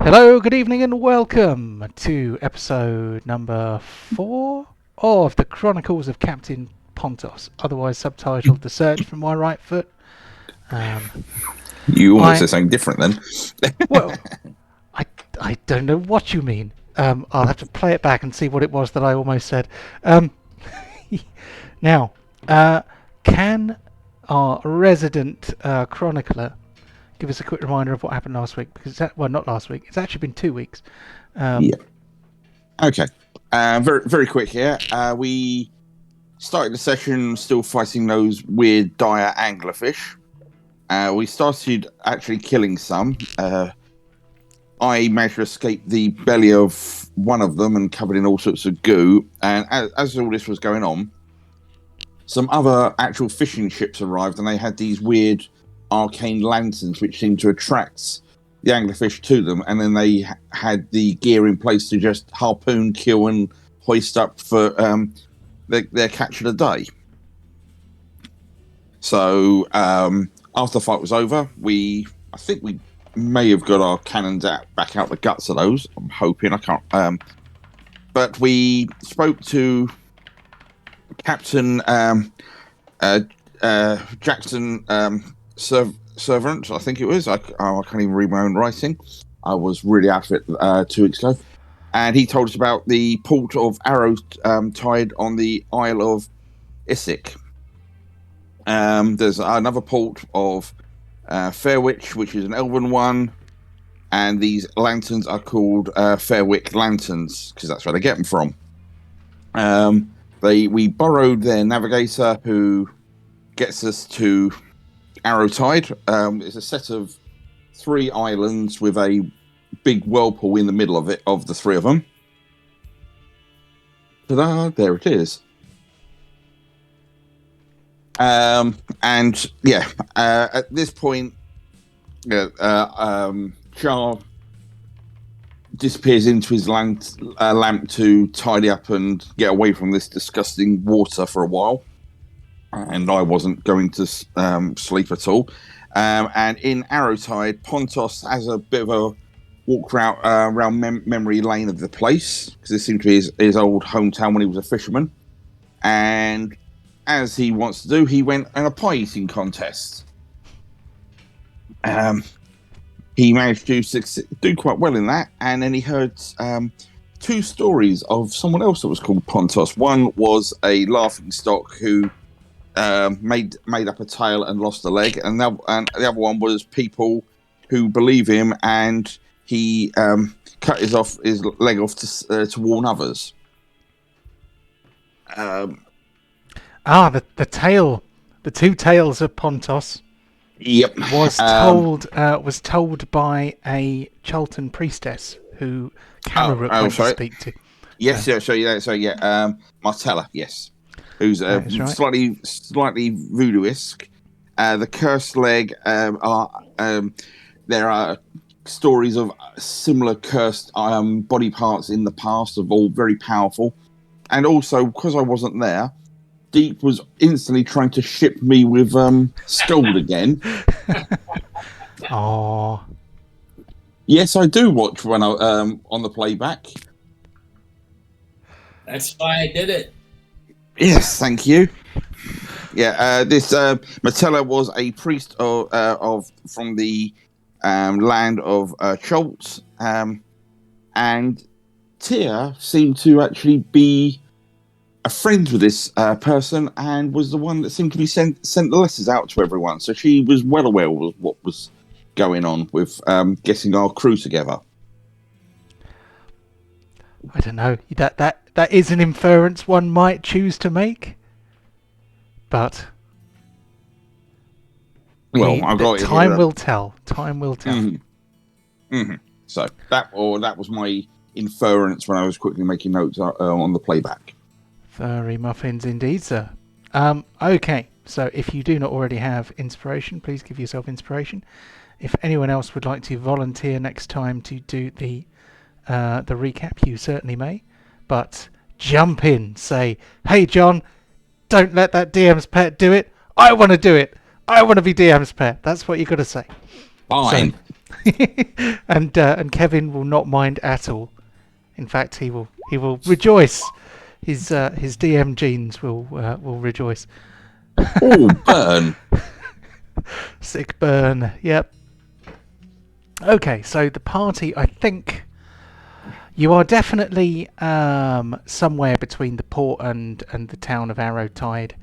Hello, good evening, and welcome to episode number 4 of the Chronicles of Captain Pontos, otherwise subtitled "The Search for My Right Foot." You almost I said something different then. well, I don't know what you mean. I'll have to play it back and see what it was that I almost said. Now, can our resident chronicler give us a quick reminder of what happened last week? Because not last week. It's actually been 2 weeks. Yeah. Okay. Very, very quick here. We started the session still fighting those weird dire anglerfish. We started actually killing some. I managed to escape the belly of one of them and covered in all sorts of goo. And as all this was going on, some other actual fishing ships arrived, and they had these weird arcane lanterns which seemed to attract the anglerfish to them, and then they had the gear in place to just harpoon, kill, and hoist up for their catch of the day. So after the fight was over, I think we may have got our cannons back out the guts of those. I'm hoping. I can't. But we spoke to Captain Jackson Servant, I think it was. I can't even read my own writing. I was really out of it 2 weeks ago. And he told us about the port of Arrow Tide on the Isle of Isik. There's another port of Fairwich, which is an elven one. And these lanterns are called Fairwick Lanterns, because that's where they get them from. We borrowed their navigator, who gets us to Arrow Tide. It's a set of 3 islands with a big whirlpool in the middle of it, of the 3 of them. Ta-da! There it is. And yeah, at this point, Char disappears into his lamp to tidy up and get away from this disgusting water for a while. And I wasn't going to sleep at all. And in Arrowtide, Pontos has a bit of a walk around memory lane of the place, because this seemed to be his old hometown when he was a fisherman. And as he wants to do, he went in a pie eating contest. He managed to do quite well in that, and then he heard 2 stories of someone else that was called Pontos. One was a laughingstock who made up a tail and lost a leg, and the other one was people who believe him, and he cut his leg off to warn others. The tail, the 2 tails of Pontos. Yep. Was told by a Chalton priestess who Camera went to speak to. Yes, Martella, yes. Who's right. slightly voodoo-esque. The cursed leg there are stories of similar cursed body parts in the past, of all very powerful. And also, because I wasn't there, Deep was instantly trying to ship me with Scold again. Oh. Yes, I do watch when I on the playback. That's why I did it. Yes, thank you. Yeah, this Matella was a priest of from the land of Schultz, and Tia seemed to actually be a friend with this person, and was the one that seemed to be sent the letters out to everyone. So she was well aware of what was going on with getting our crew together. I don't know. That is an inference one might choose to make, but time will tell. Time will tell. Mm-hmm. Mm-hmm. So that was my inference when I was quickly making notes on the playback. Furry muffins indeed, sir. Okay, so if you do not already have inspiration, please give yourself inspiration. If anyone else would like to volunteer next time to do the recap, you certainly may. But jump in, say, "Hey John, don't let that DM's pet do it. I want to do it. I want to be DM's pet." That's what you got to say. Fine. And Kevin will not mind at all. In fact, he will rejoice. His DM genes will rejoice. Oh, burn. Sick burn. Yep. Okay, so the party, I think you are definitely somewhere between the port and the town of Arrowtide.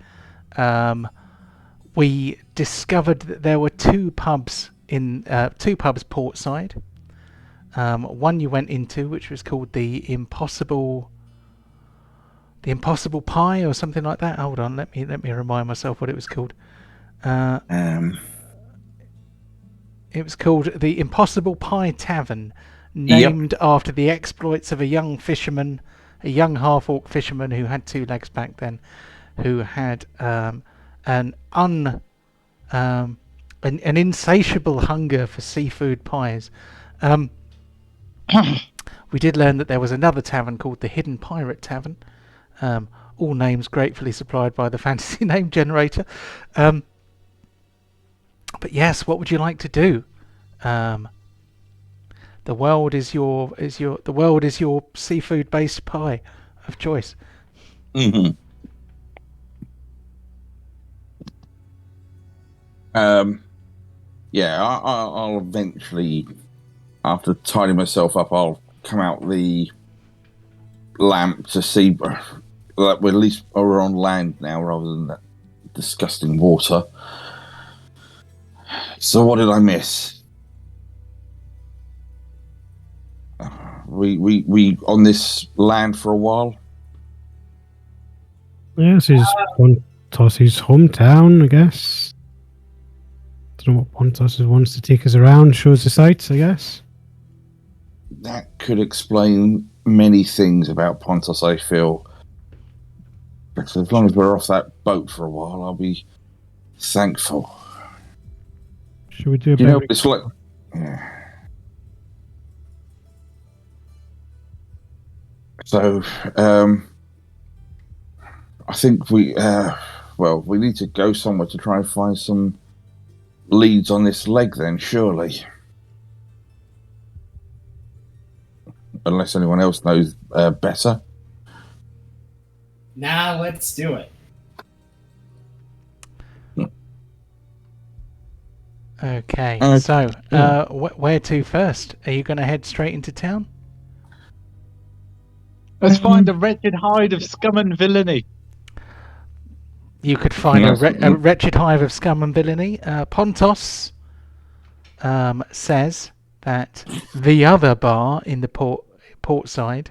We discovered that there were two pubs portside. One you went into, which was called the Impossible Pie or something like that. Hold on, let me remind myself what it was called. It was called the Impossible Pie Tavern, named after the exploits of a young half-orc fisherman who had two legs back then, who had an insatiable hunger for seafood pies. We did learn that there was another tavern called the Hidden Pirate Tavern. All names gratefully supplied by the fantasy name generator. But yes, what would you like to do? The world is your seafood-based pie of choice. Mm-hmm. Yeah, I'll eventually, after tidying myself up, I'll come out the lamp to see that we're at least we're on land now rather than that disgusting water. So what did I miss? We on this land for a while. Yes, it's Pontos' hometown, I guess. Don't know what Pontos wants to take us around, shows the sights, I guess. That could explain many things about Pontos, I feel. But as long as we're off that boat for a while, I'll be thankful. Should we do a bit? It's like, yeah. So, I think we need to go somewhere to try and find some leads on this leg. Then, surely, unless anyone else knows better. Nah, let's do it. Okay, so where to first? Are you going to head straight into town? Let's find a wretched hide of scum and villainy. You could find a wretched hive of scum and villainy. Pontos says that the other bar in the port side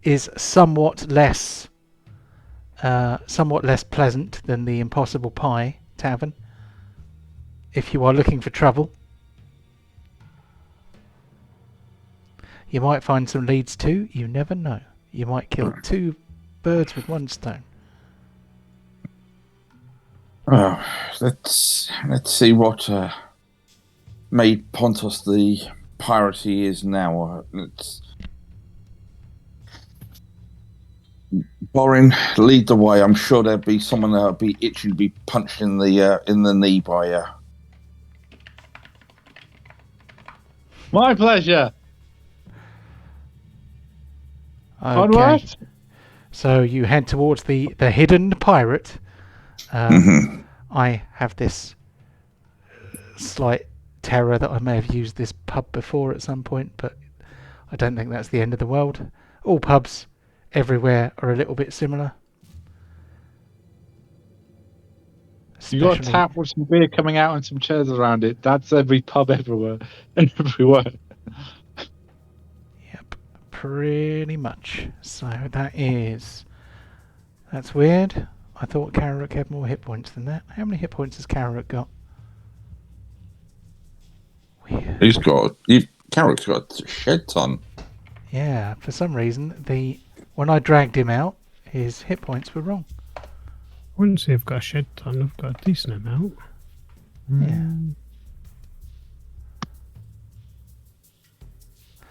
is somewhat less pleasant than the Impossible Pie Tavern. If you are looking for trouble, you might find some leads too. You never know. You might kill two birds with one stone. Well, let's see what made Pontos the pirate he is now. Borin, lead the way. I'm sure there'd be someone that'd be itching to be punched in the knee by. My pleasure. Okay. Onward. So you head towards the hidden pirate. I have this slight terror that I may have used this pub before at some point, but I don't think that's the end of the world. All pubs everywhere are a little bit similar. You got a tap with some beer coming out and some chairs around it. That's every pub everywhere. Everywhere. Yep, pretty much. So that's weird. I thought Carrot had more hit points than that. How many hit points has Carrot got? Weird. Carrot's got a shed ton. Yeah, for some reason when I dragged him out, his hit points were wrong. I wouldn't say I've got a shed ton, I've got a decent amount. Yeah.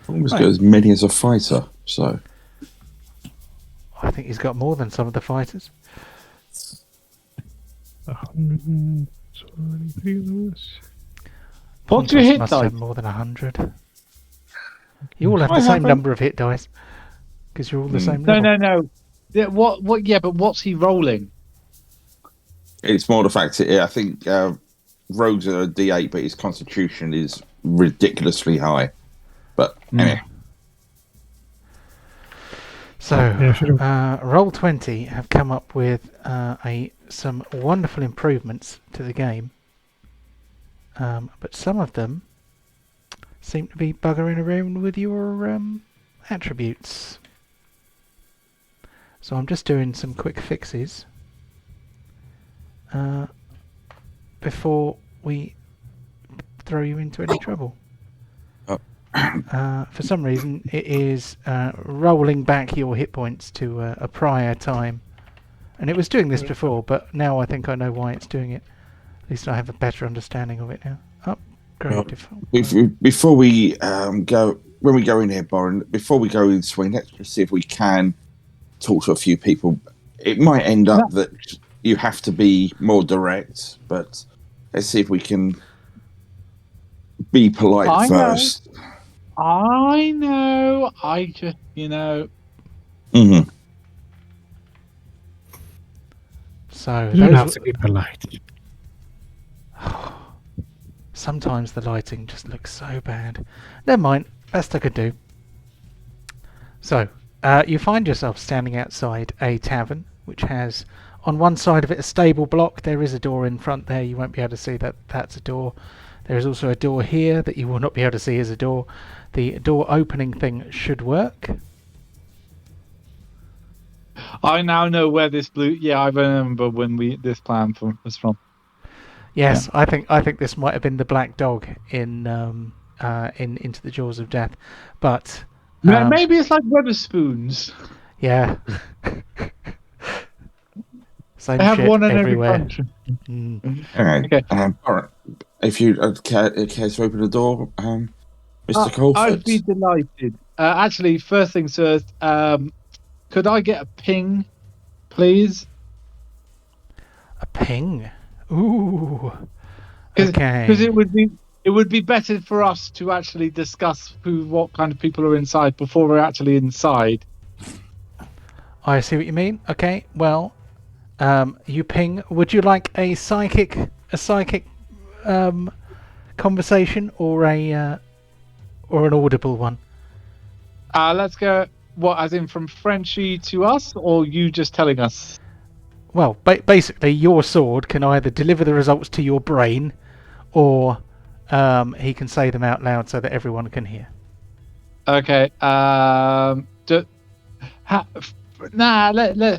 Almost got as many as a fighter, so. I think he's got more than some of the fighters. 123 of those. What's your Pontos hit must dice? have more than 100. You all have I the same haven't. number of hit dice because you're all the same No, level. no. Yeah, what? Yeah, but what's he rolling? It's more the fact that I think rogues are a D8, but his constitution is ridiculously high. But anyway. So, Roll20 have come up with some wonderful improvements to the game, but some of them seem to be buggering around with your attributes. So I'm just doing some quick fixes before we throw you into any trouble. For some reason, it is rolling back your hit points to a prior time. And it was doing this before, but now I think I know why it's doing it. At least I have a better understanding of it now. Upgrade default. Before we go, when we go in here, Boren, before we go in swing, let's just see if we can talk to a few people. It might end up that you have to be more direct, but let's see if we can be polite first. I know. I just, Mm-hmm. So You don't have to be polite. Sometimes the lighting just looks so bad. Never mind. Best I could do. So, you find yourself standing outside a tavern, which has on one side of it a stable block. There is a door in front there. You won't be able to see that that's a door. There is also a door here that you will not be able to see as a door. The door opening thing should work. I now know where this blue. Yeah, I remember when this plan was from. Yes, yeah. I think this might have been the black dog in Into the Jaws of Death, but maybe it's like Wetherspoons. Yeah. Same I have shit one in everywhere. every country. Okay. All right. If you care to open the door, Mr. Colford. I'd be delighted. Actually, first things first. Could I get a ping, please? A ping? Ooh. Okay. Because it would be better for us to actually discuss what kind of people are inside before we're actually inside. I see what you mean. Okay. Well, you ping. Would you like a psychic conversation or an audible one? Let's go. What, as in from Frenchie to us, or you just telling us? Well, basically, your sword can either deliver the results to your brain, or he can say them out loud so that everyone can hear. Okay. Let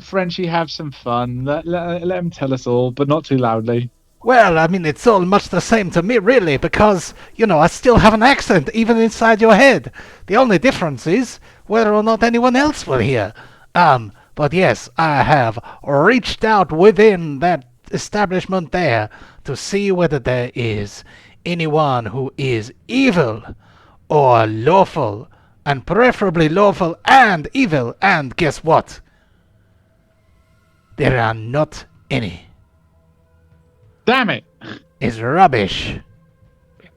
Frenchie have some fun. Let him tell us all, but not too loudly. Well, I mean, it's all much the same to me, really, because, I still have an accent, even inside your head. The only difference is whether or not anyone else will hear. But yes, I have reached out within that establishment there to see whether there is anyone who is evil or lawful, and preferably lawful and evil, and guess what? There are not any. Damn it! It's rubbish.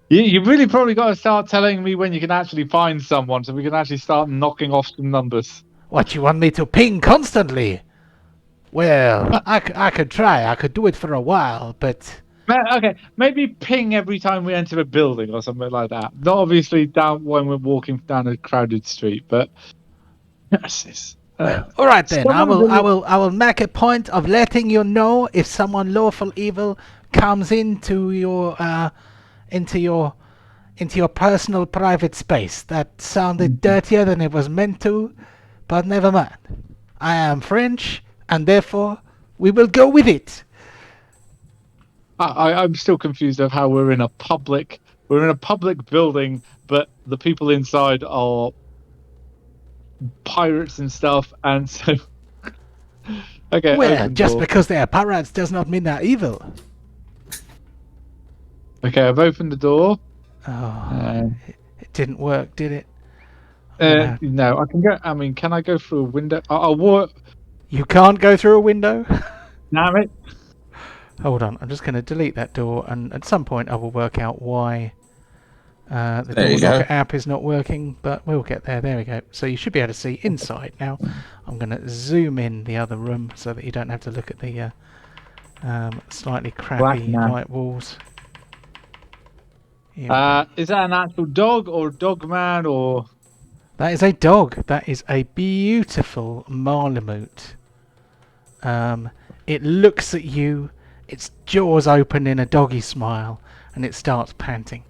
You really probably got to start telling me when you can actually find someone so we can actually start knocking off some numbers. What, you want me to ping constantly? Well, I could try. I could do it for a while, but... Okay, maybe ping every time we enter a building or something like that. Not obviously down when we're walking down a crowded street, but... all right then. I will make a point of letting you know if someone lawful evil comes into your personal private space. That sounded dirtier than it was meant to, but never mind. I am French, and therefore we will go with it. I'm still confused of how we're in a public building, but the people inside are pirates and stuff, and so okay. Well, just because they are pirates does not mean they're evil. Okay, I've opened the door. Oh, it didn't work, did it? No, I can go. I mean, can I go through a window? What? You can't go through a window? Damn it! Hold on, I'm just going to delete that door, and at some point I will work out why The There you door knocker go. app is not working, but we'll get there. There we go. So you should be able to see inside now. I'm going to zoom in the other room so that you don't have to look at the slightly crappy man. light walls. Here we go. Is that an actual dog or dog man or? That is a dog. That is a beautiful Malamute. It looks at you, its jaws open in a doggy smile, and it starts panting.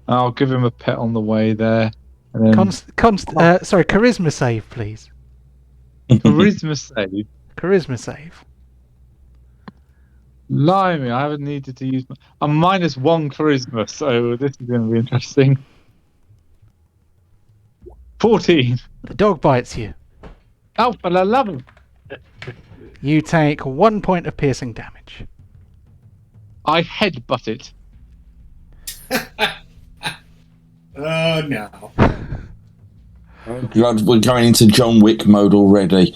I'll give him a pet on the way there. And then Charisma save, please. charisma save. Charisma save. Blimey, I haven't needed to use. I'm -1 charisma, so this is going to be interesting. 14. The dog bites you. Oh, but I love him. You take 1 point of piercing damage. I headbutt it. Oh no. Oh, God, we're going into John Wick mode already.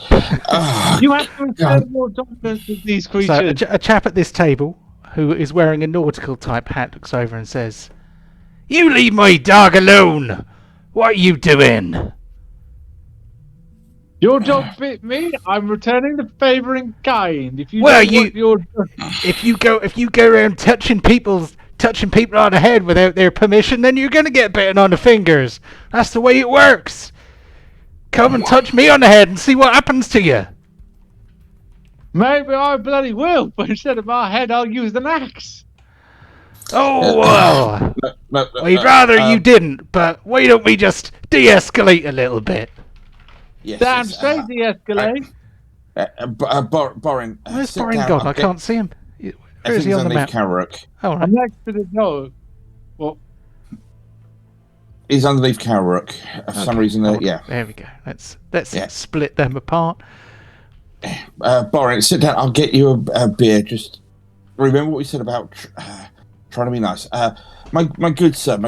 You have to instead more dominance with these creatures. So a chap at this table who is wearing a nautical type hat looks over and says, "You leave my dog alone! What are you doing?" Your dog bit me. I'm returning the favour in kind. If you Well, don't want your if you go around touching people on the head without their permission, then you're gonna get bitten on the fingers. That's the way it works. Come and touch me on the head and see what happens to you. maybe I bloody will, but instead of my head, I'll use an axe. Oh well, No, I'd rather you didn't. But why don't we just de-escalate a little bit? Yes, Damn yes, straight, de-escalate. Boring. Where's sit Boring down, gone? I'll I get- can't see him. I Where think is he he's on the underneath map? Carrick. Oh, right. I'm next to the dog. Well, He's underneath Carrick. For some reason, hold on. yeah. There we go. Let's Yeah. split them apart. Boring, sit down. I'll get you a beer. Just remember what we said about trying to be nice. My good sir,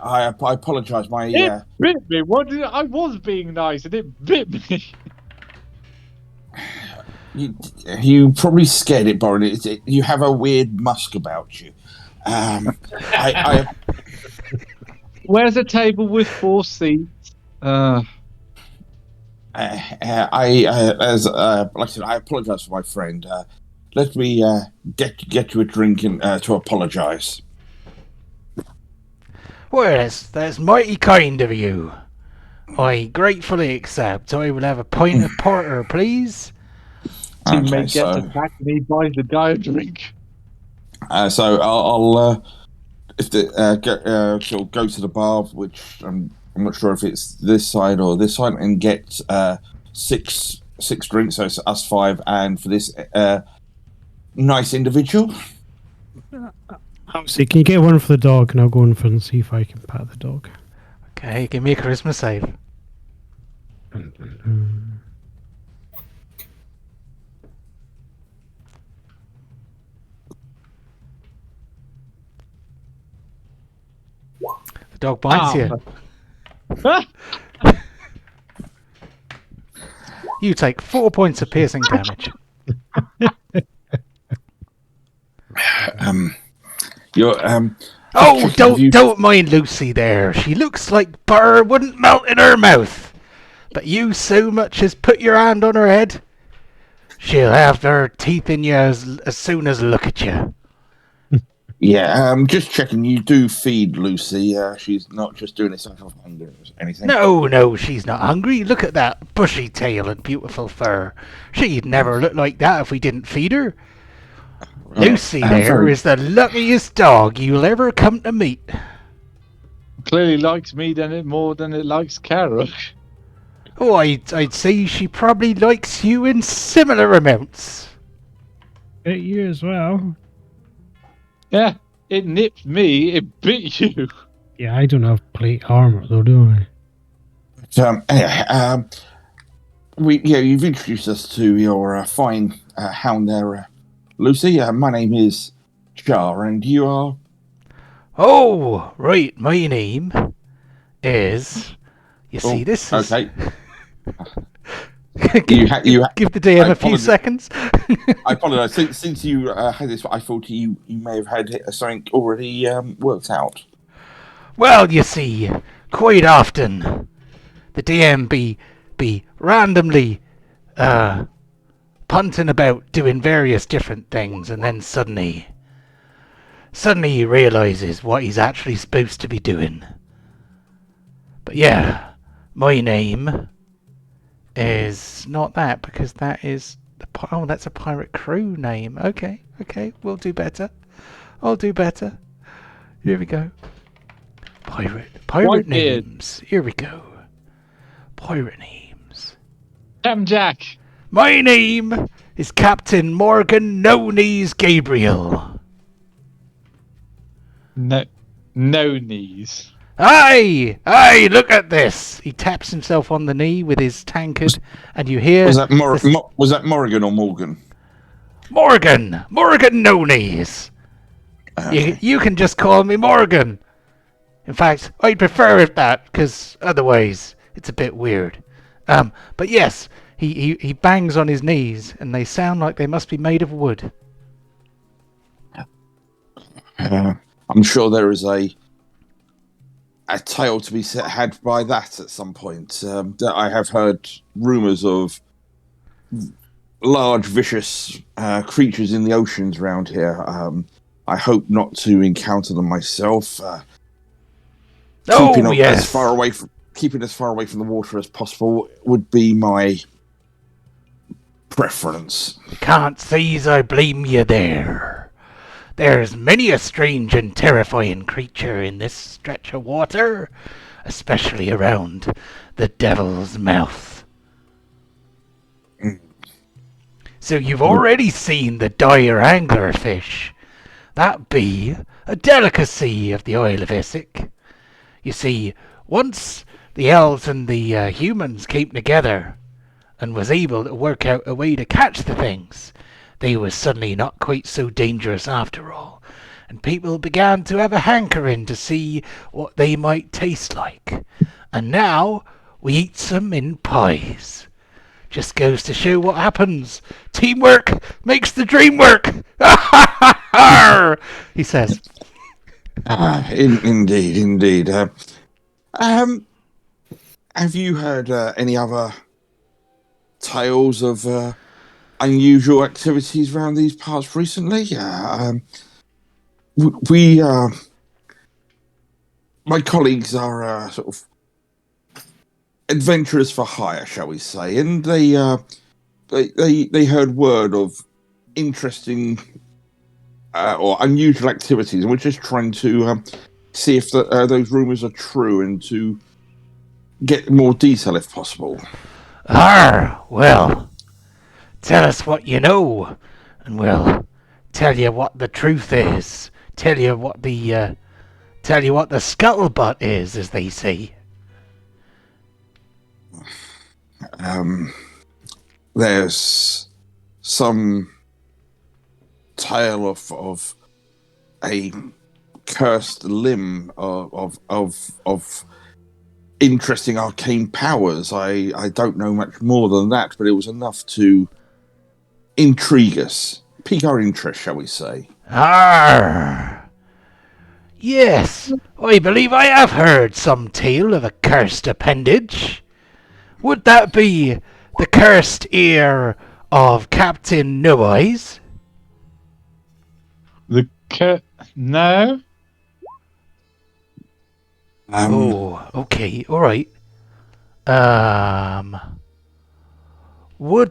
I apologise. it bit me. I was being nice, and it bit me. You probably scared it, Boring. You have a weird musk about you. I Where's a table with 4 seats? like I said, I apologise for my friend. Let me get you a drink and to apologise. Well, that's mighty kind of you. I gratefully accept. I will have a pint of porter, please. Teammate gets attacked and he buys the guy a drink. So I'll if the go to the bar, which I'm not sure if it's this side or this side, and get 6 drinks. So it's us 5, and for this nice individual. So can you get one for the dog, and I'll go in for and see if I can pat the dog. Okay, give me a charisma save. The dog bites you. You take 4 points of piercing damage. You're Oh, don't mind Lucy there. She looks like butter wouldn't melt in her mouth. But you so much as put your hand on her head, she'll have her teeth in you as soon as look at you. Yeah, just checking. You do feed Lucy. She's not just doing this out of hunger or anything. No, she's not hungry. Look at that bushy tail and beautiful fur. She'd never look like that if we didn't feed her. Lucy there is the luckiest dog you'll ever come to meet. Clearly likes me more than it likes Carrot. Oh, I'd say she probably likes you in similar amounts. Bit you as well. Yeah, it nipped me, it bit you. Yeah, I don't have plate armor though, do I? Anyway, you've introduced us to your fine hound there, Lucy. My name is Char, and you are. Oh, right. My name is. You see, this is. Okay. Give the DM a few seconds. I apologise. Since you had this, I thought you may have had something already worked out. Well, you see, quite often the DM be randomly punting about doing various different things, and then suddenly he realises what he's actually supposed to be doing. But yeah, my name is not that, because that is that's a pirate crew name. Okay, we'll do better. I'll do better. Here we go. Pirate names. Here we go. Pirate names. Jack. My name is Captain Morgan No Knees Gabriel. No knees. Aye, look at this. He taps himself on the knee with his tankard, and you hear... Was that Morrigan or Morgan? Morgan No Knees. Okay. You can just call me Morgan. In fact, I'd prefer it that, because otherwise it's a bit weird. But yes, he bangs on his knees, and they sound like they must be made of wood. I'm sure there is a tale to be had by that at some point. I have heard rumours of large, vicious creatures in the oceans around here. I hope not to encounter them myself. Keeping as far away from the water as possible would be my preference. You can't seize I blame you there. There's many a strange and terrifying creature in this stretch of water, especially around the Devil's Mouth. So you've already seen the dire anglerfish. That be a delicacy of the Isle of Isik. You see, once the elves and the humans came together and was able to work out a way to catch the things, they was suddenly not quite so dangerous after all, and people began to have a hankering to see what they might taste like. And now we eat them in pies. Just goes to show what happens. Teamwork makes the dream work. He says. Indeed. Have you heard any other tales of unusual activities around these parts recently? My colleagues are sort of adventurers for hire, shall we say, and they heard word of interesting or unusual activities, and we're just trying to see if those rumours are true and to get more detail if possible. Well, tell us what you know, and we'll tell you what the truth is. Tell you what the scuttlebutt is, as they say. There's some tale of a cursed limb of interesting arcane powers. I don't know much more than that, but it was enough to intrigue us, pique our interest, shall we say. Yes, I believe I have heard some tale of a cursed appendage. Would that be the cursed ear of Captain No Eyes? No. Okay, all right. Would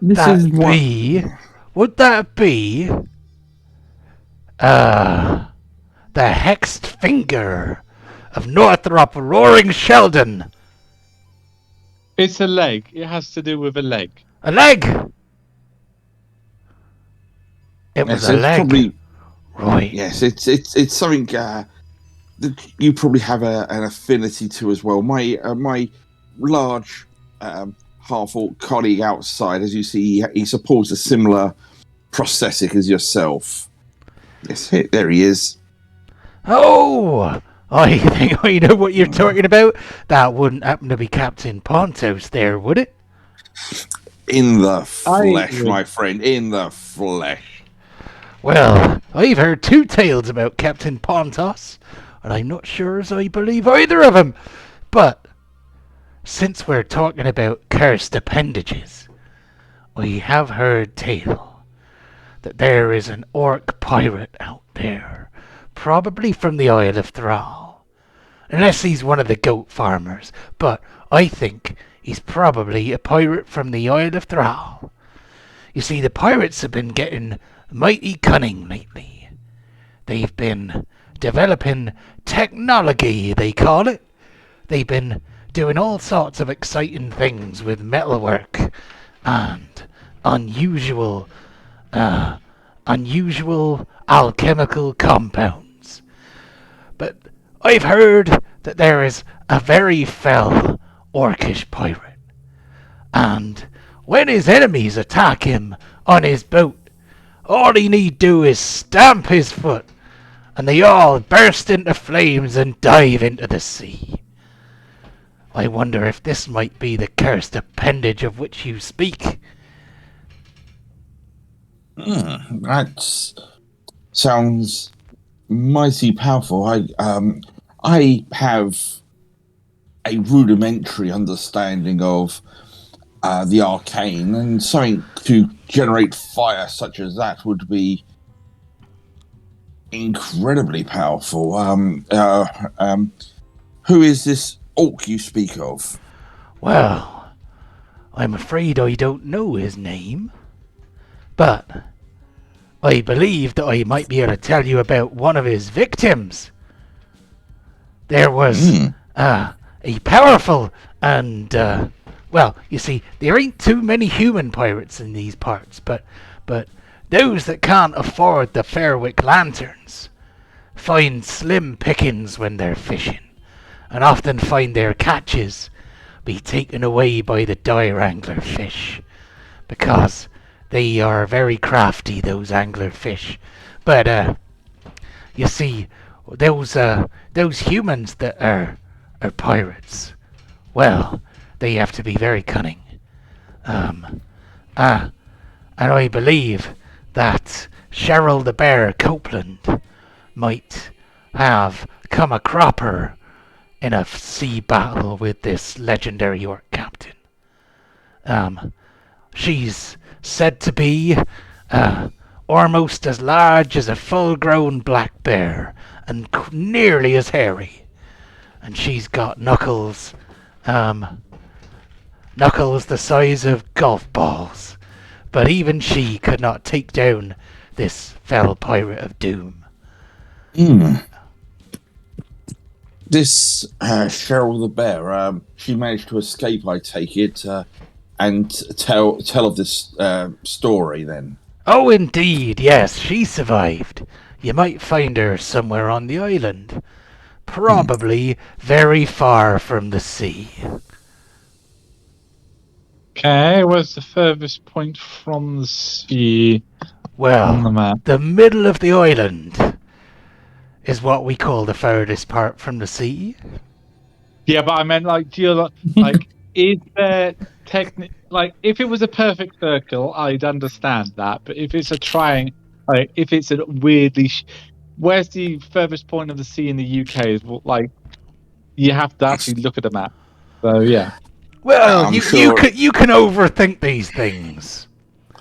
that be the hexed finger of Northrop Roaring Sheldon? It's a leg. It has to do with a leg. A leg? It was a leg. Probably, right. Yes, it's something that you probably have an affinity to as well. My large half-orc colleague outside, as you see, he supports a similar prosthetic as yourself. Yes, there he is. Oh, I think I know what you're talking about. That wouldn't happen to be Captain Pontos there, would it? In the flesh, my friend, in the flesh. Well, I've heard 2 tales about Captain Pontos, and I'm not sure as I believe either of them. But since we're talking about cursed appendages, I have heard tale that there is an orc pirate out there, probably from the Isle of Thrall. Unless he's one of the goat farmers, but I think he's probably a pirate from the Isle of Thrall. You see, the pirates have been getting mighty cunning lately. They've been developing technology, they call it. They've been doing all sorts of exciting things with metalwork and unusual alchemical compounds. But I've heard that there is a very fell orcish pirate, and when his enemies attack him on his boat, all he need do is stamp his foot, and they all burst into flames and dive into the sea. I wonder if this might be the cursed appendage of which you speak. That sounds mighty powerful. I have a rudimentary understanding of the arcane, and something to generate fire such as that would be incredibly powerful. Who is this orc you speak of? Well, I'm afraid I don't know his name, but I believe that I might be able to tell you about one of his victims. There was a powerful and, well, you see, there ain't too many human pirates in these parts, but those that can't afford the Fairwick lanterns find slim pickings when they're fishing, and often find their catches be taken away by the dire angler fish, because they are very crafty, those angler fish. But you see, those humans that are pirates, well, they have to be very cunning. And I believe that Cheryl the Bear Copeland might have come a cropper in a sea battle with this legendary orc captain. She's said to be almost as large as a full-grown black bear and nearly as hairy. And she's got knuckles the size of golf balls. But even she could not take down this fell pirate of doom. This Cheryl the Bear, she managed to escape, I take it, and tell of this story then. Oh, indeed, yes, she survived. You might find her somewhere on the island. Probably very far from the sea. Okay, where's the furthest point from the sea? Well, on the map? The middle of the island is what we call the furthest part from the sea. Yeah, but I meant like, is there like, if it was a perfect circle, I'd understand that. But if it's a triangle, like, if it's a weirdly, where's the furthest point of the sea in the UK? Is like, you have to actually look at the map. So yeah. Well, you can overthink these things.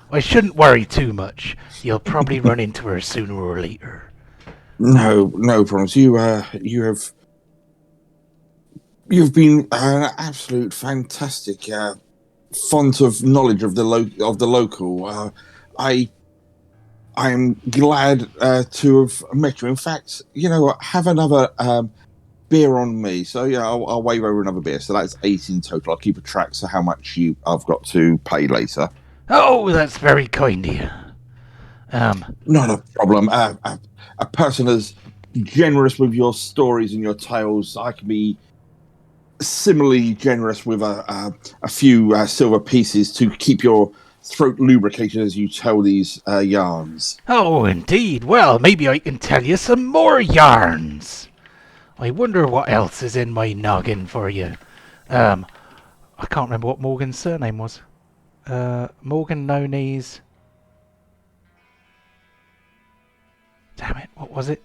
I shouldn't worry too much. You'll probably run into her sooner or later. No problems. You've been an absolute fantastic font of knowledge of the local. I'm glad to have met you. In fact, you know what? Have another beer on me. So yeah, I'll wave over another beer. So that's 8 in total. I'll keep a track so how much I've got to pay later. Oh, that's very kind of you. Not a problem. A person as generous with your stories and your tales, I can be similarly generous with a few silver pieces to keep your throat lubricated as you tell these yarns. Oh, indeed. Well, maybe I can tell you some more yarns. I wonder what else is in my noggin for you. I can't remember what Morgan's surname was. Morgan No Knees. Damn it, what was it?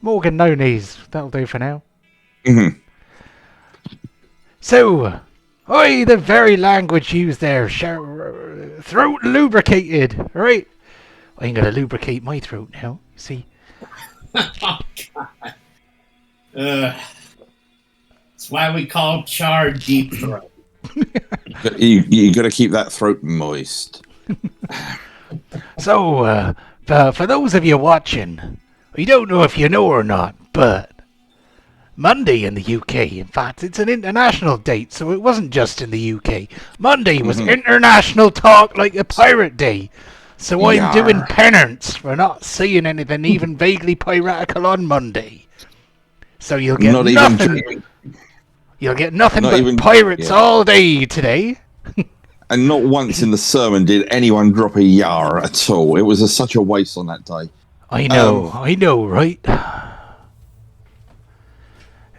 Morgan No Knees. That'll do for now. Mm-hmm. So, oi, the very language used there. Throat lubricated, right? I ain't gonna lubricate my throat now. See? Oh, God. That's why we call char deep throat. You got to keep that throat moist. So, for those of you watching, I don't know if you know or not, but Monday in the UK, in fact, it's an international date, so it wasn't just in the UK. Monday was International Talk Like a Pirate Day. So I'm doing penance for not saying anything even vaguely piratical on Monday. So you'll get nothing. You'll get nothing but pirates all day today. And not once in the sermon did anyone drop a yar at all. It was such a waste on that day. I know, right?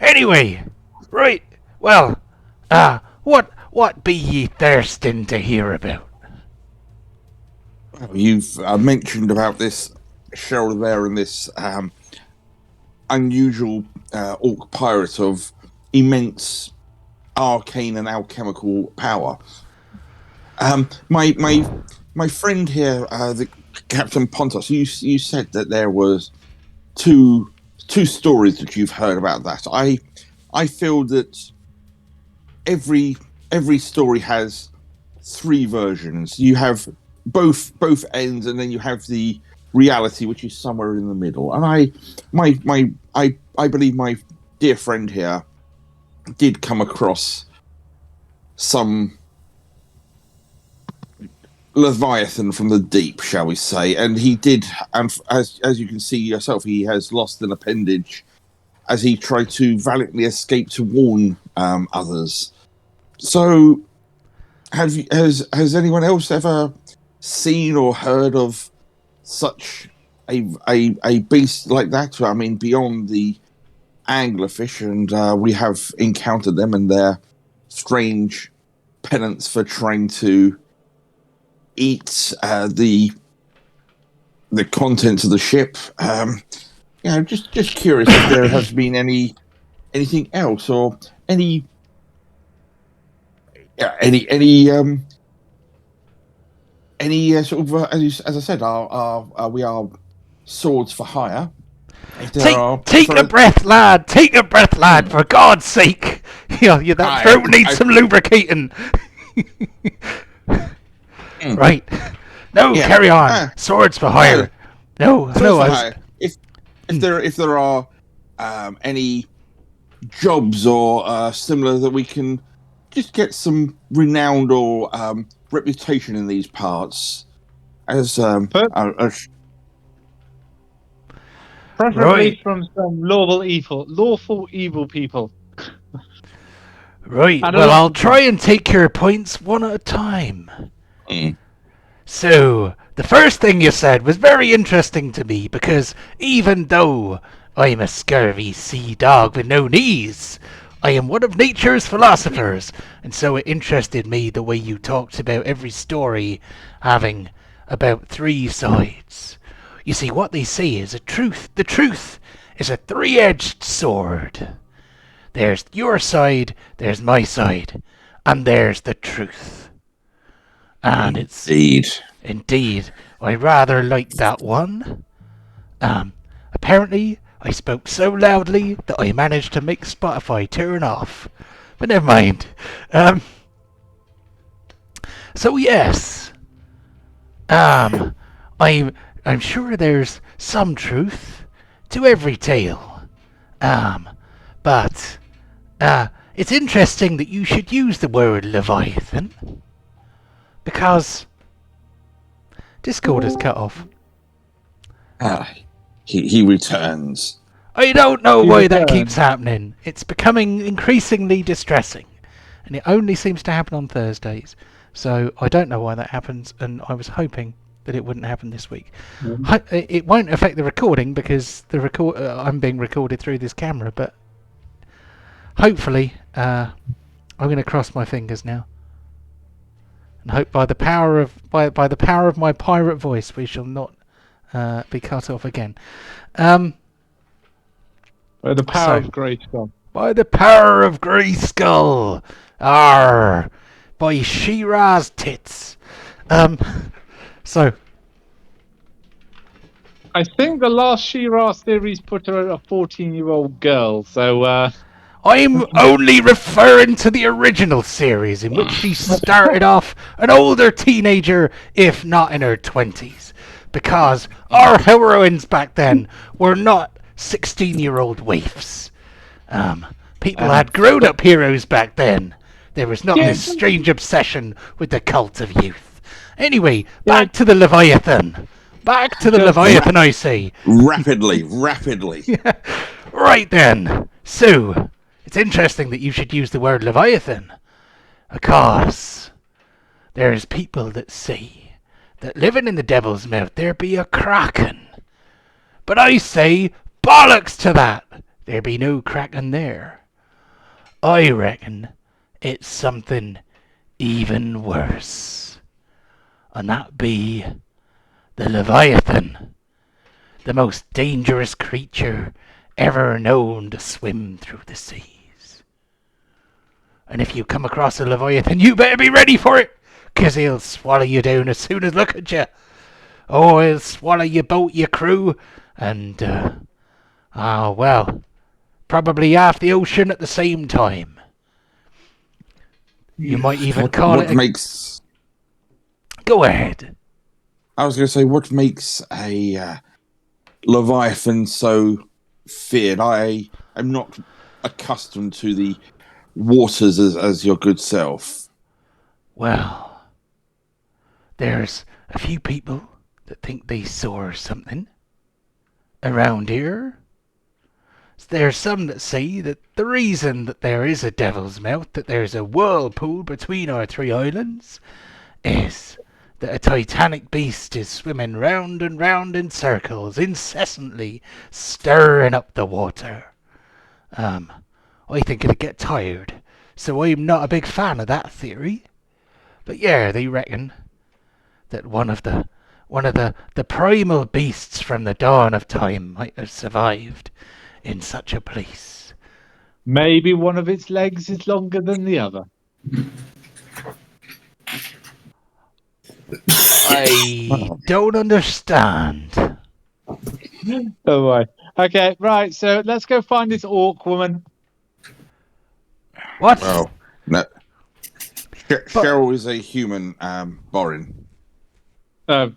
Anyway, right. Well, what be ye thirsting to hear about? You've mentioned about this show there and this unusual orc pirate of immense arcane and alchemical power. My friend here, the Captain Pontos, you said that there was two stories that you've heard about that. I feel that every story has three versions. You have both ends, and then you have the reality, which is somewhere in the middle. And I believe my dear friend here did come across some Leviathan from the deep, shall we say, and he did, and as you can see yourself, he has lost an appendage as he tried to valiantly escape to warn others. So, has anyone else ever seen or heard of such a beast like that? I mean, beyond the anglerfish, and we have encountered them and their strange penance for trying to eat the contents of the ship. Just curious if there has been anything else or any sort of as I said, we are swords for hire. Take a breath, lad. Take a breath, lad. For God's sake, that throat needs some lubricating. Right. No, carry on. Swords for hire. No. If there are any jobs or similar that we can just get some renowned or reputation in these parts, as preferably from some lawful evil people. Right. Well, I'll try and take your points one at a time. So, the first thing you said was very interesting to me, because even though I'm a scurvy sea dog with no knees, I am one of nature's philosophers, and so it interested me the way you talked about every story having about three sides. You see, what they say is the truth is a three-edged sword. There's your side, there's my side, and there's the truth. And Indeed. I rather like that one. Apparently, I spoke so loudly that I managed to make Spotify turn off. But never mind. So yes. I'm sure there's some truth to every tale. But it's interesting that you should use the word Leviathan. Because Discord is cut off. He returns. I don't know why that keeps happening. It's becoming increasingly distressing. And it only seems to happen on Thursdays. So I don't know why that happens, and I was hoping that it wouldn't happen this week. It won't affect the recording because I'm being recorded through this camera, but hopefully I'm going to cross my fingers now. and hope by the power of my pirate voice we shall not be cut off again. By the power So- of Grayskull. By the power of Grayskull! Arr! By She-Ra's tits! So, I think the last She-Ra series put her at a 14-year-old girl, so I'm only referring to the original series in which she started off an older teenager, if not in her 20s. Because our heroines back then were not 16-year-old waifs. People had grown-up heroes back then. There was not this strange obsession with the cult of youth. Anyway, back to the Leviathan. Back to the Leviathan, I say. Rapidly. Right then. So, it's interesting that you should use the word Leviathan. Because there's people that say that living in the devil's mouth there be a kraken. But I say, bollocks to that. There be no kraken there. I reckon it's something even worse. And that be the Leviathan. The most dangerous creature ever known to swim through the seas. And if you come across a Leviathan, you better be ready for it, 'cause he'll swallow you down as soon as look at you. Oh, he'll swallow your boat, your crew, and, probably half the ocean at the same time. You might even call it... makes... Go ahead. I was going to say, what makes a Leviathan so feared? I am not accustomed to the waters as your good self. Well, there's a few people that think they saw something around here. There's some that say that the reason that there is a devil's mouth, that there's a whirlpool between our three islands, is that a titanic beast is swimming round and round in circles, incessantly stirring up the water. I think it'd get tired, so I'm not a big fan of that theory. But yeah, they reckon that one of the primal beasts from the dawn of time might have survived in such a place. maybe one of its legs is longer than the other. I don't understand. Oh boy. Okay, right. So let's go find this orc woman. What? Well, no. Cheryl is a human, Borin. Well,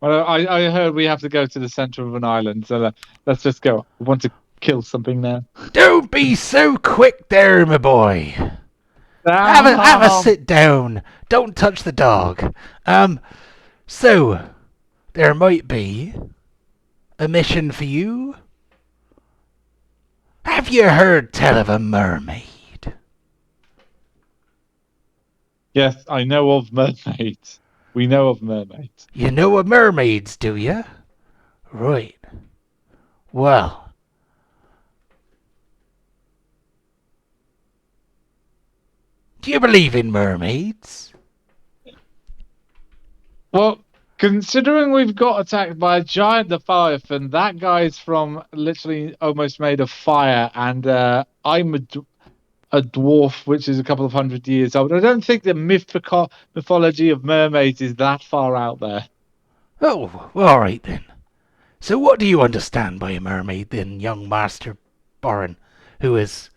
I heard we have to go to the center of an island, so let's just go. We want to kill something now. Don't be so quick there, my boy. Have a sit down. Don't touch the dog. So, there might be a mission for you. Have you heard tell of a mermaid? Yes, I know of mermaids. We know of mermaids. You know of mermaids, do you? Right. Well, do you believe in mermaids? Well, considering we've got attacked by a giant Leviathan, that guy's from literally almost made of fire, and I'm a dwarf, which is a couple of 100 years old. I don't think the mythology of mermaids is that far out there. Oh, well, all right then. So what do you understand by a mermaid then, young Master Borin, who is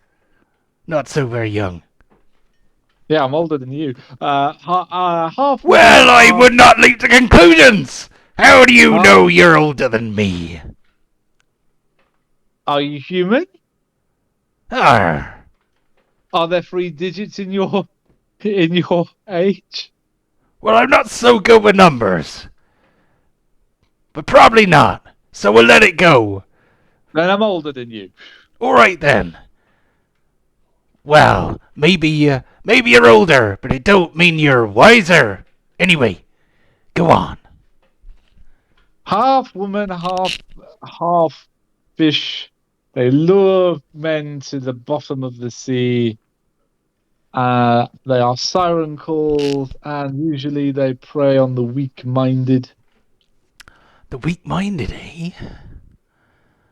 not so very young? Yeah, I'm older than you. Half. Well, I would not leap to conclusions! How do you know you're older than me? Are you human? Arr. Are there 3 digits in your age? Well, I'm not so good with numbers. But probably not. So we'll let it go. Then I'm older than you. All right then. Well, maybe you're older, but it don't mean you're wiser. Anyway, go on. Half woman, half fish. They lure men to the bottom of the sea. They are siren calls, and usually they prey on the weak-minded. The weak-minded, eh?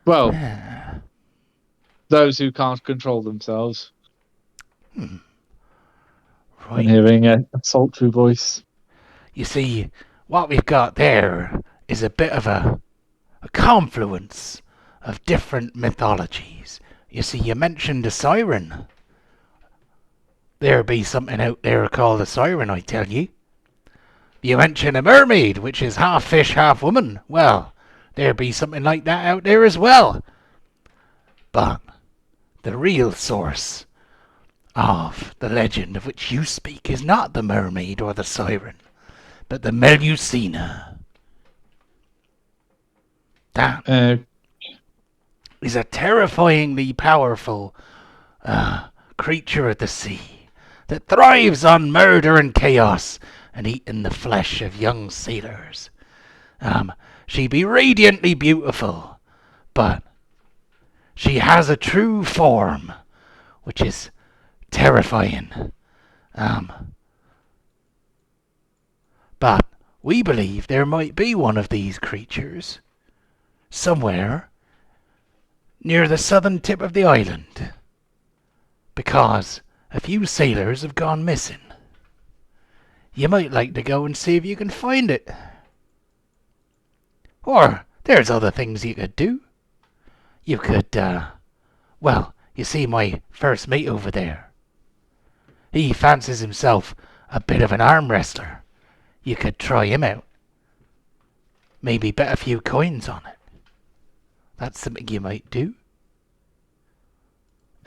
Well, Ah, those who can't control themselves. And right. hearing a sultry voice. You see, what we've got there is a bit of a confluence of different mythologies. You see, you mentioned a siren. There be something out there called a siren, I tell you. You mentioned a mermaid, which is half fish, half woman. Well, there be something like that out there as well. But the real source of the legend of which you speak is not the mermaid or the siren, but the Melusina. That is a terrifyingly powerful creature of the sea that thrives on murder and chaos and eating the flesh of young sailors. She be radiantly beautiful, but she has a true form, which is terrifying. But we believe there might be one of these creatures somewhere near the southern tip of the island, because a few sailors have gone missing. You might like to go and see if you can find it. Or there's other things you could do. You could, well, you see my first mate over there. He fancies himself a bit of an arm wrestler. You could try him out. Maybe bet a few coins on it. That's something you might do.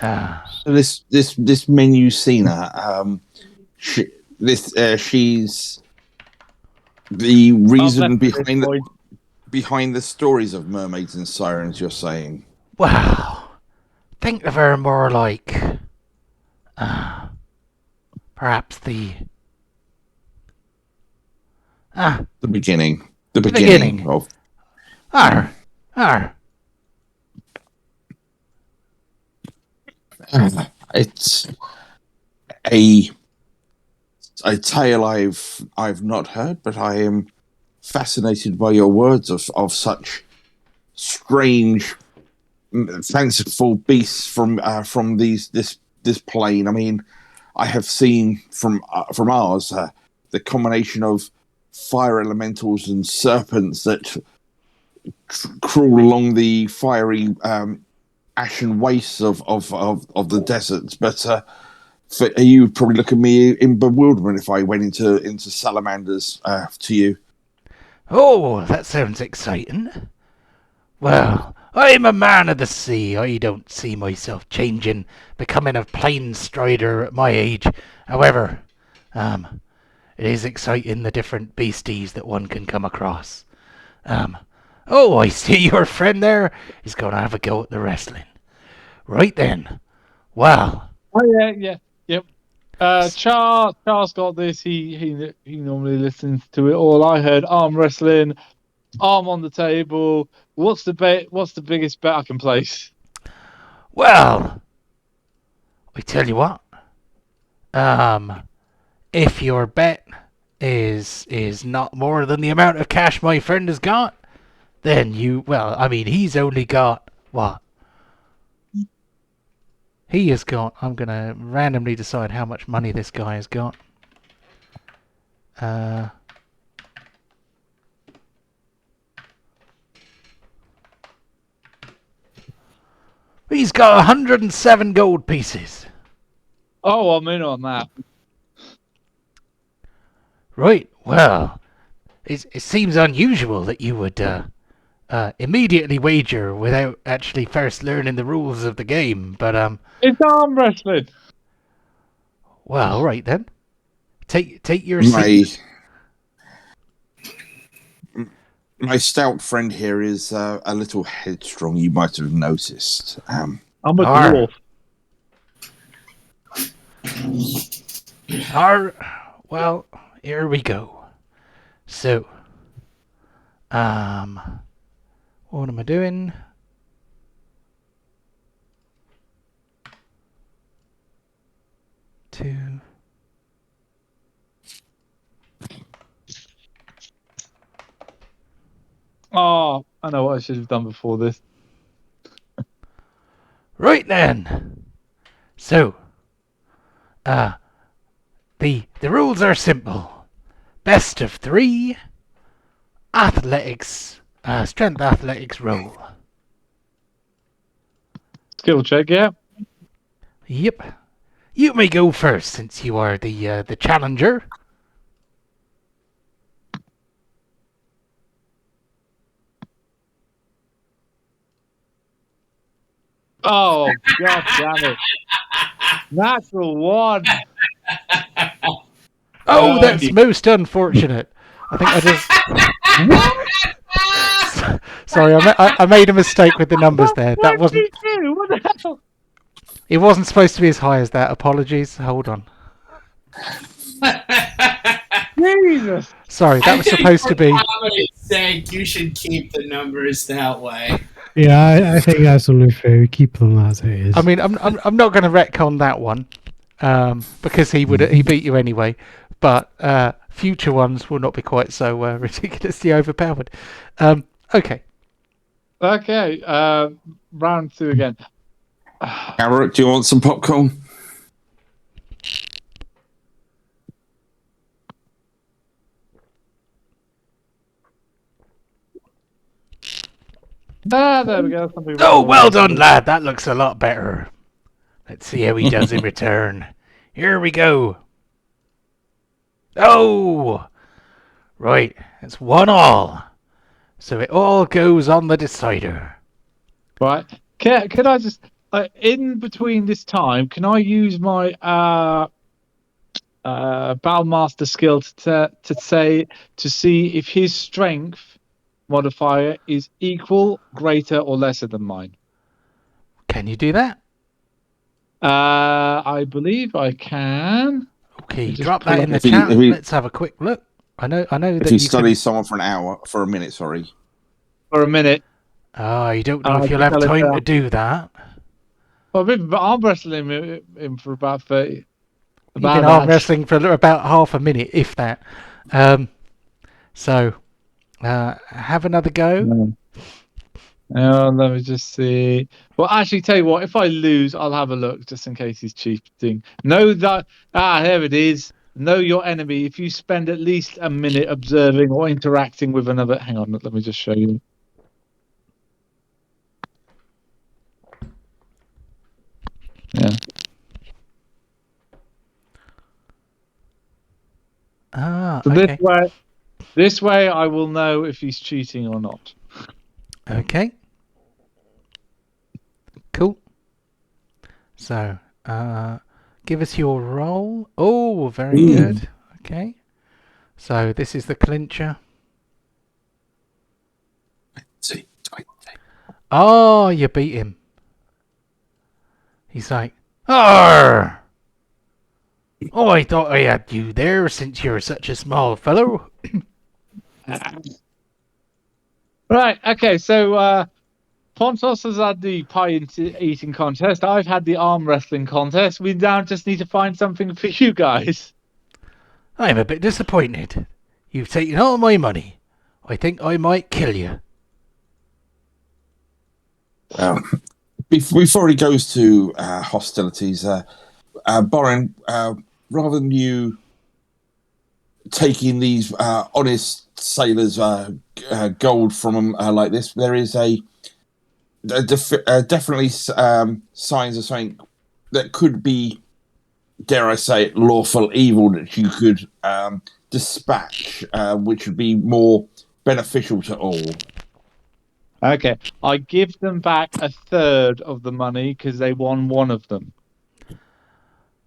So this Melusina, she's the reason behind the stories of mermaids and sirens. You're saying? Well, think of her more like, perhaps the beginning. The beginning of. It's a tale I've not heard, but I am fascinated by your words of such strange, fanciful beasts from this plane. I mean, I have seen from ours the combination of fire elementals and serpents that crawl along the fiery ashen wastes of the deserts. But you would probably look at me in bewilderment if I went into salamanders to you. Oh, that sounds exciting. Well, I'm a man of the sea. I don't see myself changing, becoming a plain strider at my age. However, it is exciting the different beasties that one can come across. Oh, I see your friend there is going to have a go at the wrestling. Right then. Well. Oh yep. Charles got this. He normally listens to it all. I heard arm wrestling, arm on the table. What's the bet? What's the biggest bet I can place? Well, I tell you what. If your bet is not more than the amount of cash my friend has got, then he's only got what? He has got. I'm gonna randomly decide how much money this guy has got. He's got 107 gold pieces. Oh, I'm in on that. Right. Well, it seems unusual that you would immediately wager without actually first learning the rules of the game. But it's arm wrestling. Well, right then. Take your seat. My stout friend here is a little headstrong. You might have noticed. I'm a dwarf. Well, here we go. So, what am I doing? 2. Oh, I know what I should have done before this. Right then. So, the rules are simple. Best of 3. Athletics, strength athletics roll. Skill check, yeah. Yep. You may go first since you are the challenger. Oh, god damn it. Natural 1. Oh, that's most unfortunate. I think I just. Sorry, I made a mistake with the numbers there. That wasn't. What the hell? It wasn't supposed to be as high as that. Apologies. Hold on. Jesus. Sorry, that was supposed to be. For comedy's sake, you should keep the numbers that way. Yeah, I think that's only fair. We keep them as it is. I mean, I'm not going to retcon that one, because he beat you anyway. But future ones will not be quite so ridiculously overpowered. Okay. Okay, round 2 again. Garrett, do you want some popcorn? There we go. Oh, well done, lad. That looks a lot better. Let's see how he does in return. Here we go. Oh! Right, it's 1-1. So it all goes on the decider. Right. Can I just, in between this time, can I use my Battlemaster skill to see if his strength modifier is equal, greater, or lesser than mine? Can you do that? I believe I can. Okay, Just drop pull that up- in the If you- chat. if you- Let's have a quick look. I know If that you you study can... someone for a minute, sorry. For a minute. Oh, you don't know I if you'll can have tell it time now. to do that. Well, I've been arm wrestling him for about 30. You've About been arm that. wrestling for about half a minute, if that. So, have another go. Let me just see. Well, actually, tell you what. If I lose, I'll have a look just in case he's cheating. Know that. There it is. Know your enemy. If you spend at least a minute observing or interacting with another. Hang on. Let me just show you. Yeah. So Okay. this way, I will know if he's cheating or not. Okay. Cool. So, give us your roll. Oh, very good. Okay. So this is the clincher. See, Oh, you beat him. He's like, Arr! Oh, I thought I had you there since you're such a small fellow. Right. Okay. So Pontos has had the pie eating contest. I've had the arm wrestling contest. We now just need to find something for you guys. I'm a bit disappointed. You've taken all my money. I think I might kill you. Before he goes to hostilities, Borin, rather than you taking these honest sailors' gold from them like this, there is definitely signs of something that could be, dare I say it, lawful evil that you could dispatch, which would be more beneficial to all. Okay. I give them back a third of the money because they won one of them.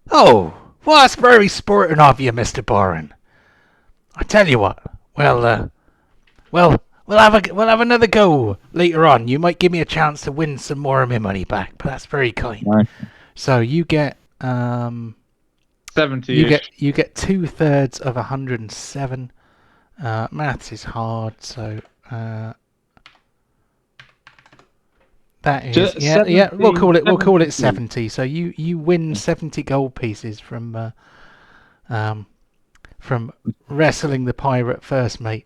Oh, well, that's very sporting of you, Mr. Boren. I tell you what. Well, we'll have another go later on. You might give me a chance to win some more of my money back, but that's very kind. Right. So you get 70. you get 2/3 of 107. Maths is hard, so That is, yeah. We'll call it 70. 70. So you win 70 gold pieces from wrestling the pirate first, mate.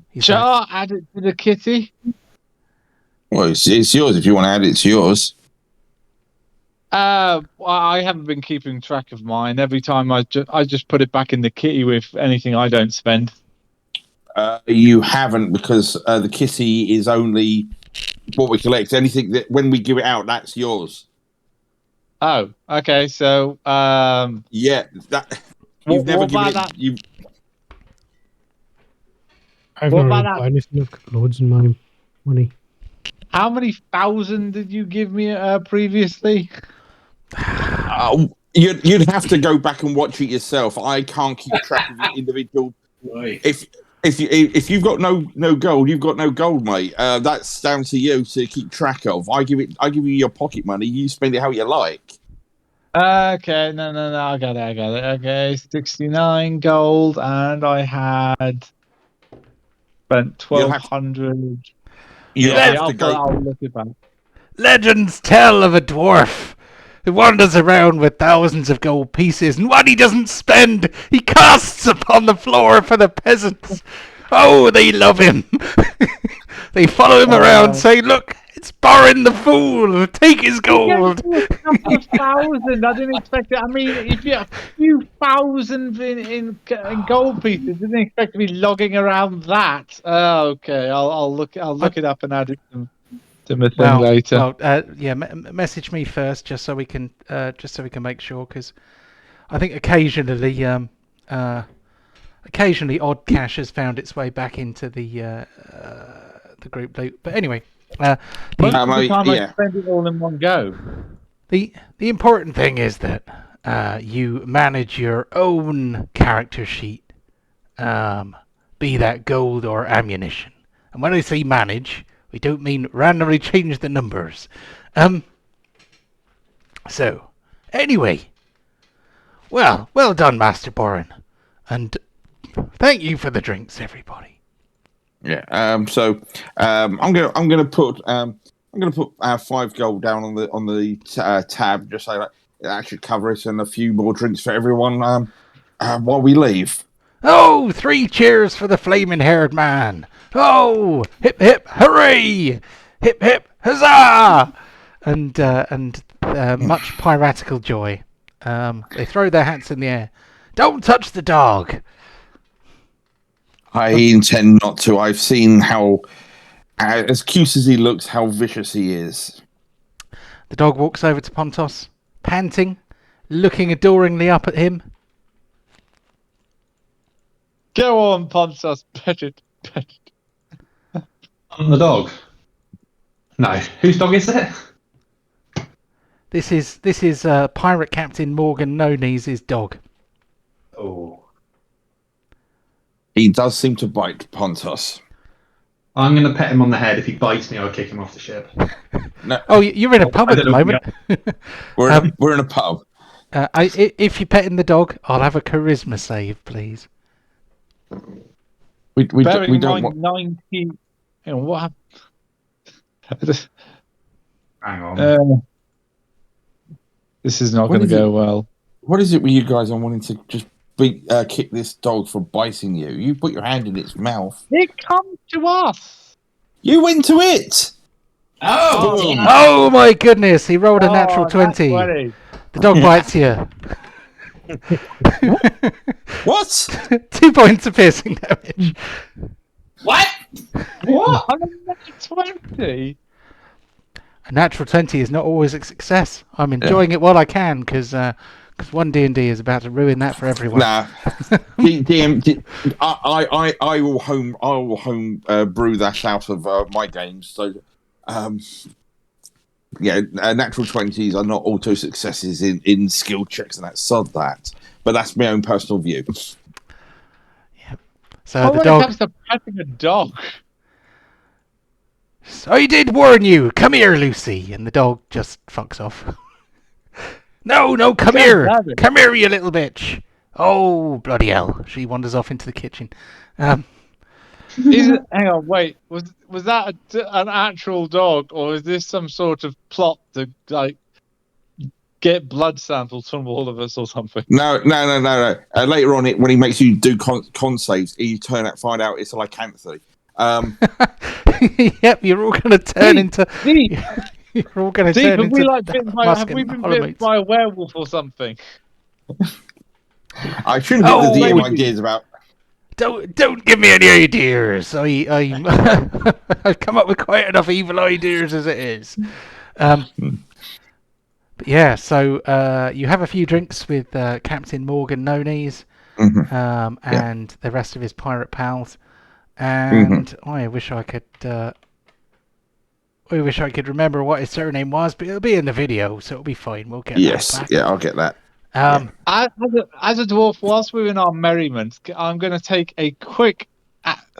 He's like, Sure, add it to the kitty. Well, it's yours if you want to add it to yours. I haven't been keeping track of mine. Every time I just put it back in the kitty with anything I don't spend. You haven't, because the kitty is only what we collect. Anything that when we give it out, that's yours. Oh, okay. So, Yeah, that you've never what given about it. that? You I've What not about really got that? anything. I've got loads in my money. How many thousand did you give me previously? you'd have to go back and watch it yourself. I can't keep track of the individual. Right. If you've got no gold, you've got no gold, mate. That's down to you to keep track of. I give you your pocket money. You spend it how you like. Okay, no, I got it. Okay, 69 gold, and I had spent You'll have 1,200. You'll Yeah, have to go. I'll look it back. legends tell of a dwarf who wanders around with thousands of gold pieces, and what he doesn't spend, he casts upon the floor for the peasants. Oh, they love him. They follow him around, saying, "Look, it's Baron the Fool. Take his gold." A couple of thousand. I didn't expect it. I mean, if you a few thousand in gold pieces, didn't expect to be logging around that. Okay, I'll look it up and add it to my thing later. Message me first, just so we can make sure, because I think occasionally odd cash has found its way back into the group loot. But anyway, Most of the time yeah. I spend it all in one go. the important thing is that you manage your own character sheet, be that gold or ammunition. And when I say manage, we don't mean randomly change the numbers. So, anyway, well done, Master Borin, and thank you for the drinks, everybody. Yeah. I'm gonna put 5 gold down on the tab, just so that should cover it, and a few more drinks for everyone while we leave. Oh, 3 cheers for the flaming-haired man! Oh, hip hip hooray! Hip hip huzzah! And much piratical joy. They throw their hats in the air. Don't touch the dog. I intend not to. I've seen how, as cute as he looks, how vicious he is. The dog walks over to Pontos, panting, looking adoringly up at him. Go on, Pontos, pet it. On the dog? No. Whose dog is it? This is Pirate Captain Morgan No Knees' dog. Oh. He does seem to bite Pontos. I'm going to pet him on the head. If he bites me, I'll kick him off the ship. No, Oh, you're in a pub I at the don't know, moment. we're in a pub. If you're petting the dog, I'll have a charisma save, please. We Bearing in don't mind want. 90. And what happened? Hang on. This is not What going to is it? go well. What is it with you guys on wanting to just kick this dog for biting you? You put your hand in its mouth. It comes to us. You went to it. Oh, Boom. damn. Oh my goodness, he rolled a natural 20. 20. The dog bites you. What? 2 points of piercing damage. What? What? I'm a 20. A natural 20 is not always a success. I'm enjoying it while I can, because one D&D is about to ruin that for everyone. Nah. DM, I will home brew that out of my games. So, natural 20s are not auto successes in skill checks, and that's sod that. But that's my own personal view. So Well, the when it dog. comes to petting a dog, I did warn you. Come here, Lucy. And the dog just fucks off. No, come God here. damn it. Come here, you little bitch. Oh, bloody hell. She wanders off into the kitchen. Hang on, wait. Was that an actual dog, or is this some sort of plot to like get blood samples from all of us or something? No. Later on, when he makes you do con saves, you find out it's a lycanthropy. Yep, you're all going to turn into. Deep, You're all going to Deep, turn have we into. like been by, have we been bitten by a werewolf or something? I shouldn't get the DM maybe. ideas about. Don't give me any ideas. I've come up with quite enough evil ideas as it is. But yeah, so you have a few drinks with Captain Morgan No Knees, and the rest of his pirate pals. And I wish I could. I wish I could remember what his surname was, but it'll be in the video, so it'll be fine. We'll get that back. Yeah, I'll get that. As a dwarf, whilst we're in our merriment, I'm going to take a quick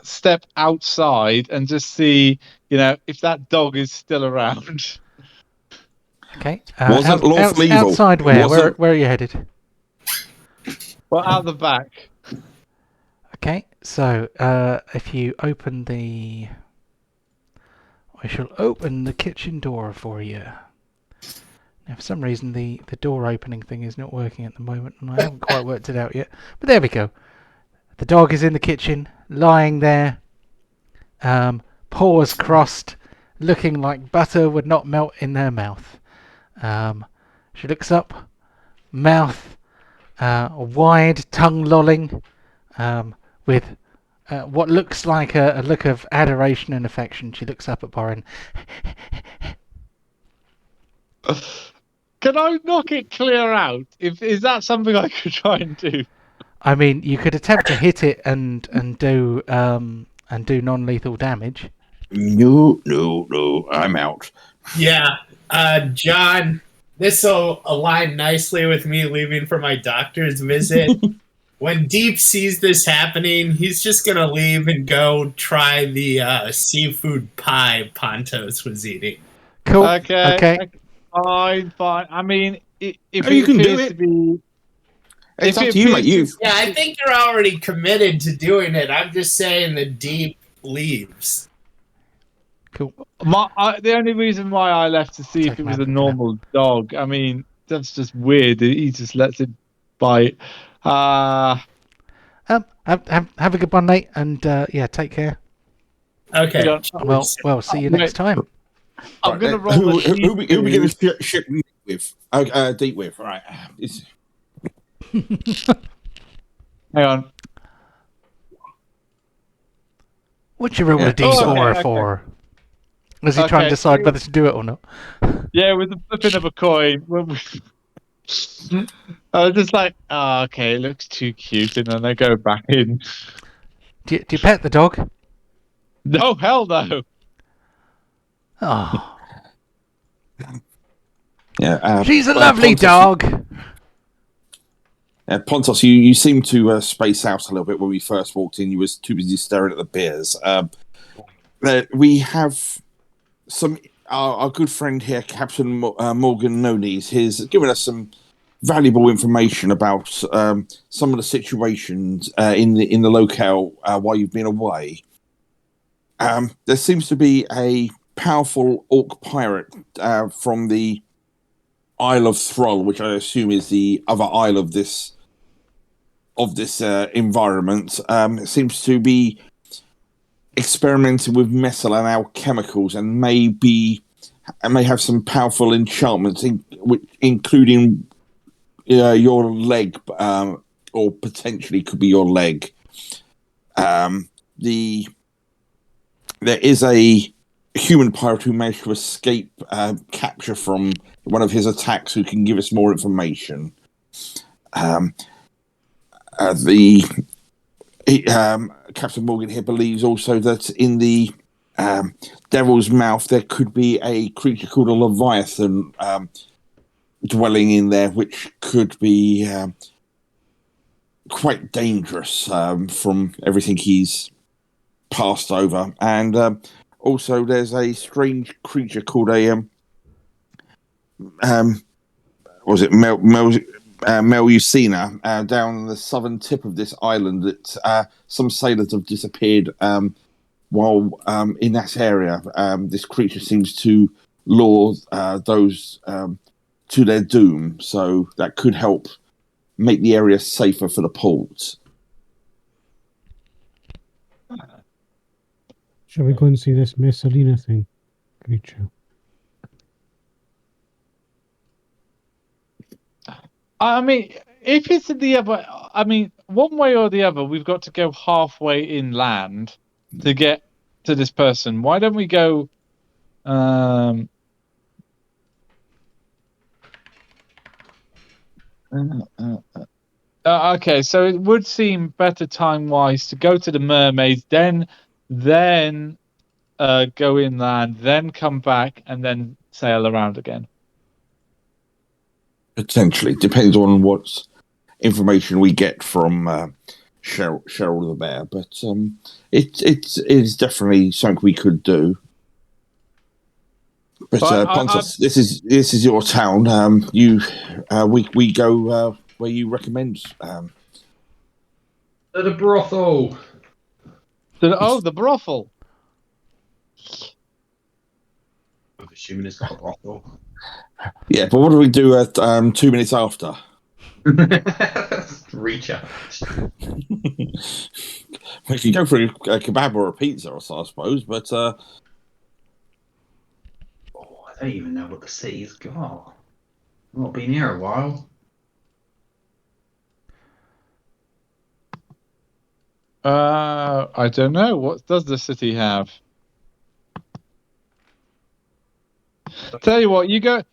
step outside and just see, if that dog is still around. Okay. Wasn't lawful evil. Outside where? Where are you headed? Well, out the back. Okay, so if you open the... I shall open the kitchen door for you. Now, for some reason, the door opening thing is not working at the moment, and I haven't quite worked it out yet. But there we go. The dog is in the kitchen, lying there, paws crossed, looking like butter would not melt in her mouth. She looks up, mouth wide, tongue lolling, with what looks like a look of adoration and affection. She looks up at Borin. Can I knock it clear out? Is that something I could try and do? I mean, you could attempt to hit it and do non-lethal damage. No, I'm out. Yeah, John, this will align nicely with me leaving for my doctor's visit. When Deep sees this happening, he's just going to leave and go try the seafood pie Pontos was eating. Cool. Okay. Fine. I mean, if you can do it. It's up to you, mate. Yeah, I think you're already committed to doing it. I'm just saying that Deep leaves. Cool. The only reason why I left to see if it was a normal dog, I mean, that's just weird. He just lets it bite. Have a good one, mate, and take care. Okay. Well, see you next time. I'm going to roll. Who we going to ship with? Deep with, right? Hang on. What you roll a d4 for? Was he trying to decide whether to do it or not? Yeah, with the flipping of a coin. I was just like, okay, it looks too cute, and then I go back in. Do you pet the dog? No, hell no. Oh. Yeah. She's a lovely dog. Pontos, you seem to space out a little bit when we first walked in. You was too busy staring at the beers. We have some our good friend here, Captain Morgan No Knees. He's given us some valuable information about some of the situations in the locale while you've been away. There seems to be a powerful orc pirate from the Isle of Thrall, which I assume is the other isle of this environment. It seems to be experimenting with metal and alchemicals, and may have some powerful enchantments, including your leg, or potentially could be your leg. There is a human pirate who managed to escape capture from one of his attacks, who can give us more information. Captain Morgan here believes also that in the Devil's Mouth there could be a creature called a Leviathan dwelling in there, which could be quite dangerous from everything he's passed over. And also there's a strange creature called a Mel, you've seen her down the southern tip of this island. That some sailors have disappeared while in that area. This creature seems to lure those to their doom, so that could help make the area safer for the port. Shall we go and see this Messalina thing? Creature. I mean, if it's the other, I mean, one way or the other, we've got to go halfway inland to get to this person. Why don't we go? Okay, so it would seem better time-wise to go to the mermaids, then go inland, then come back, and then sail around again. Potentially, depends on what information we get from Cheryl the Bear, but it is definitely something we could do. But Pontos, this is your town. We go where you recommend. To the brothel. The brothel. I'm assuming it's got a brothel. Yeah, but what do we do at 2 minutes after? Recharge. We can go for a kebab or a pizza, I suppose, but I don't even know what the city's got. I've not been here a while. I don't know. What does the city have? Tell you what, you go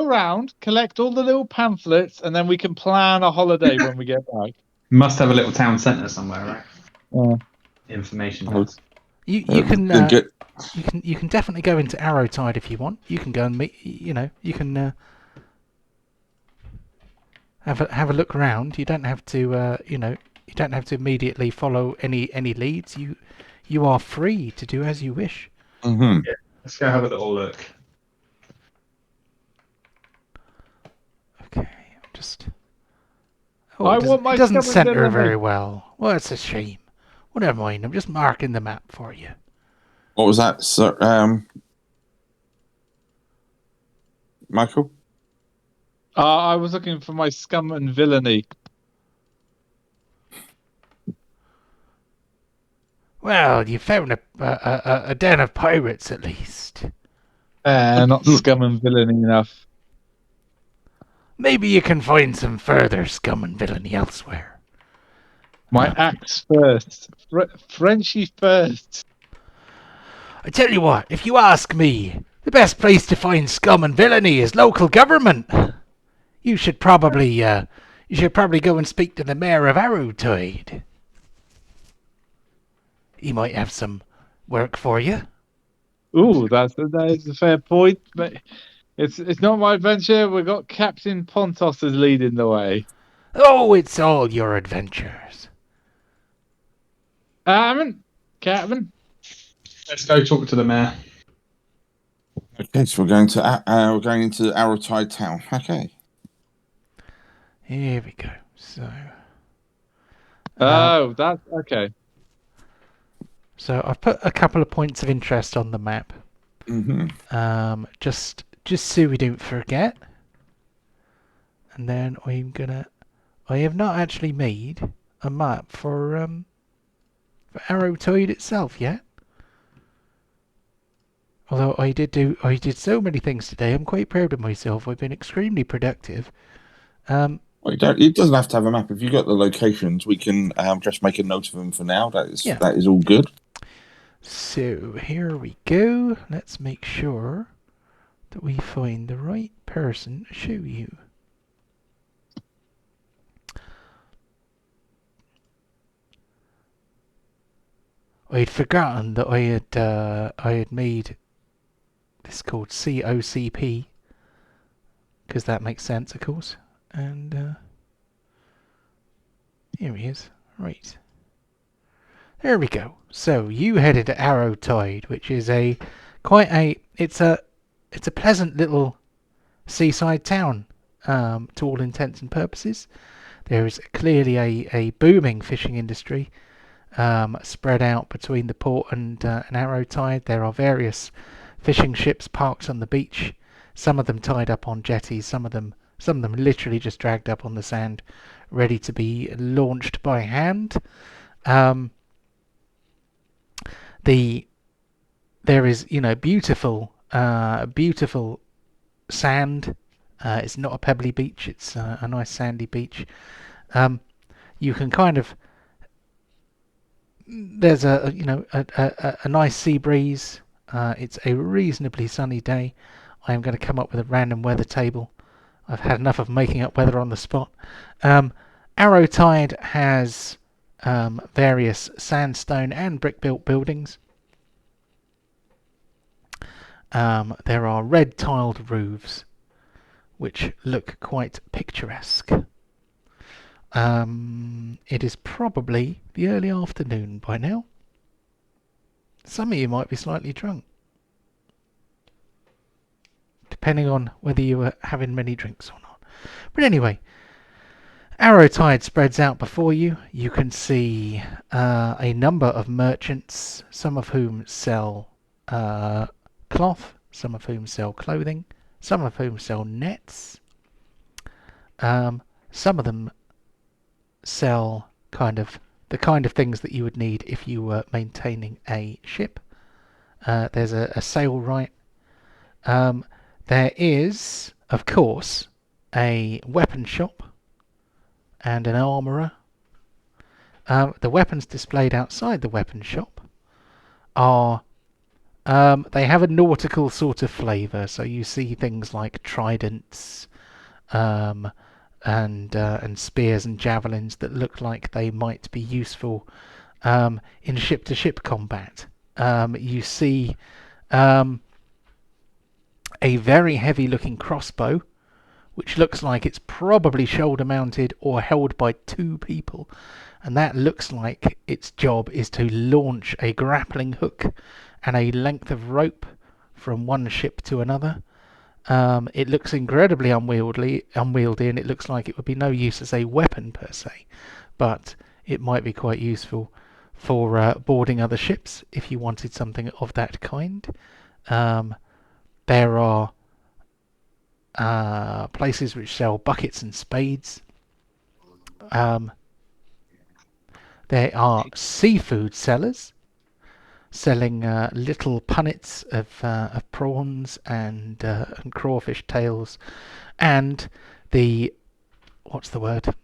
around, collect all the little pamphlets, and then we can plan a holiday when we get back. Must have a little town centre somewhere, right? Information desk. You can definitely go into Arrowtide if you want. You can go and meet. You can have a look around. You don't have to. You don't have to immediately follow any leads. You are free to do as you wish. Mm-hmm. Yeah, let's go have a little look. Okay, just. It doesn't center very well. Well, it's a shame. Well, never mind. I'm just marking the map for you. What was that, sir? Michael? I was looking for my scum and villainy. Well, you found a den of pirates at least. Not scum and villainy enough. Maybe you can find some further scum and villainy elsewhere. My axe first. Frenchie first. I tell you what, if you ask me, the best place to find scum and villainy is local government. You should probably go and speak to the mayor of Arrowtide. He might have some work for you. Ooh, that is a fair point, but it's not my adventure. We've got Captain Pontos as leading the way. Oh, it's all your adventures. Captain. Let's go talk to the mayor. Okay, so we're going into Arrowtide town. Okay. Here we go. So. That's okay. So I've put a couple of points of interest on the map. Mm-hmm. Just so we don't forget. And then I have not actually made a map for Arrowtide itself yet. Although I did so many things today, I'm quite proud of myself. I've been extremely productive. Well, it doesn't have to have a map. If you've got the locations, we can just make a note of them for now. That is all good. So here we go. Let's make sure that we find the right person to show you. I'd forgotten that I had made this called COCP, because that makes sense, of course. And here he is. Right. There we go. So you headed to Arrowtide, which is it's a pleasant little seaside town. to all intents and purposes. There is clearly a booming fishing industry spread out between the port and Arrowtide. There are various fishing ships parked on the beach, some of them tied up on jetties, some of them literally just dragged up on the sand, ready to be launched by hand. There is, beautiful sand. It's not a pebbly beach. It's a nice sandy beach. You can kind of. There's a nice sea breeze. It's a reasonably sunny day. I am going to come up with a random weather table. I've had enough of making up weather on the spot. Arrowtide has various sandstone and brick-built buildings. There are red-tiled roofs, which look quite picturesque. It is probably the early afternoon by now. Some of you might be slightly drunk, depending on whether you were having many drinks or not. But anyway, Arrowtide spreads out before you. You can see a number of merchants, some of whom sell cloth, some of whom sell clothing, some of whom sell nets. Some of them sell the kind of things that you would need if you were maintaining a ship. There's a sailwright. There is, of course, a weapon shop and an armourer. The weapons displayed outside the weapon shop are they have a nautical sort of flavour, so you see things like tridents and spears and javelins that look like they might be useful in ship-to-ship combat. You see a very heavy-looking crossbow, which looks like it's probably shoulder-mounted or held by two people, and that looks like its job is to launch a grappling hook and a length of rope from one ship to another. It looks incredibly unwieldy, and it looks like it would be no use as a weapon per se, but it might be quite useful for boarding other ships if you wanted something of that kind. There are places which sell buckets and spades. There are seafood sellers selling little punnets of prawns and crawfish tails, and what's the word?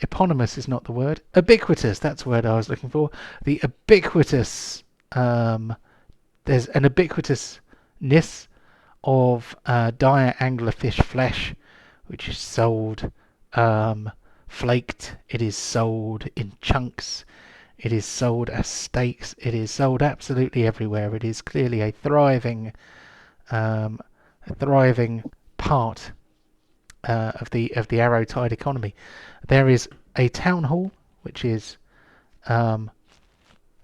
Eponymous is not the word. Ubiquitous, that's the word I was looking for. The ubiquitous, there's an ubiquitousness of dire anglerfish flesh, which is sold flaked. It is sold in chunks. It is sold as steaks. It is sold absolutely everywhere. It is clearly a thriving part of the Arrowtide economy. There is a town hall, which is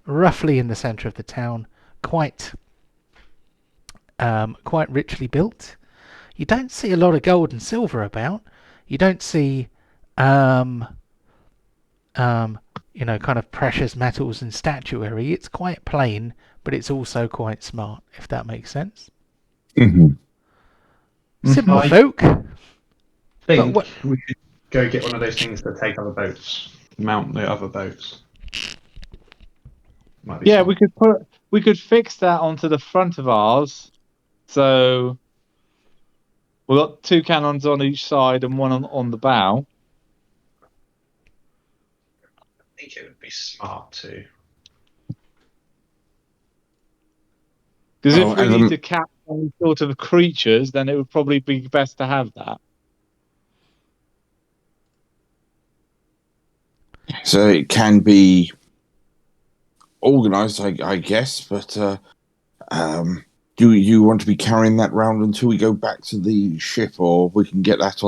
roughly in the centre of the town, quite richly built. You don't see a lot of gold and silver about. You don't see kind of precious metals and statuary. It's quite plain, but it's also quite smart, if that makes sense. Mm-hmm. Simple I folk. think But we should go get one of those things that take other boats, mount the other boats. Might be Yeah, smart. we could fix that onto the front of ours. So we've got two cannons on each side and one on the bow. I think it would be smart to. Because Oh, if we and need to catch any sort of creatures, then it would probably be best to have that. So it can be organised, I guess, but do you want to be carrying that round until we go back to the ship, or we can get that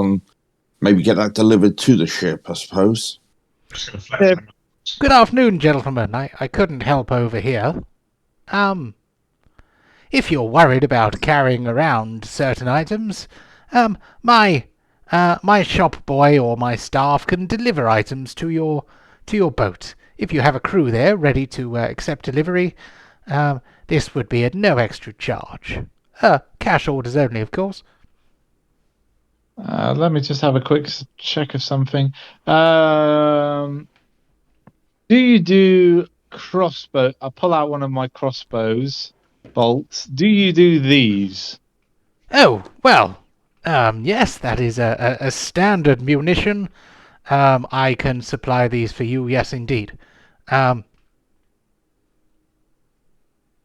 maybe get that delivered to the ship, I suppose? Just gonna flex Yeah. them. good afternoon, gentlemen. I couldn't help over here. if you're worried about carrying around certain items, my shop boy or my staff can deliver items to your boat. If you have a crew there ready to accept delivery, this would be at no extra charge. Cash orders only, of course. Let me just have a quick check of something. Do you do crossbow? I'll pull out one of my crossbows bolts. Do you do these? Oh, well, yes, that is a standard munition. I can supply these for you, yes, indeed.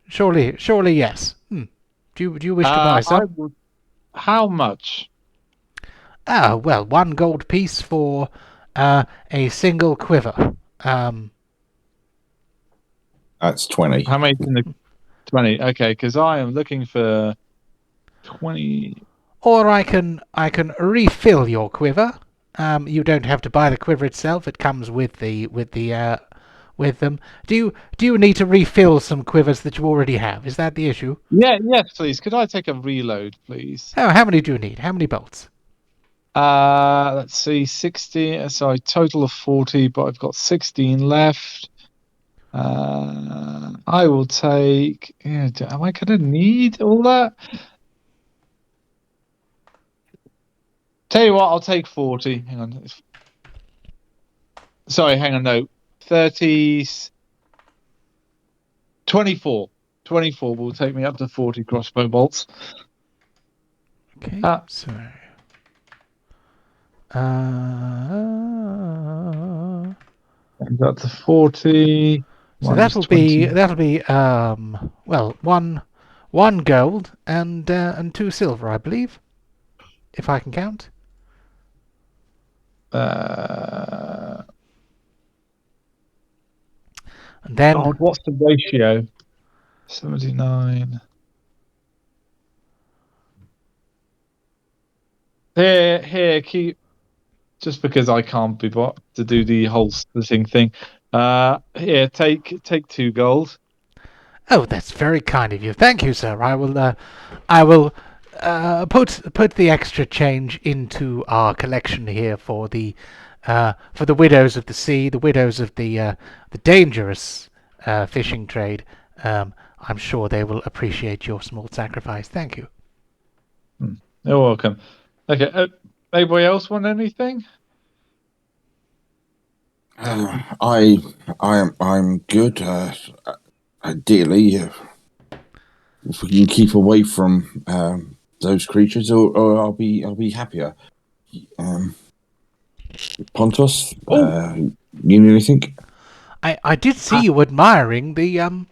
Surely, yes. Do you wish to buy some? How much? Well, 1 gold piece for a single quiver. That's 20. How many in the 20? Okay, because I am looking for 20. Or I can refill your quiver. You don't have to buy the quiver itself. It comes with them. Do you need to refill some quivers that you already have? Is that the issue? Yes, please. Could I take a reload, please? Oh, how many do you need? How many bolts? Let's see, 60. Sorry, total of 40, but I've got 16 left. I will take. Yeah, am I going to need all that? Tell you what, I'll take 40. Hang on. Sorry, hang on. No, 30. 24. 24 will take me up to 40 crossbow bolts. Okay, so. And up to 40. So that'll be well, one gold and 2 silver, I believe, if I can count. And then God, what's the ratio? 79. Here, keep. Just because I can't be bought to do the whole splitting thing. Here, take 2 gold. Oh, that's very kind of you. Thank you, sir. I will put the extra change into our collection here for the widows of the sea, the widows of the dangerous fishing trade. I'm sure they will appreciate your small sacrifice. Thank you. You're welcome. Okay. Anybody else want anything? I'm good. Ideally, if we can keep away from those creatures, or I'll be happier. Pontos, you need anything? I did see you admiring the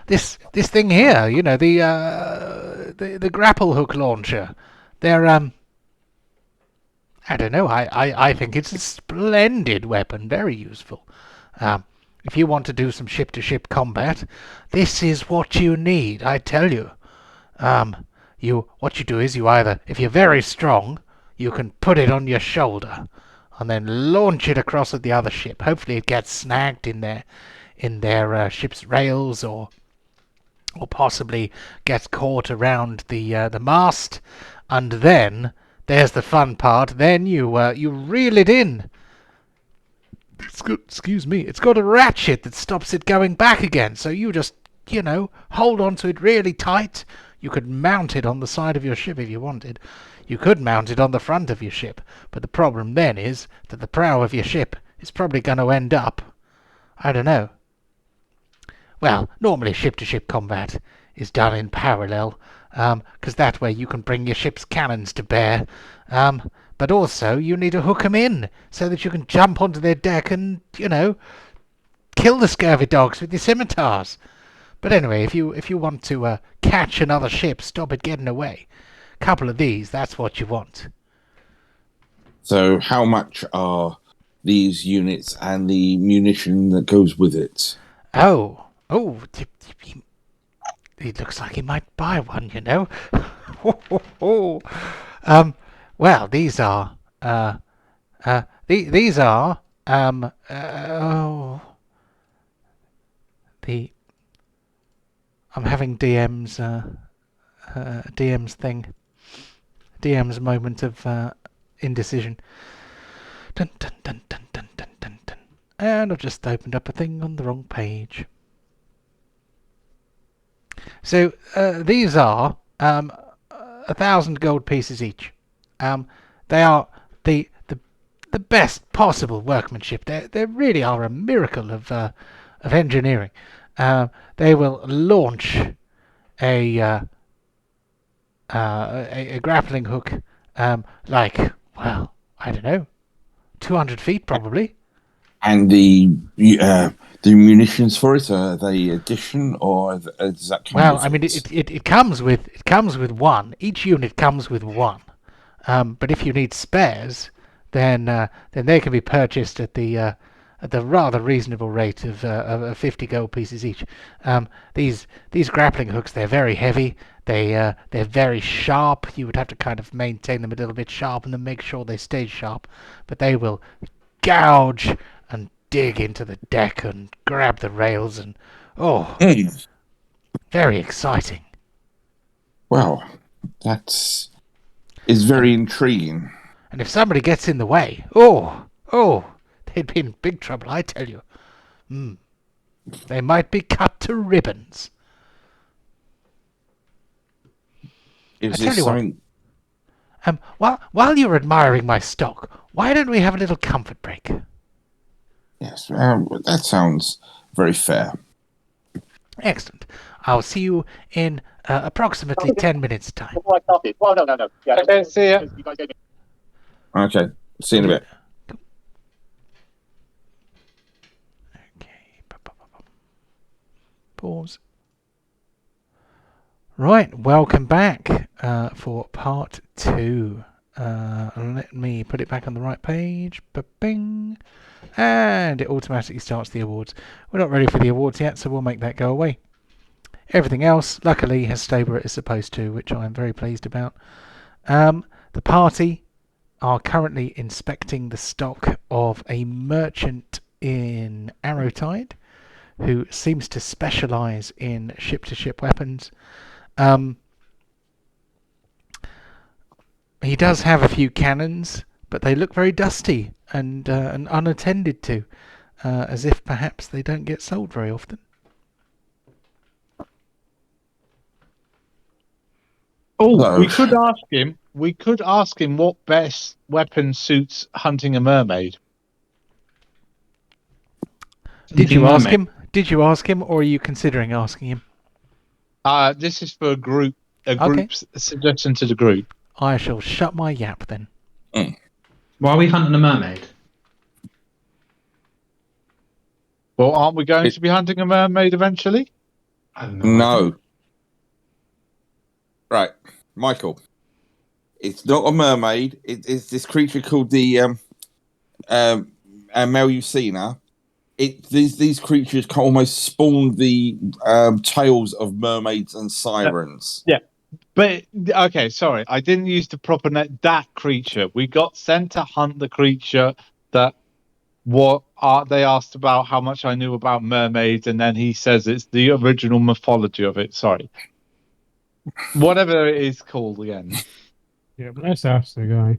this thing here. You know, the grapple hook launcher. They're I don't know. I think it's a splendid weapon, very useful. If you want to do some ship-to-ship combat, this is what you need. I tell you. What you do is you either, if you're very strong, you can put it on your shoulder, and then launch it across at the other ship. Hopefully, it gets snagged in their ship's rails, or possibly gets caught around the mast, and then. There's the fun part. Then you reel it in. Excuse me. It's got a ratchet that stops it going back again. So you just, hold on to it really tight. You could mount it on the side of your ship if you wanted. You could mount it on the front of your ship. But the problem then is that the prow of your ship is probably going to end up, I don't know. Well, normally ship-to-ship combat is done in parallel. Because that way you can bring your ship's cannons to bear. But also you need to hook them in so that you can jump onto their deck and, kill the scurvy dogs with your scimitars. But anyway, if you want to catch another ship, stop it getting away. A couple of these, that's what you want. So how much are these units and the munition that goes with it? Oh, it looks like he might buy one, Well, these are these are I'm having DM's DM's moment of indecision. Dun, dun, dun, dun, dun, dun, dun, dun. And I've just opened up a thing on the wrong page. So these are 1,000 gold pieces each. They are the best possible workmanship. They really are a miracle of engineering. They will launch a grappling hook, I don't know, 200 feet probably. And the munitions for it, are they addition or does that come Well, with I mean, it comes with one. Each unit comes with one. But if you need spares, then they can be purchased at the rather reasonable rate of 50 gold pieces each. These grappling hooks, they're very heavy. They're very sharp. You would have to kind of maintain them a little bit sharp and then make sure they stay sharp. But they will gouge and dig into the deck and grab the rails and very exciting. Well, is very intriguing. And if somebody gets in the way, they'd be in big trouble, I tell you. They might be cut to ribbons. Is I tell this you something? while you're admiring my stock, why don't we have a little comfort break? Yes, that sounds very fair. Excellent. I'll see you in approximately 10 minutes' time. Okay, see ya. Okay, see you in a bit. Okay. Pause. Right, welcome back for part 2. Let me put it back on the right page. Ba-bing. And it automatically starts the awards. We're not ready for the awards yet, so we'll make that go away. Everything else, luckily, has stayed where it is supposed to, which I'm very pleased about. The party are currently inspecting the stock of a merchant in Arrowtide who seems to specialise in ship-to-ship weapons. He does have a few cannons, but they look very dusty and unattended to, as if perhaps they don't get sold very often. Oh, we could ask him. We could ask him what best weapon suits hunting a mermaid. Did you ask him? Did you ask him, or are you considering asking him? This is for a group. Group's suggestion to the group. I shall shut my yap then. Why are we hunting a mermaid? Well, aren't we going to be hunting a mermaid eventually? No. Right, Michael. It's not a mermaid. It's this creature called the Melusina. These creatures can almost spawn the tales of mermaids and sirens. Yeah. But, okay, sorry. I didn't use the proper name. That creature. We got sent to hunt the creature that they asked about how much I knew about mermaids, and then he says it's the original mythology of it. Sorry. Whatever it is called again. Yeah, but let's ask the guy.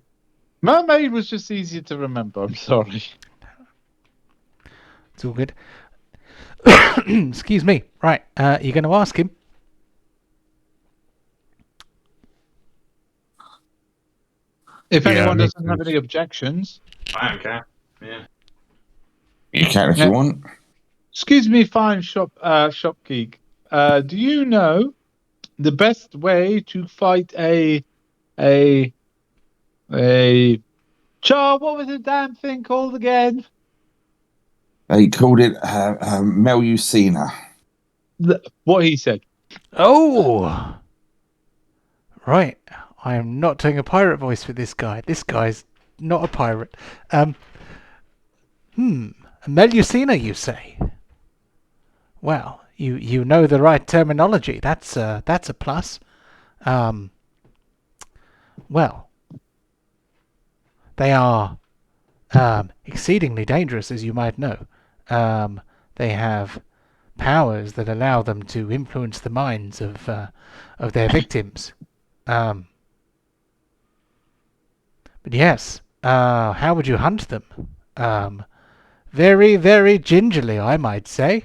Mermaid was just easier to remember. I'm sorry. It's all good. Excuse me. Right, you're going to ask him. If anyone doesn't have any objections. I don't care. Yeah. You can if you want. Excuse me, fine shopkeep. Do you know the best way to fight a Char? What was the damn thing called again? They called it Melusina. What he said. Oh! Right. I am not doing a pirate voice for this guy. This guy's not a pirate. Melusina, you say? Well, you know the right terminology. That's a plus. Well, they are exceedingly dangerous, as you might know. They have powers that allow them to influence the minds of their victims. But yes, how would you hunt them? Very, very gingerly, I might say.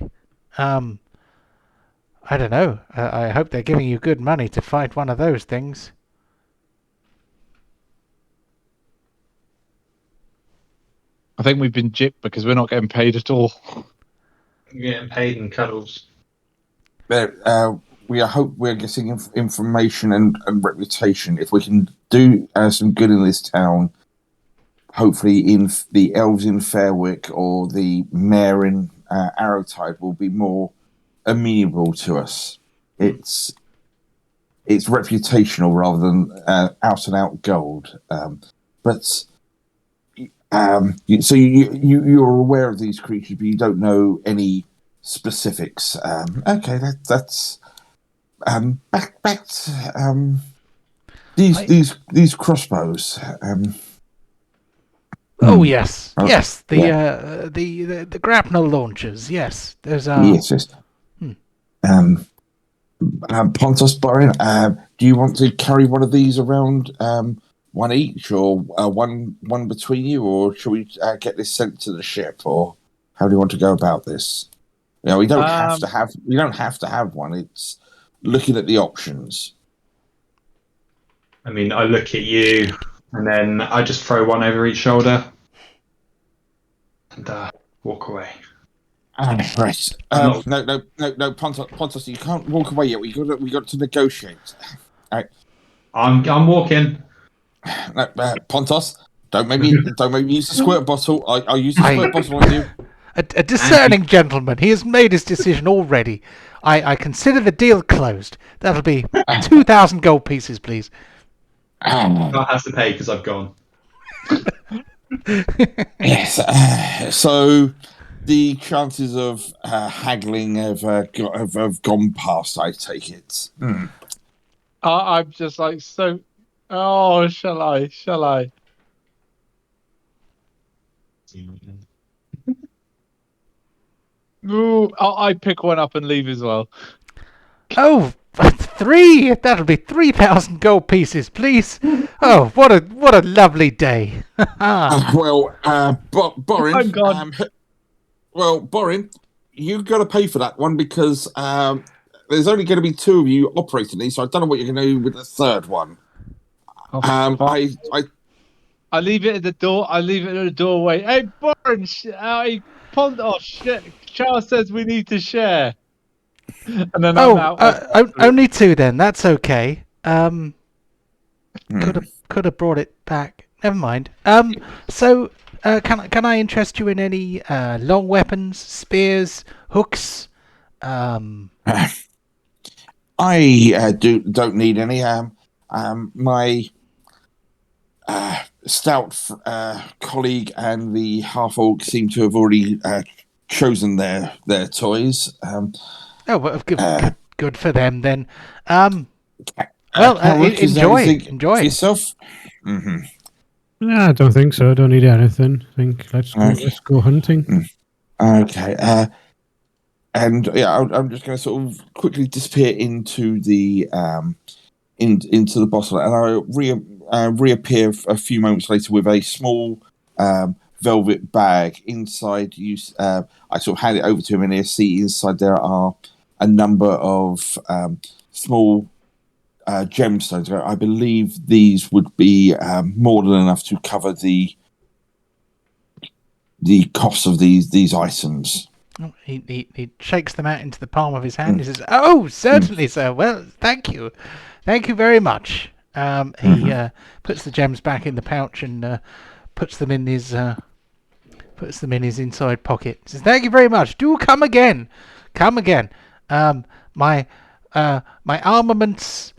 I don't know. I hope they're giving you good money to fight one of those things. I think we've been gypped because we're not getting paid at all. You're getting paid in cuddles. We hope we're getting information and reputation. If we can do some good in this town, hopefully in the elves in Fairwick or the mayor in Arrowtide will be more amenable to us. It's reputational rather than out and out gold. But so you're aware of these creatures, but you don't know any specifics. Okay, that's back to these crossbows. Oh yes, Oh, yes. yeah. The grapnel launchers. Yes, those are. Yes. Pontos, Borin, do you want to carry one of these around, one each, or one between you, or should we get this sent to the ship, or how do you want to go about this? You know, we don't have to have one. It's looking at the options. I mean, I look at you, and then I just throw one over each shoulder and walk away. Right. No, Pontos, you can't walk away yet. We got to negotiate. All right. I'm walking. No, Pontos, don't make me use the squirt bottle. I'll use the squirt bottle on you. A discerning gentleman. He has made his decision already. I consider the deal closed. That'll be 2,000 gold pieces, please. I have to pay because I've gone. Yes. So the chances of haggling have gone past, I take it. I'm just like so. Oh, shall I? Ooh, I pick one up and leave as well. Oh, 3! That'll be 3,000 gold pieces, please. Oh, what a lovely day. Borin. I'm gone. Borin, you've got to pay for that one because there's only going to be 2 of you operating these, so I don't know what you're going to do with the third one. Oh, I leave it at the door. I leave it at the doorway. Hey, Borin, oh shit! Charles says we need to share. And then I'm out. Only 2 then. That's okay. Could have brought it back. Never mind. So can I interest you in any long weapons, spears, hooks? I don't need any. My stout colleague and the half orc seem to have already chosen their toys. Well, good for them then. Enjoy Enjoy. yourself. Mm-hmm. No, I don't think so. I don't need anything. I think let's go hunting. Okay. And yeah, I'm just going to sort of quickly disappear into the into the bottle, and I reappear a few moments later with a small velvet bag. Inside, I sort of hand it over to him, and I see inside there are a number of small gemstones. I believe these would be more than enough to cover the cost of these items. Oh, he shakes them out into the palm of his hand. He says, "Oh, certainly, sir. Well, thank you very much." He puts the gems back in the pouch and puts them in his inside pocket. He says, "Thank you very much. Do come again. My armaments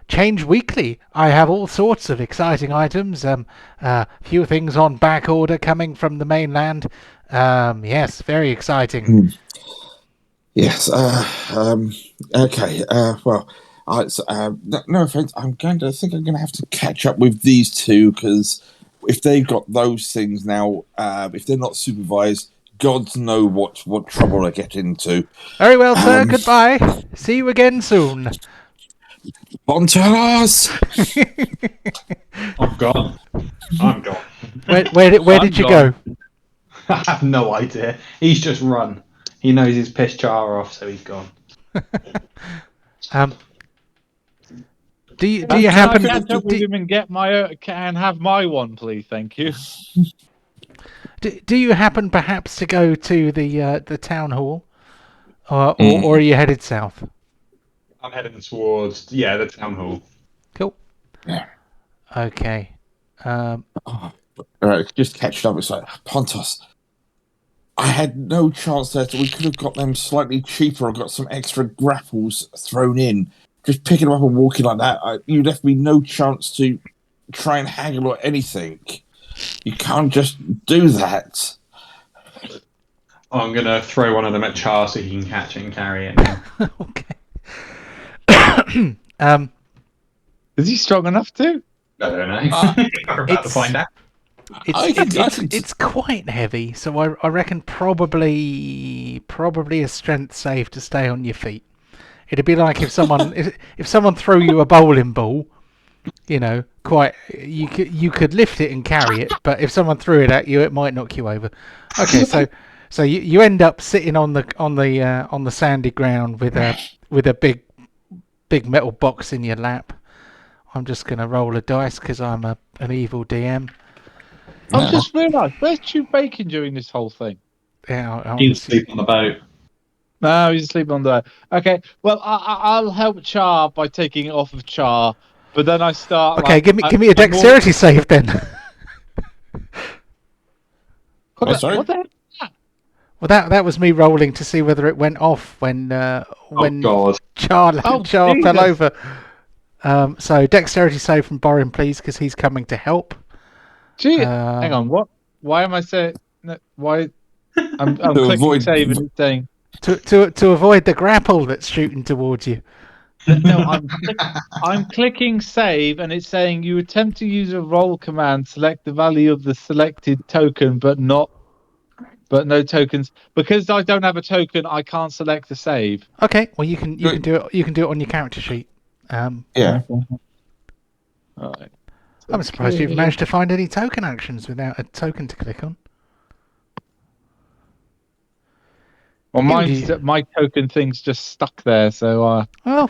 change weekly. I have all sorts of exciting items. Few things on back order coming from the mainland. Yes, very exciting." Yes. Okay. Well, no offense. I think I'm going to have to catch up with these 2 because if they've got those things now, if they're not supervised, gods know what trouble I get into. Very well, sir. Goodbye. See you again soon. Pontos! I'm gone. I'm gone. Where did you go? I have no idea. He's just run. He knows he's pissed Char off, so he's gone. Do you happen Can I catch up with him and get and have my one, please? Thank you. Do you happen perhaps to go to the town hall, or are you headed south? I'm heading towards the town hall. Cool. Yeah. Okay. Alright, just catching up. It's like, Pontos, I had no chance there. We could have got them slightly cheaper or got some extra grapples thrown in. Just picking them up and walking like that, you left me no chance to try and haggle or anything. You can't just do that. I'm going to throw one of them at Char so he can catch it and carry it. Okay. Is he strong enough to? I don't know. We're about to find out. It's quite heavy, so I reckon probably a strength save to stay on your feet. It'd be like if someone if someone threw you a bowling ball, you could lift it and carry it, but if someone threw it at you, it might knock you over. Okay, so you end up sitting on the sandy ground with a big metal box in your lap. I'm just gonna roll a dice because I'm an evil DM. I've just realised, where's Chew Bacon during this whole thing? Yeah, He's asleep on the boat. No, he's asleep on the. Okay, well, I'll help Char by taking it off of Char, but then I start. Okay, give me a dexterity save then. Sorry? What the heck? Well, that was me rolling to see whether it went off when God. Char Jesus. fell over. So dexterity save from Borin, please, because he's coming to help. Gee, hang on. What? Why am I saying? No, why? I'm clicking save and it's saying to avoid the grapple that's shooting towards you. no. I'm clicking save and it's saying you attempt to use a roll command. Select the value of the selected token, but no tokens. Because I don't have a token, I can't select the save. Okay, well you can do it. You can do it on your character sheet. Yeah. All right. I'm surprised you've managed to find any token actions without a token to click on. Well, my token thing's just stuck there, so Oh,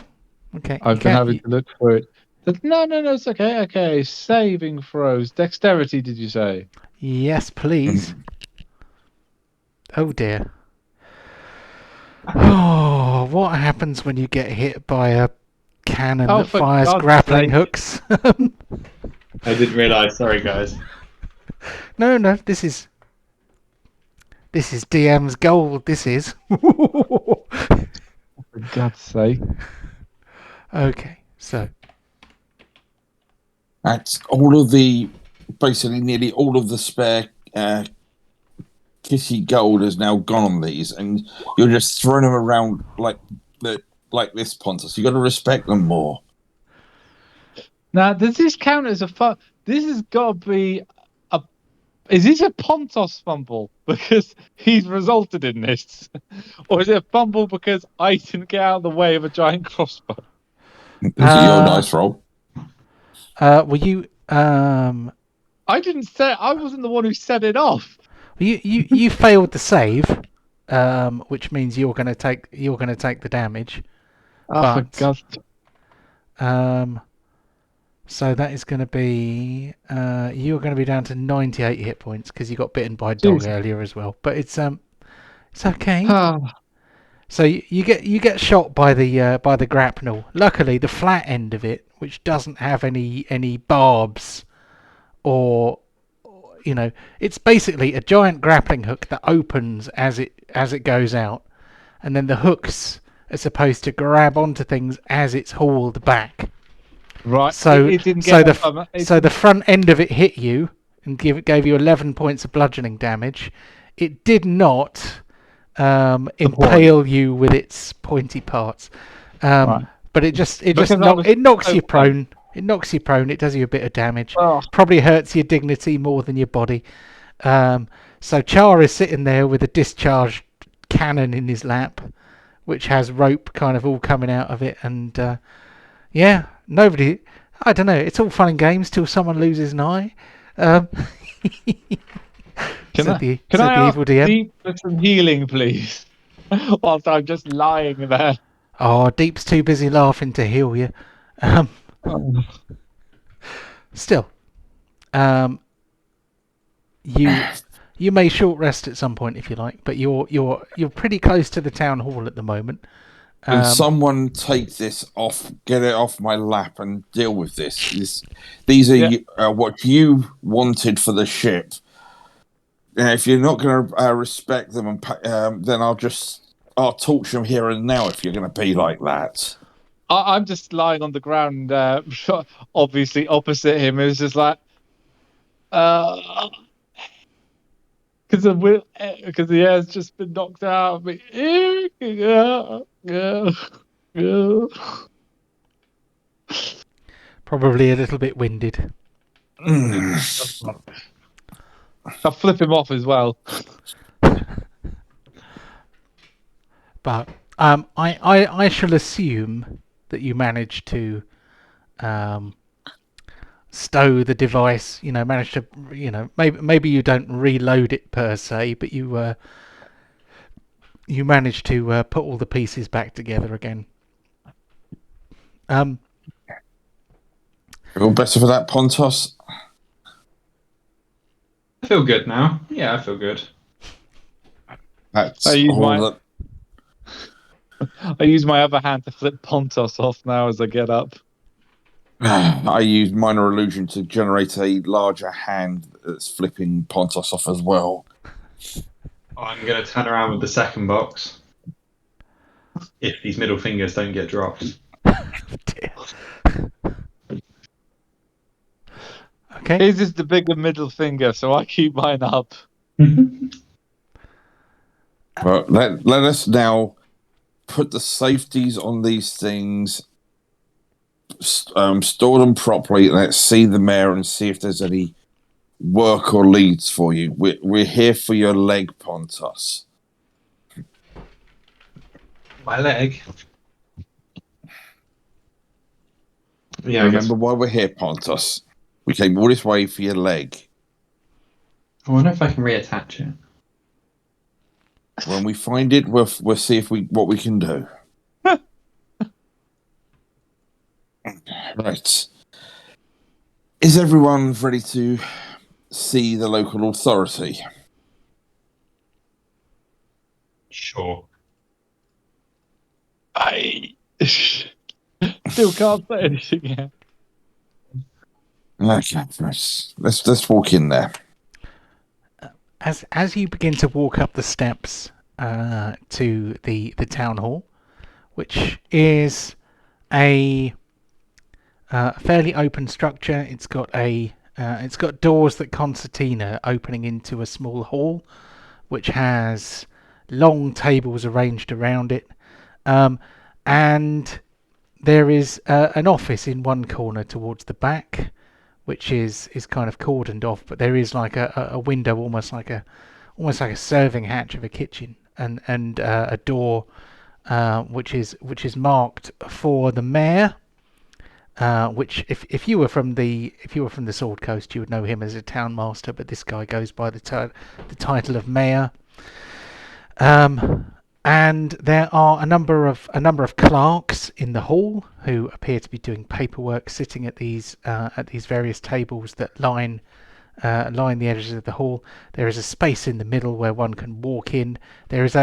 okay. I've been having to look for it. No, it's okay. Okay, saving throws. Dexterity, did you say? Yes, please. Oh dear. Oh, what happens when you get hit by a cannon that fires grappling hooks? I didn't realise. Sorry, guys. No, this is DM's gold. This is. For God's sake. Okay, so That's basically nearly all of the spare kitty gold has now gone on these, and you're just throwing them around like this, Pontus. You got to respect them more. Now, does this count as a This has got to be a. Is this a Pontos fumble because he's resulted in this, or is it a fumble because I didn't get out of the way of a giant crossbow? Is it your dice roll? Were you? I didn't say. I wasn't the one who set it off. You failed the save, which means you're going to take the damage. Oh, for God. So that is going to be you're going to be down to 98 hit points because you got bitten by a dog earlier as well. But it's okay. So you get shot by the grapnel. Luckily, the flat end of it, which doesn't have any barbs, or it's basically a giant grappling hook that opens as it goes out, and then the hooks are supposed to grab onto things as it's hauled back. Right. So the front end of it hit you and gave you 11 points of bludgeoning damage. It did not impale you with its pointy parts, right. but it knocks you prone. It knocks you prone. It does you a bit of damage. Oh. Probably hurts your dignity more than your body. So So Char is sitting there with a discharged cannon in his lap, which has rope kind of all coming out of it, and nobody. I don't know. It's all fun and games till someone loses an eye. Can said I, the can I ask evil DM. Deep for some healing, please? Whilst I'm just lying there. Oh, Deep's too busy laughing to heal you. Um, Still, you may short rest at some point if you like, but you're pretty close to the town hall at the moment. Can someone take this off, get it off my lap, and deal with this? These are what you wanted for the ship. If you're not going to respect them, and then I'll torch them here and now. If you're going to be like that, I'm just lying on the ground, obviously opposite him. It was just like, because the air's just been knocked out of me. Probably a little bit winded. I'll flip him off as well. But I shall assume that you managed to stow the device. Managed to, maybe you don't reload it per se, but you managed to put all the pieces back together again. Feel better for that, Pontos? I feel good now. Yeah, I feel good. That's I use all my other hand to flip Pontos off now as I get up. I use minor illusion to generate a larger hand that's flipping Pontos off as well. I'm going to turn around with the second box. If these middle fingers don't get dropped. Okay. His is the bigger middle finger, so I keep mine up. Well, let us now put the safeties on these things, store them properly. Let's see the mayor and see if there's any work or leads for you. We're here for your leg, Pontos. My leg? Yeah, Remember why we're here, Pontos. We came all this way for your leg. I wonder if I can reattach it. When we find it, we'll see what we can do. Right. Is everyone ready to see the local authority? Sure. I still can't say anything yet. Okay, let's walk in there. As you begin to walk up the steps to the town hall, which is a fairly open structure, it's got doors that concertina opening into a small hall, which has long tables arranged around it, and there is an office in one corner towards the back, which is kind of cordoned off, but there is like a window, almost like a serving hatch of a kitchen, and a door which is marked for the mayor. Which if you were from the Sword Coast, you would know him as a town master, but this guy goes by the title of mayor. And there are a number of clerks in the hall who appear to be doing paperwork, sitting at these various tables that line the edges of the hall. There is a space in the middle where one can walk in. There is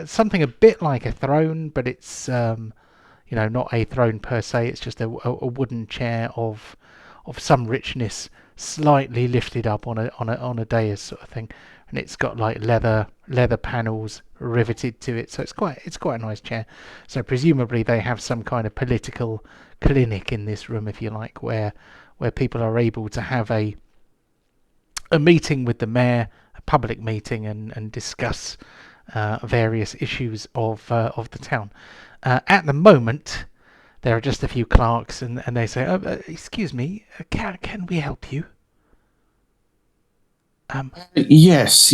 something a bit like a throne, but it's not a throne per se. It's just a wooden chair of some richness, slightly lifted up on a dais sort of thing, and it's got like leather panels riveted to it. So it's quite a nice chair. So presumably they have some kind of political clinic in this room, if you like, where people are able to have a meeting with the mayor, a public meeting, and discuss various issues of the town. At the moment, there are just a few clerks, and they say, "Excuse me, can we help you?" Yes.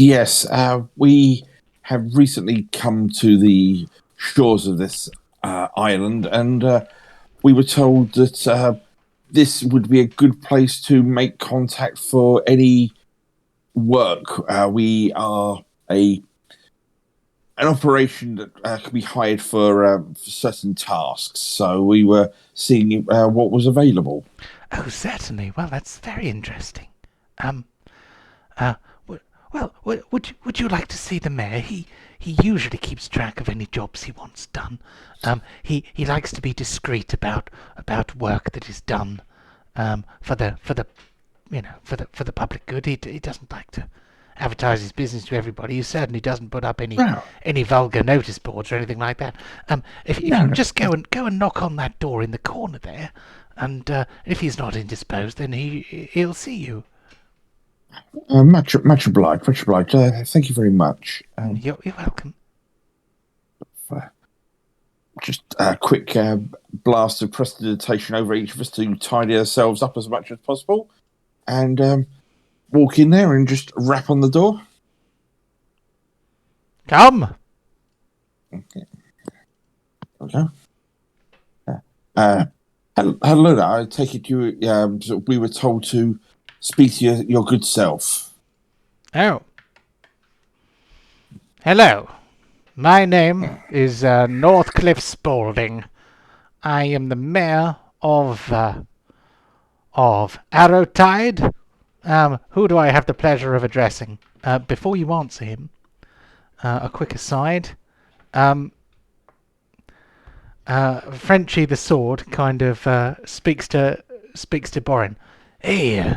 We have recently come to the shores of this island, and we were told that this would be a good place to make contact for any work. We are an operation that can be hired for certain tasks. So we were seeing what was available. Oh, certainly. Well, that's very interesting. Um, would you like to see the mayor? He usually keeps track of any jobs he wants done. He likes to be discreet about work that is done for the for the public good. He doesn't like to advertise his business to everybody. He certainly doesn't put up any vulgar notice boards or anything like that. If you just go and knock on that door in the corner there, and if he's not indisposed, then he'll see you. Much obliged. Much obliged. Thank you very much. You're welcome. Just a quick blast of prestidigitation over each of us to tidy ourselves up as much as possible, and walk in there and just rap on the door. Come. Okay. Hello there. I take it we were told to speak to your good self. Oh. Hello. My name is Northcliffe Spaulding. I am the mayor of Arrowtide. Who do I have the pleasure of addressing? Before you answer him, a quick aside. Frenchie the Sword kind of speaks to Borin. Hey,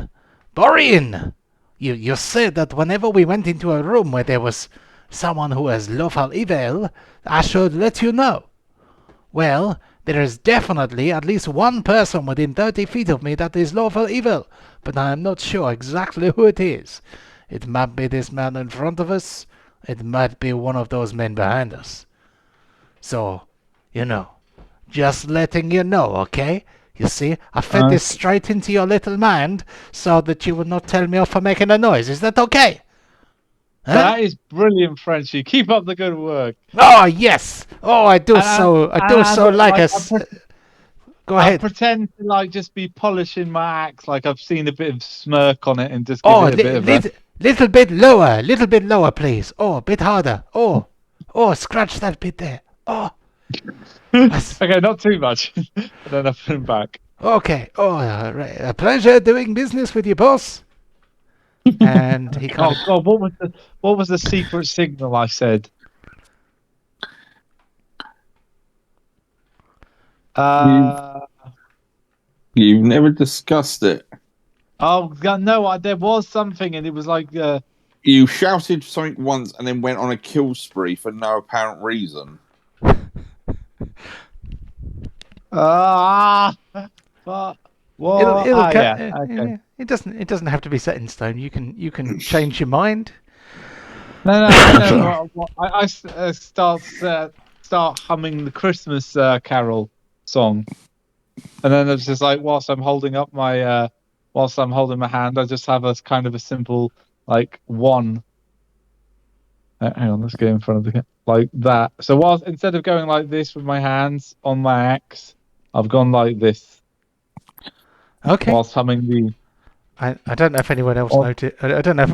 Borin! You said that whenever we went into a room where there was someone who was lawful evil, I should let you know. Well, there is definitely at least one person within 30 feet of me that is lawful evil, but I am not sure exactly who it is. It might be this man in front of us. It might be one of those men behind us. So, just letting you know, okay? You see, I fed this straight into your little mind so that you would not tell me off for making a noise. Is that okay? Huh? That is brilliant, Frenchie. Keep up the good work. Oh, yes. Oh, I do so like us. Go ahead. I pretend to just be polishing my axe, like I've seen a bit of smirk on it, and just give it a bit of a... little bit lower, please. Oh, a bit harder. Oh, scratch that bit there. Oh. Okay, not too much. And then I put him back. Okay. Oh, a pleasure doing business with you, boss. And he can't. Oh God, what was the secret signal I said? You've never discussed it. Oh no, there was something, and it was like. You shouted something once and then went on a kill spree for no apparent reason. But what? Okay. It doesn't have to be set in stone. You can change your mind. No. I start humming the Christmas carol song, and then it's just like whilst I'm holding my hand, I just have a kind of a simple one. Hang on, let's get in front of the like that. So whilst instead of going like this with my hands on my axe, I've gone like this. Okay. Whilst humming the. I don't know if anyone else noticed. I don't know.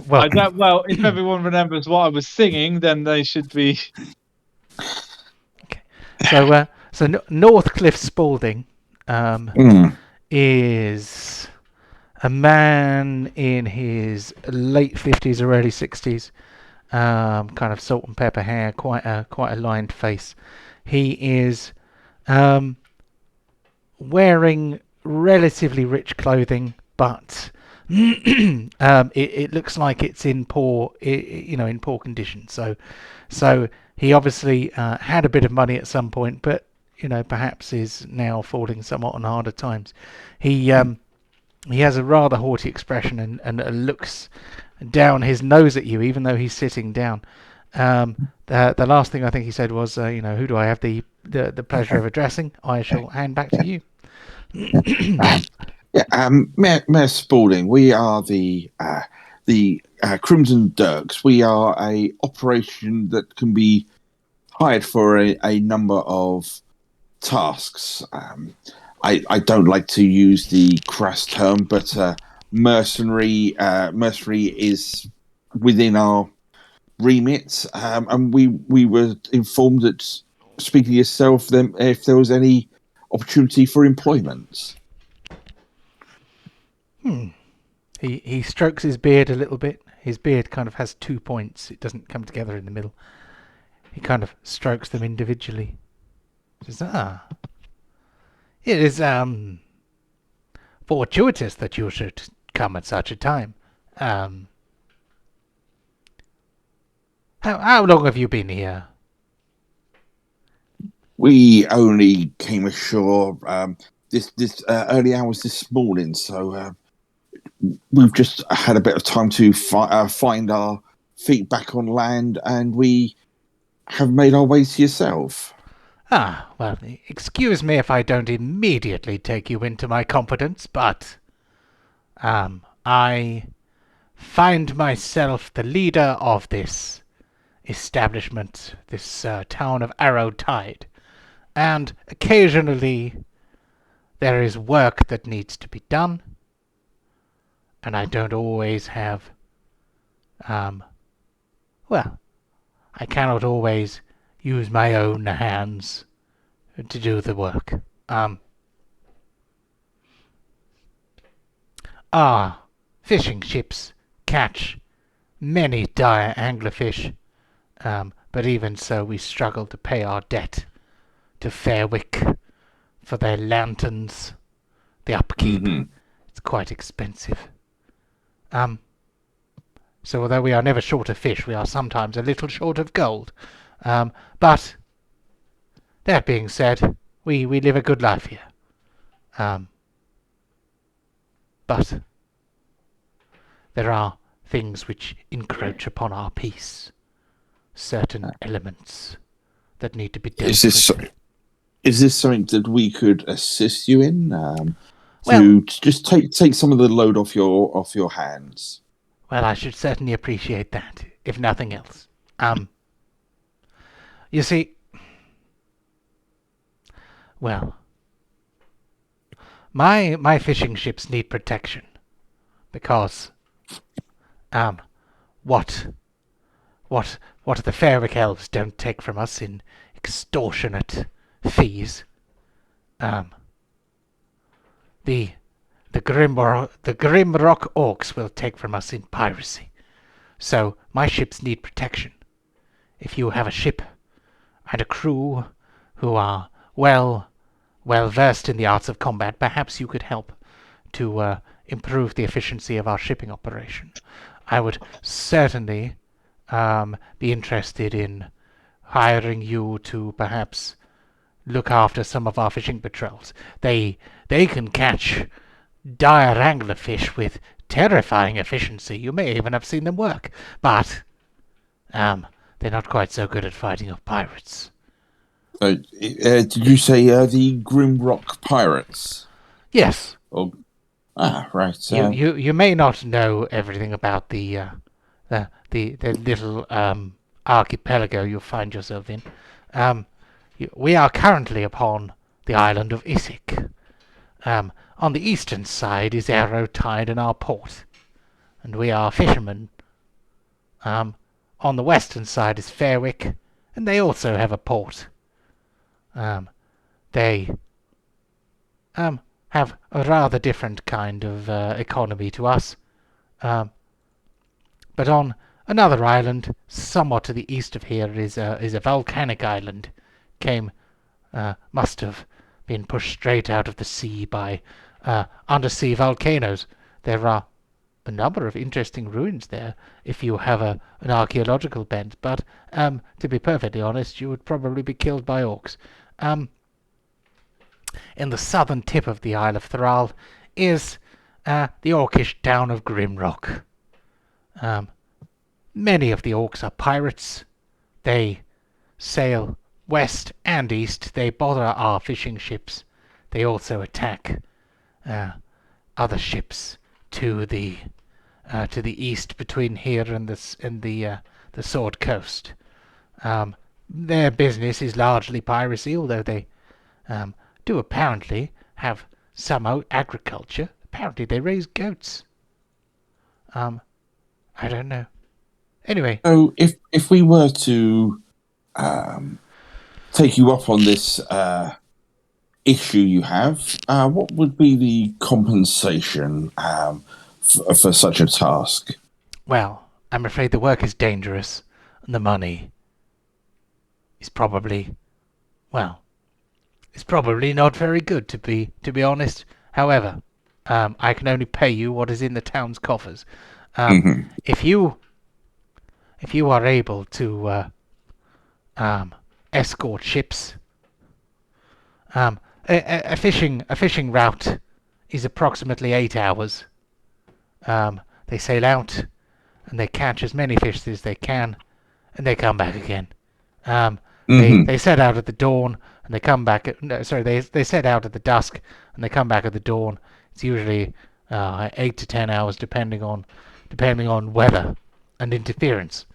If everyone remembers what I was singing, then they should be. Okay. So Northcliffe Spaulding is a man in his late 50s or early 60s, kind of salt and pepper hair, quite a lined face. He is wearing relatively rich clothing, but it looks like it's in poor condition. So he obviously had a bit of money at some point, but perhaps is now falling somewhat on harder times. He has a rather haughty expression and looks down his nose at you, even though he's sitting down. The last thing I think he said was, who do I have the pleasure of addressing? I shall hand back to you. Mayor Spaulding, we are the the Crimson Dirks. We are a operation that can be hired for a number of tasks. I don't like to use the crass term, but mercenary is within our remit, and we were informed that, speaking to yourself, then if there was any opportunity for employment. He strokes his beard a little bit. His beard kind of has 2 points. It doesn't come together in the middle. He kind of strokes them individually. He says, it is fortuitous that you should come at such a time. How long have you been here? We only came ashore this early hours this morning, so we've just had a bit of time to find our feet back on land, and we have made our way to yourself. Well, excuse me if I don't immediately take you into my confidence, but I find myself the leader of this establishment, this town of Arrow Tide, and occasionally there is work that needs to be done, and I don't always have, well, I cannot always use my own hands to do the work. Our fishing ships catch many dire anglerfish, but even so we struggle to pay our debt to Fairwick for their lanterns, the upkeep. It's quite expensive. So although we are never short of fish, we are sometimes a little short of gold. But that being said, we live a good life here. But there are things which encroach upon our peace. Certain elements that need to be dealt with. Is this something that we could assist you in? To just take some of the load off your hands. Well, I should certainly appreciate that, if nothing else. You see, well, my fishing ships need protection because what the Fairwick elves don't take from us in extortionate fees, the Grimrock orcs will take from us in piracy. So my ships need protection. If you have a ship and a crew who are well versed in the arts of combat, perhaps you could help to improve the efficiency of our shipping operation. I would certainly be interested in hiring you to perhaps look after some of our fishing patrols. They can catch dire anglerfish with terrifying efficiency. You may even have seen them work, but they're not quite so good at fighting off pirates. Did you say the Grimrock pirates? Yes. Oh, right. You may not know everything about the little archipelago you find yourself in. We are currently upon the island of Isik. On the eastern side is Arrow Tide and our port, and we are fishermen. On the western side is Fairwick, and they also have a port. They have a rather different kind of economy to us. But on another island, somewhat to the east of here, is a volcanic island. Must have been pushed straight out of the sea by undersea volcanoes. There are a number of interesting ruins there if you have an archaeological bent, but to be perfectly honest, you would probably be killed by orcs. In the southern tip of the Isle of Thrall is the orcish town of Grimrock. Many of the orcs are pirates. They sail west and east. They bother our fishing ships. They also attack other ships to the to the east between here and the Sword Coast. Their business is largely piracy, although they do apparently have some agriculture. Apparently they raise goats. I don't know. Anyway, So if we were to take you up on this issue you have, what would be the compensation for such a task? well, I'm afraid the work is dangerous, and the money is probably, well, it's probably not very good to be honest. However, I can only pay you what is in the town's coffers. Mhm. If you are able to escort ships, a fishing route is approximately 8 hours. They sail out and they catch as many fish as they can, and they come back again. They set out at the dawn and they come back. They set out at the dusk and they come back at the dawn. It's usually 8 to 10 hours, depending on weather and interference.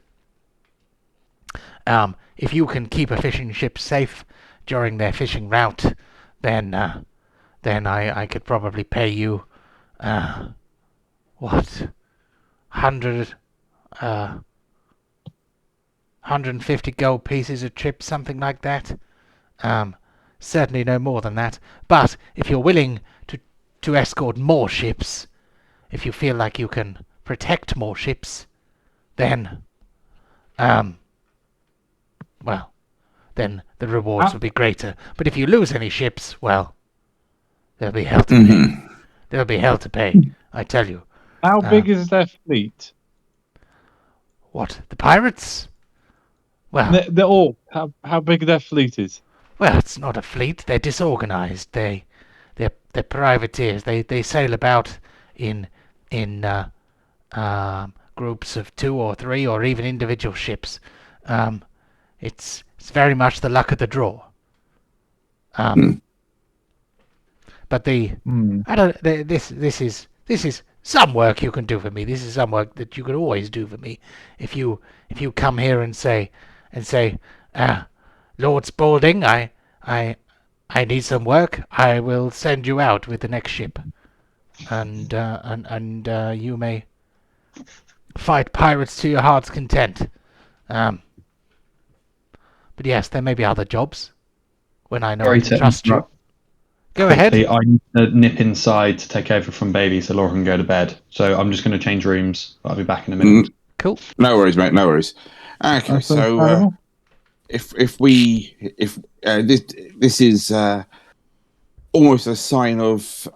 If you can keep a fishing ship safe during their fishing route, then I could probably pay you what 150 gold pieces a trip, something like that. Certainly no more than that. But if you're willing to escort more ships, if you feel like you can protect more ships, then well, then the rewards will be greater. But if you lose any ships, well, there'll be hell to pay. There'll be hell to pay, I tell you. How big is their fleet? What, the pirates? Well, They're all. How big their fleet is? well, it's not a fleet. They're disorganized. They're privateers. They sail about in groups of 2 or 3, or even individual ships. It's very much the luck of the draw. But I don't. This is some work you can do for me. This is some work that you can always do for me. If you come here and say, Lord Spalding, I need some work, I will send you out with the next ship, and you may fight pirates to your heart's content. But yes, there may be other jobs when I know I can trust you. Go ahead. I need to nip inside to take over from baby so Laura can go to bed. So I'm just going to change rooms. I'll be back in a minute. Cool. No worries, mate. No worries. Okay, so if this is almost a sign of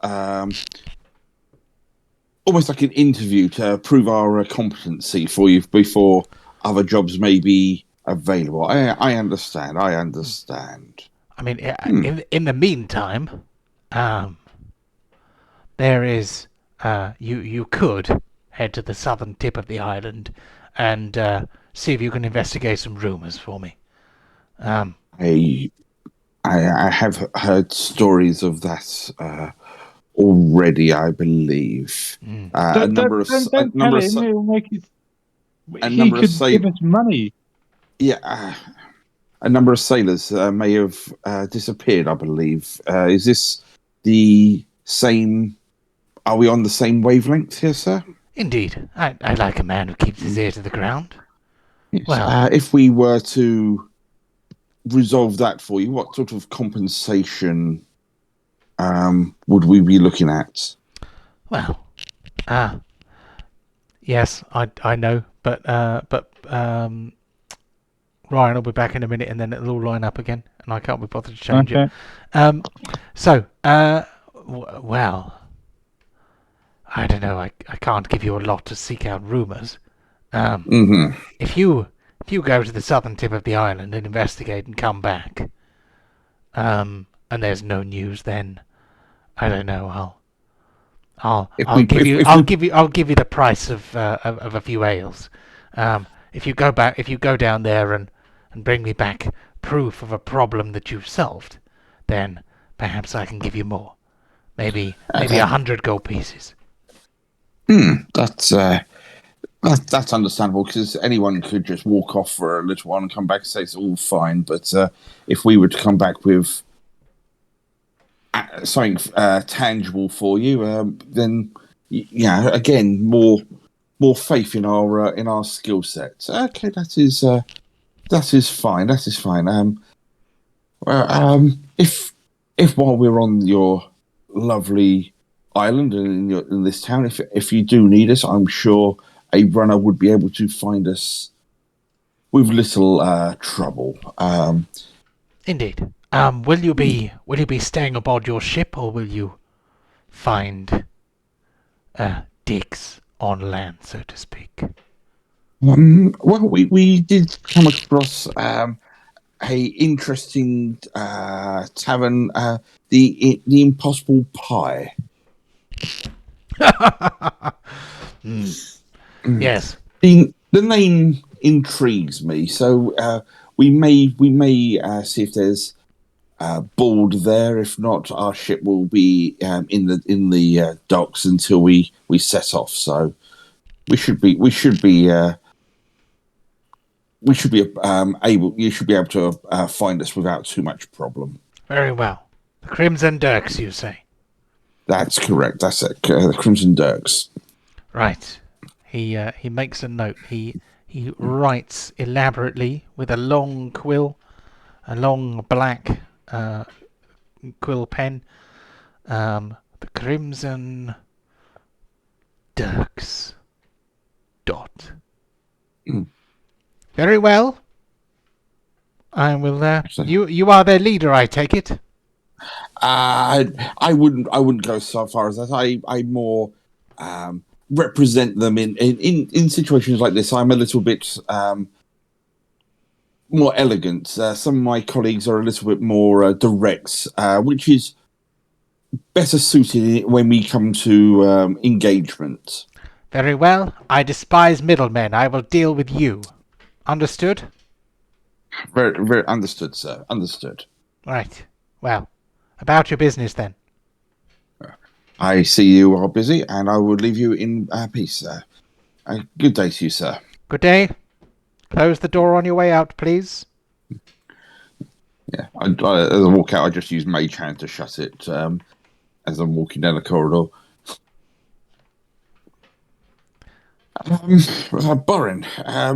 almost like an interview to prove our competency for you before other jobs may be available. I understand. I understand. I mean, in the meantime, there is you could head to the southern tip of the island and see if you can investigate some rumors for me. I have heard stories of that already. I believe a number of give us money. Yeah. A number of sailors may have disappeared, I believe. Is this the same? Are we on the same wavelength here, sir? Indeed. I like a man who keeps his ear to the ground. Yes. Well, if we were to resolve that for you, what sort of compensation would we be looking at? Well, yes, I know, but Ryan will be back in a minute, and then it'll all line up again, and I can't be bothered to change it. Well, I don't know. I can't give you a lot to seek out rumors. If you go to the southern tip of the island and investigate and come back, and there's no news, then I don't know. I'll give you the price of a few ales. If you go down there and bring me back proof of a problem that you've solved, then perhaps I can give you more. Maybe 100 gold pieces. That's understandable because anyone could just walk off for a little while and come back and say it's all fine. But if we were to come back with something tangible for you, then again, more faith in our skill sets. Okay, that is fine. That is fine. If while we're on your lovely island and in this town, if you do need us, I'm sure a runner would be able to find us with little trouble. Indeed. Will you be staying aboard your ship, or will you find digs on land, so to speak? Well, we did come across a interesting tavern, the Impossible Pie. Yes. The name intrigues me, so we may see if there's board there. If not, our ship will be in the docks until we set off. So we should be able. You should be able to find us without too much problem. Very well. The Crimson Dirks, you say? That's correct. That's it. The Crimson Dirks. Right. He makes a note. He writes elaborately with a long quill, a long black quill pen. The Crimson Dirks. Dot. Very well. I will. You are their leader, I take it. I wouldn't go so far as that. I more represent them in situations like this. I'm a little bit more elegant. Some of my colleagues are a little bit more direct, which is better suited when we come to engagement. Very well. I despise middlemen. I will deal with you. Understood? Very, very understood, sir. Understood. Right. Well, about your business then. I see you are busy, and I will leave you in peace, sir. Good day to you, sir. Good day. Close the door on your way out, please. Yeah, as I walk out, I just use Mage Hand to shut it as I'm walking down the corridor. Borin,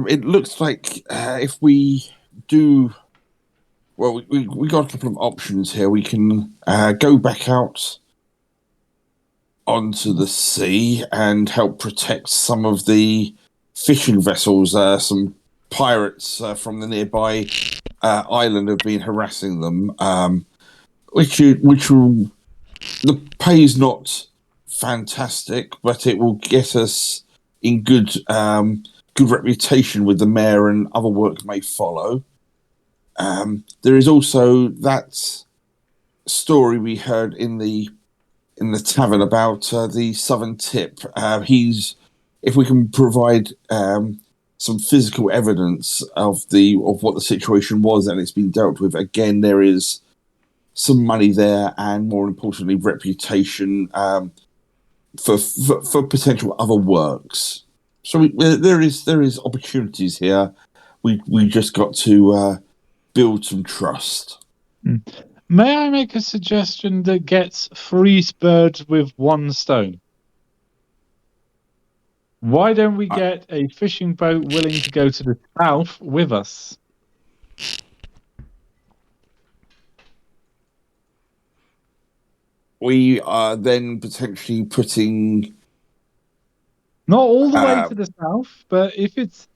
it looks like if we do... Well, we got a couple of options here. We can go back out onto the sea and help protect some of the fishing vessels. Some pirates from the nearby island have been harassing them, which will... The pay's not fantastic, but it will get us in good reputation with the mayor, and other work may follow. There is also that story we heard in the tavern about the Southern Tip. If we can provide some physical evidence of what the situation was and it's been dealt with, again, there is some money there, and more importantly, reputation for potential other works. So there is opportunities here. We just got to build some trust. May I make a suggestion that gets 3 birds with 1 stone? Why don't we get a fishing boat willing to go to the south with us? We are then potentially putting... Not all the way to the south, but if it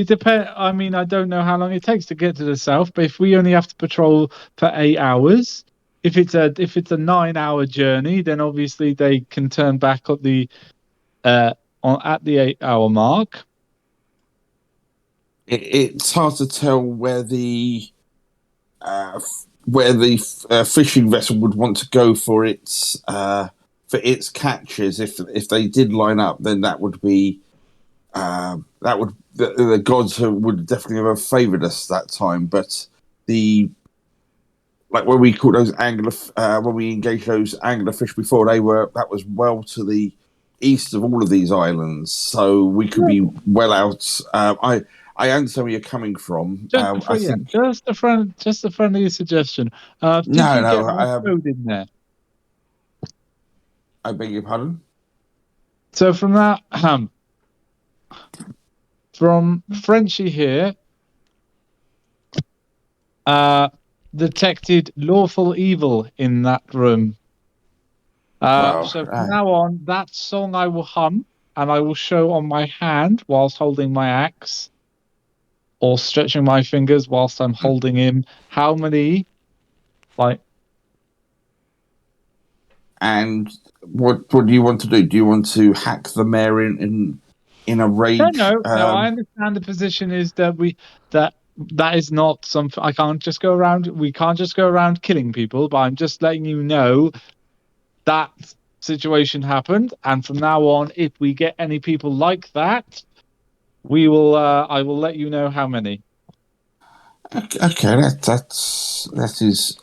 depends. I mean, I don't know how long it takes to get to the south, but if we only have to patrol for 8 hours, if it's a 9-hour journey, then obviously they can turn back at the 8-hour mark. It's hard to tell where the fishing vessel would want to go for its catches. If they did line up, then that would be the gods would definitely have favoured us that time. But when we caught those when we engaged those anglerfish before, that was well to the east of all of these islands, so we could be well out. I understand where you're coming from. I think just a friendly suggestion. Did no, you get no. my code in there? I beg your pardon. So from that, from Frenchie here, detected lawful evil in that room. So from now on, that song I will hum, and I will show on my hand whilst holding my axe, or stretching my fingers whilst I'm holding him, how many, like... And what do you want to do? Do you want to hack the mayor in a rage? No. I understand the position is that that is not something. I can't just go around. We can't just go around killing people. But I'm just letting you know that situation happened, and from now on, if we get any people like that, we will. I will let you know how many. Okay, that is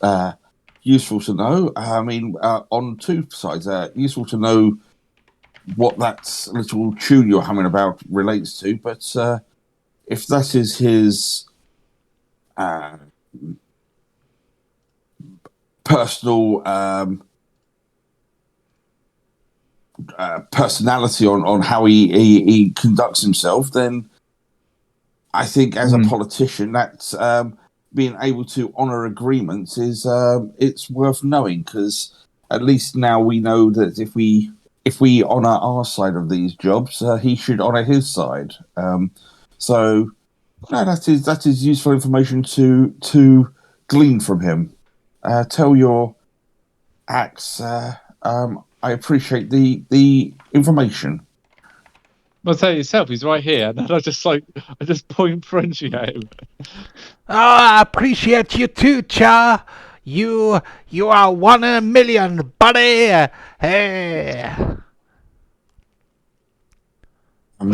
useful to know. I mean, on two sides, useful to know what that little tune you're humming about relates to. But if that is his personal personality on how he conducts himself, then I think as a politician, that's being able to honour agreements is it's worth knowing, because at least now we know that if we honour our side of these jobs, he should honour his side. So no, that is useful information to glean from him. Tell your axe. I appreciate the information. Well, tell yourself, he's right here, and then I just point Frenchie at him. Oh, I appreciate you too, Char. You are 1 in a million, buddy. Hey.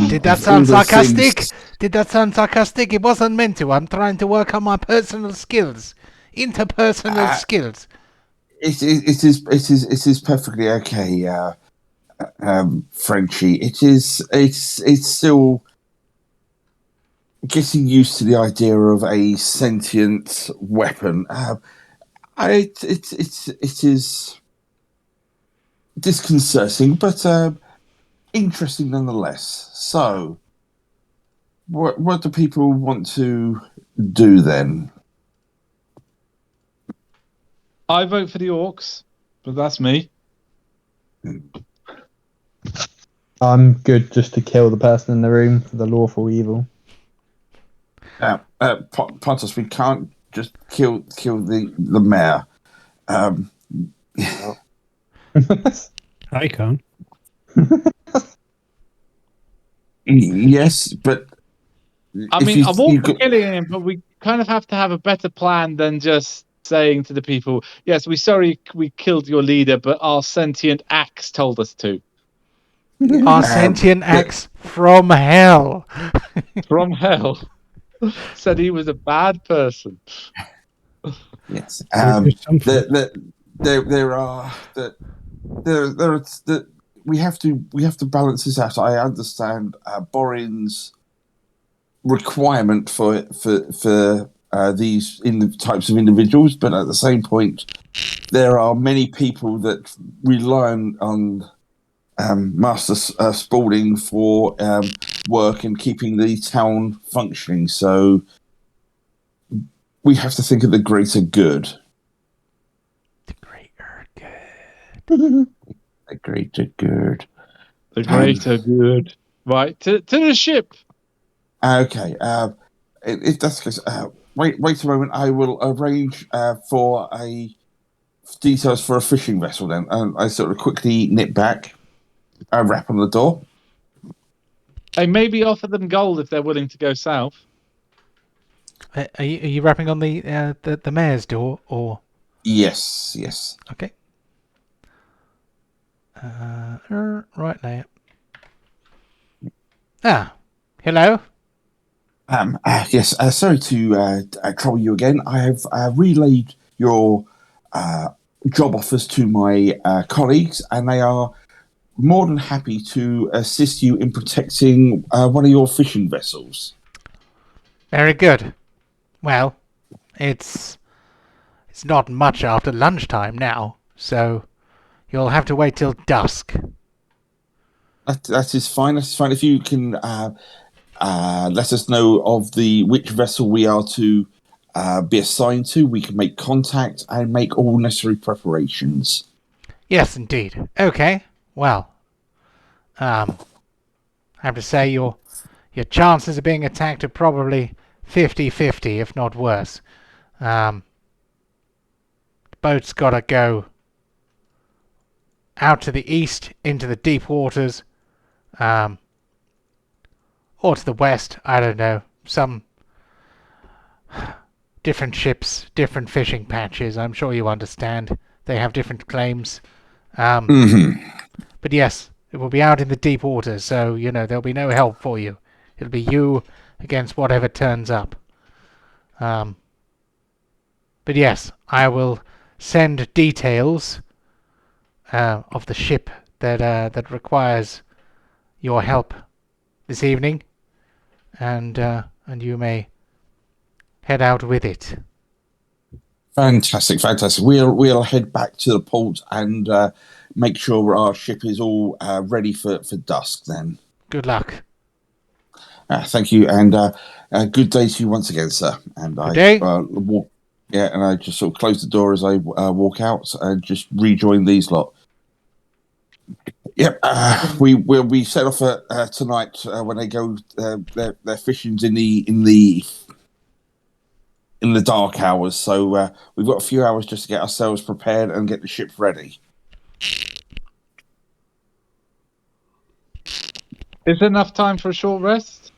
Did that sound sarcastic? Did that sound sarcastic? It wasn't meant to. I'm trying to work on my personal skills, interpersonal skills. It is perfectly okay, Frenchie. It's still getting used to the idea of a sentient weapon. It is disconcerting, but interesting nonetheless. So, what do people want to do then? I vote for the orcs, but that's me. I'm good just to kill the person in the room for the lawful evil. Pontos, we can't just kill the mayor. I can't. Yes, but I mean, I'm all for killing him, but we kind of have to have a better plan than just saying to the people, yes, we're sorry we killed your leader, but our sentient axe told us to. Our sentient axe from hell. From hell. Said he was a bad person. Yes. We have to balance this out. I understand Borin's requirement for these types of individuals, but at the same point, there are many people that rely on Master Spalding for work and keeping the town functioning. So we have to think of the greater good. The greater good. The greater good. The greater good. Right, to the ship. Okay. If that's the case, wait a moment. I will arrange for details for a fishing vessel then. I sort of quickly nip back. I rap on the door. I maybe offer them gold if they're willing to go south. Are you rapping on the mayor's door, or? Yes. Okay. Right now. Hello. Yes. Sorry to trouble you again. I have relayed your job offers to my colleagues, and they are more than happy to assist you in protecting one of your fishing vessels. Very good. Well, it's not much after lunchtime now, so you'll have to wait till dusk. That is fine. That's fine. If you can let us know of which vessel we are to be assigned to, we can make contact and make all necessary preparations. Yes, indeed. Okay. Well, I have to say your chances of being attacked are probably 50-50, if not worse. The boat's got to go out to the east into the deep waters, or to the west. I don't know. Some different ships, different fishing patches. I'm sure you understand. They have different claims. But yes, it will be out in the deep waters, so there'll be no help for you. It'll be you against whatever turns up. But yes, I will send details of the ship that requires your help this evening, and you may head out with it. Fantastic. We'll head back to the port and make sure our ship is all ready for dusk. Then. Good luck. Thank you, and good day to you once again, sir. And Good day. walk. Yeah, and I just sort of close the door as I walk out and just rejoin these lot. Yep, we set off tonight when they go their fishing's in the dark hours. So we've got a few hours just to get ourselves prepared and get the ship ready. Is there enough time for a short rest?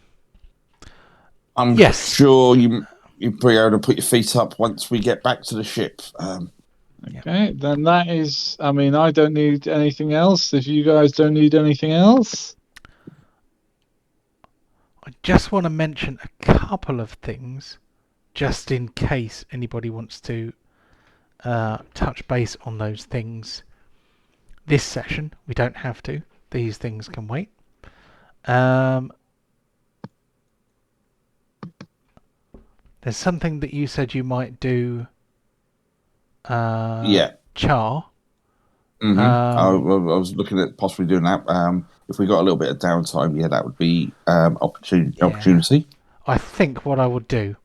I'm sure you'll be able to put your feet up once we get back to the ship. Okay, then that is... I mean, I don't need anything else. If you guys don't need anything else... I just want to mention a couple of things, just in case anybody wants to touch base on those things this session. We don't have to. These things can wait. There's something that you said you might do. Yeah. Char. Mm-hmm. I was looking at possibly doing that. If we got a little bit of downtime, that would be opportunity. I think what I would do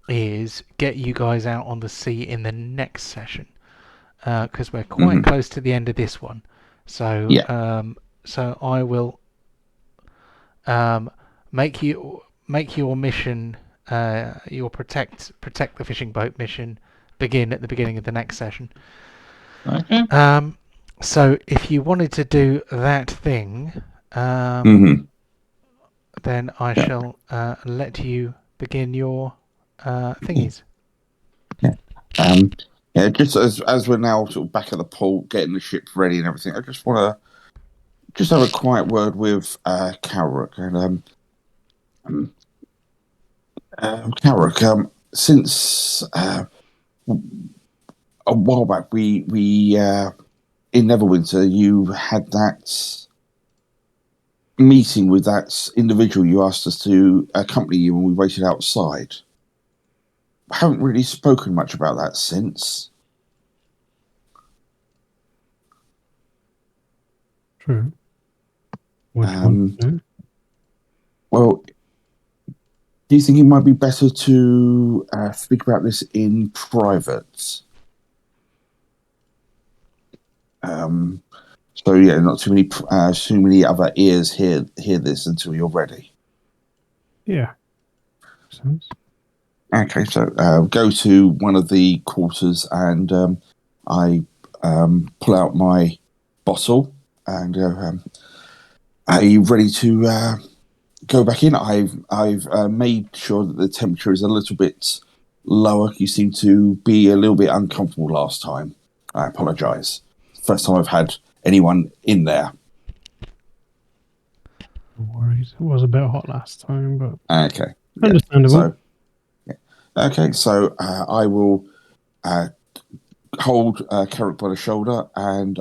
is get you guys out on the sea in the next session, because we're quite close to the end of this one. So so I will make your mission, your protect the fishing boat mission, begin at the beginning of the next session. Okay. So if you wanted to do that thing, then I shall let you begin your thingies. Just as we're now sort of back at the port, getting the ship ready and everything, I just want to have a quiet word with Kalrick. And Kalrick, since a while back, we in Neverwinter, you had that meeting with that individual you asked us to accompany you when we waited outside. I haven't really spoken much about that since. True. What do you want to do? Well, do you think it might be better to speak about this in private? So not too many other ears hear this until you're ready. Yeah. Makes sense. Okay, so go to one of the quarters and I pull out my bottle and go, are you ready to go back in? I've made sure that the temperature is a little bit lower. You seem to be a little bit uncomfortable last time. I apologise. First time I've had anyone in there. No worries. It was a bit hot last time, but Okay. understandable. So I will hold Carrick by the shoulder and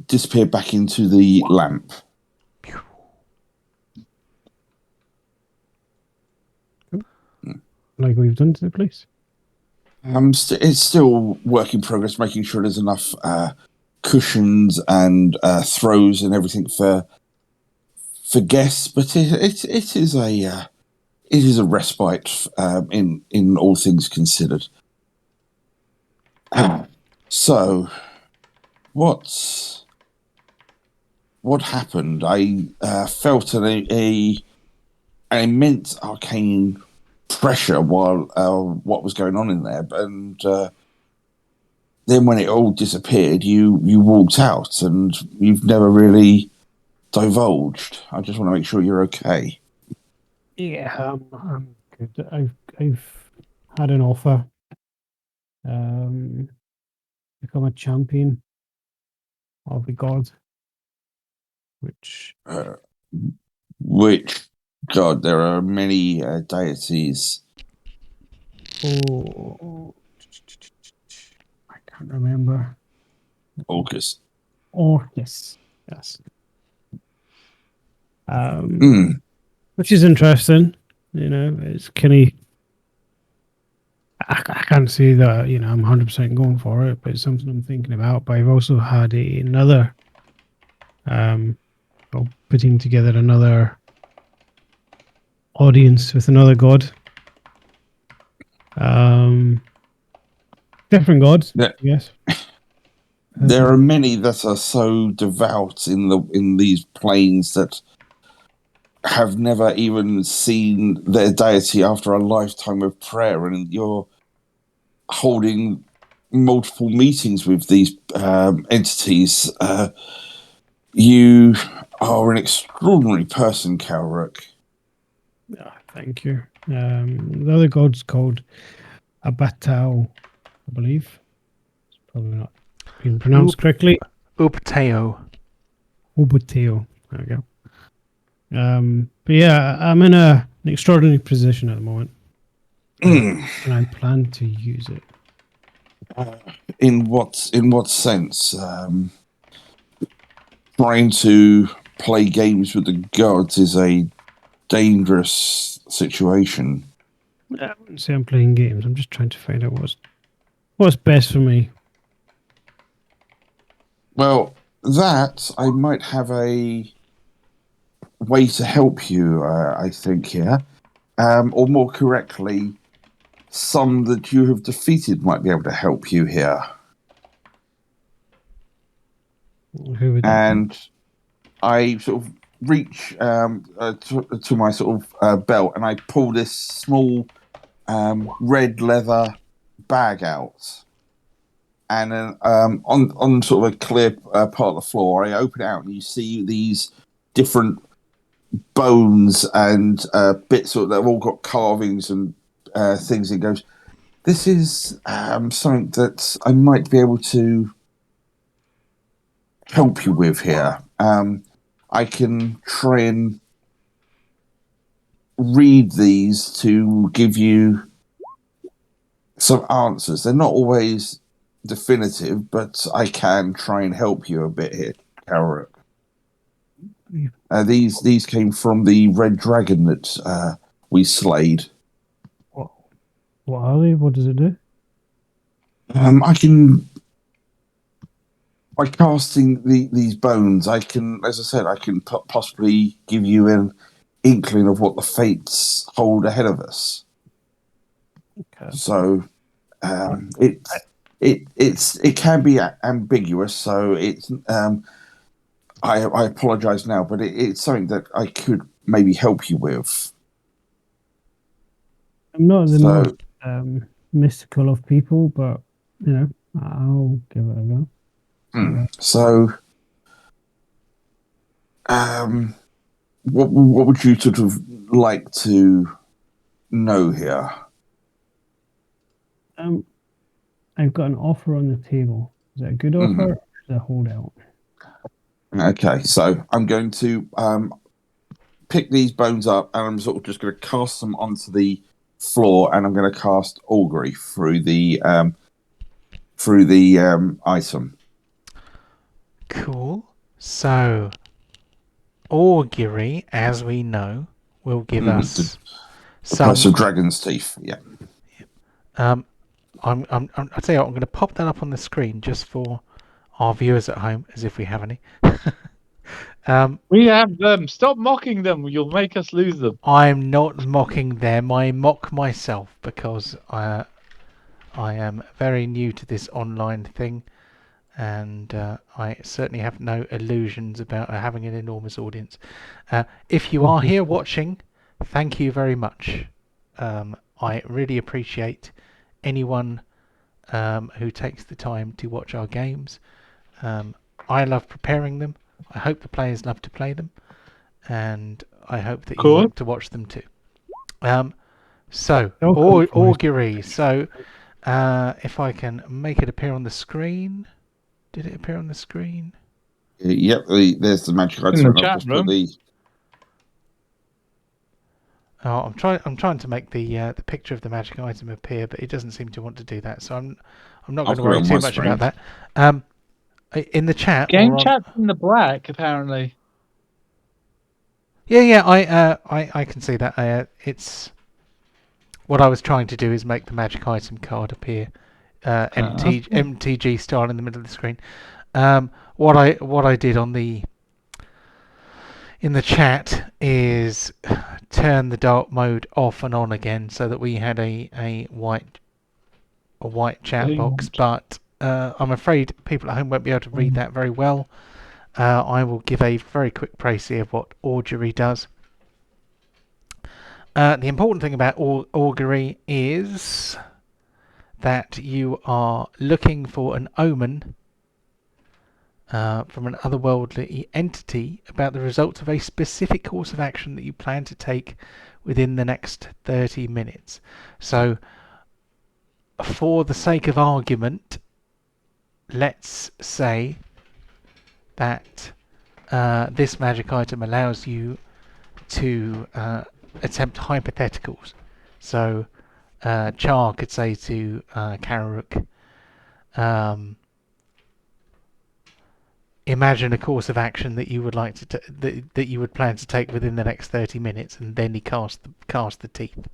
disappear back into the lamp. Like we've done to the place. It's still work in progress, making sure there's enough cushions and throws and everything for guests. But it is a respite in all things considered. So, what happened? I felt an immense arcane pressure while what was going on in there, and then when it all disappeared, you walked out, and you've never really divulged. I just want to make sure you're okay. Yeah, I'm good. I've had an offer. Become a champion of the god, which Which God, there are many deities. oh, I can't remember. Orcus. Orcus, yes. Which is interesting. You know, it's kind of. I can't say that I'm 100% going for it, but it's something I'm thinking about. But I've also had another, putting together another audience with another god. Different gods, yes. There are many that are so devout in these planes that have never even seen their deity after a lifetime of prayer, and you're holding multiple meetings with these entities. You are an extraordinary person, Calric. Thank you. The other god's called Abatao, I believe. It's probably not being pronounced correctly. Upteo. Ubuteo. There we go. But yeah, I'm in an extraordinary position at the moment. And I plan to use it. In what sense? Trying to play games with the gods is a dangerous situation. I wouldn't say I'm playing games. I'm just trying to find out what's best for me. Well, that I might have a way to help you, I think, here. Or more correctly, some that you have defeated might be able to help you here. Who would and I sort of reach to my sort of belt, and I pull this small red leather bag out. And then on sort of a clear part of the floor, I open it out, and you see these different bones and bits that have all got carvings and things. It goes, this is something that I might be able to help you with here. I can try and read these to give you some answers. They're not always definitive, but I can try and help you a bit here, Calric. These came from the red dragon that we slayed. What are they? What does it do? I can, by casting these bones, I can, as I said, I can possibly give you an inkling of what the fates hold ahead of us. Okay. So it can be ambiguous. So it's I apologize now, but it's something that I could maybe help you with. I'm not the most mystical of people, but I'll give it a go. So, what would you sort of like to know here? I've got an offer on the table. Is that a good offer or is it a holdout? Okay, so I'm going to pick these bones up, and I'm sort of just going to cast them onto the floor, and I'm going to cast augury through the item. Cool. So, augury, as we know, will give us the price of some. dragon's teeth. Yeah. I'll tell you what, I'm going to pop that up on the screen just for our viewers at home, as if we have any. We have them. Stop mocking them. You'll make us lose them. I'm not mocking them. I mock myself because I am very new to this online thing, and I certainly have no illusions about having an enormous audience. If you are here watching, thank you very much. I really appreciate anyone who takes the time to watch our games. I love preparing them. I hope the players love to play them, and I hope that you like to watch them too. So, augury. So, if I can make it appear on the screen. Did it appear on the screen? Yep, there's the magic item. In the chat room. Oh, I'm trying to make the picture of the magic item appear, but it doesn't seem to want to do that. So I'm not going to worry too much about that. In the chat. Game chat's in the black, apparently. Yeah. I can see that. It's what I was trying to do is make the magic item card appear MTG style in the middle of the screen. What I did in the chat is turn the dark mode off and on again so that we had a white chat box, but I'm afraid people at home won't be able to read that very well. I will give a very quick précis of what augury does. The important thing about augury is that you are looking for an omen from an otherworldly entity about the results of a specific course of action that you plan to take within the next 30 minutes. So, for the sake of argument, let's say that this magic item allows you to attempt hypotheticals. So, Char could say to Kararuk, imagine a course of action that you would like to that you would plan to take within the next 30 minutes, and then he cast the teeth.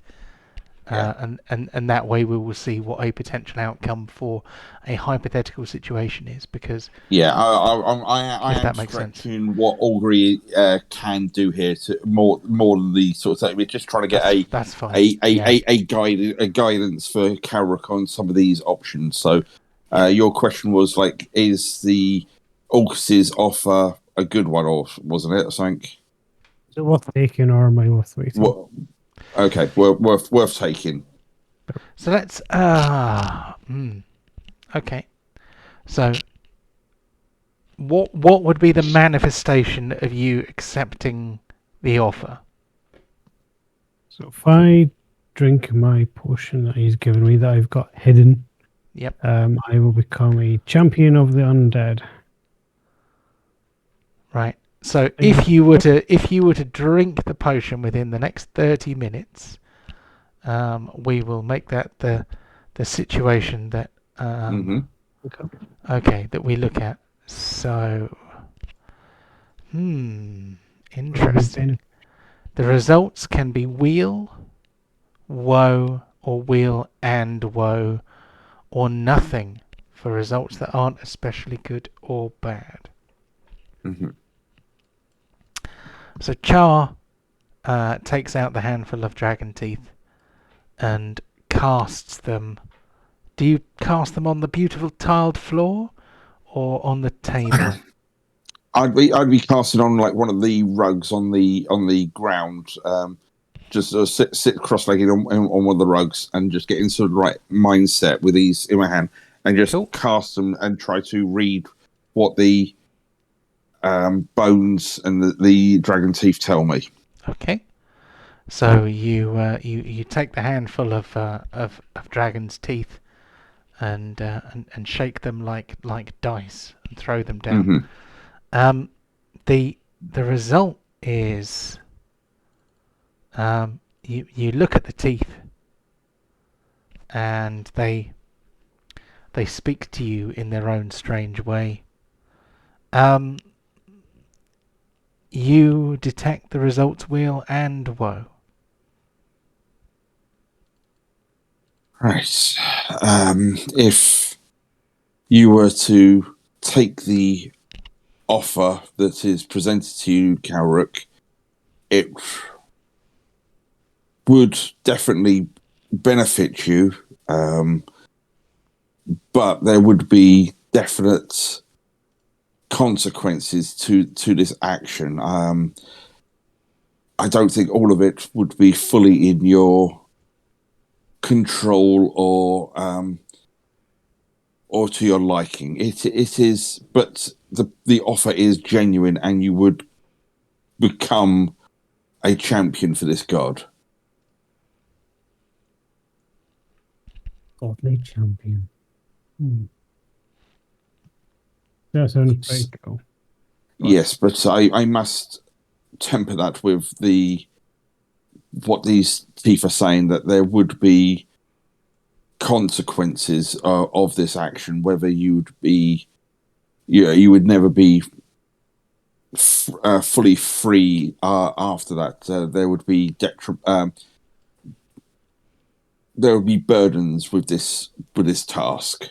And that way we will see what a potential outcome for a hypothetical situation is, because I am stretching what augury can do here to more than the sort of thing. We're just trying to get a guidance for Kararuk on some of these options. So your question was like, is the Augus's offer a good one, or wasn't it? I think. Is it worth taking, or am I worth waiting? Okay, well, worth taking. So let's okay. So what would be the manifestation of you accepting the offer? So if I drink my potion that he's given me that I've got hidden, yep, I will become a champion of the undead. Right. So if you were to drink the potion within the next 30 minutes, we will make that the situation that that we look at. So interesting. The results can be weal, woe, or weal and woe, or nothing for results that aren't especially good or bad. So Char takes out the handful of dragon teeth and casts them. Do you cast them on the beautiful tiled floor or on the table? I'd be casting on like one of the rugs on the ground. Just sit cross-legged on one of the rugs and just get into the right mindset with these in my hand and just cast them and try to read what the bones and the dragon teeth tell me. Okay. So you take the handful of dragon's teeth and shake them like dice and throw them down. The result is you look at the teeth and they speak to you in their own strange way, You detect the results wheel and woe. Right. If you were to take the offer that is presented to you, Kalruk, it would definitely benefit you, but there would be definite consequences to this action. I don't think all of it would be fully in your control or to your liking. It is, but the offer is genuine, and you would become a champion for this god. Godly champion. That sounds very cool. Yes, but I must temper that with what these teeth are saying, that there would be consequences of this action, whether you would never be fully free after that. There would be there would be burdens with this task.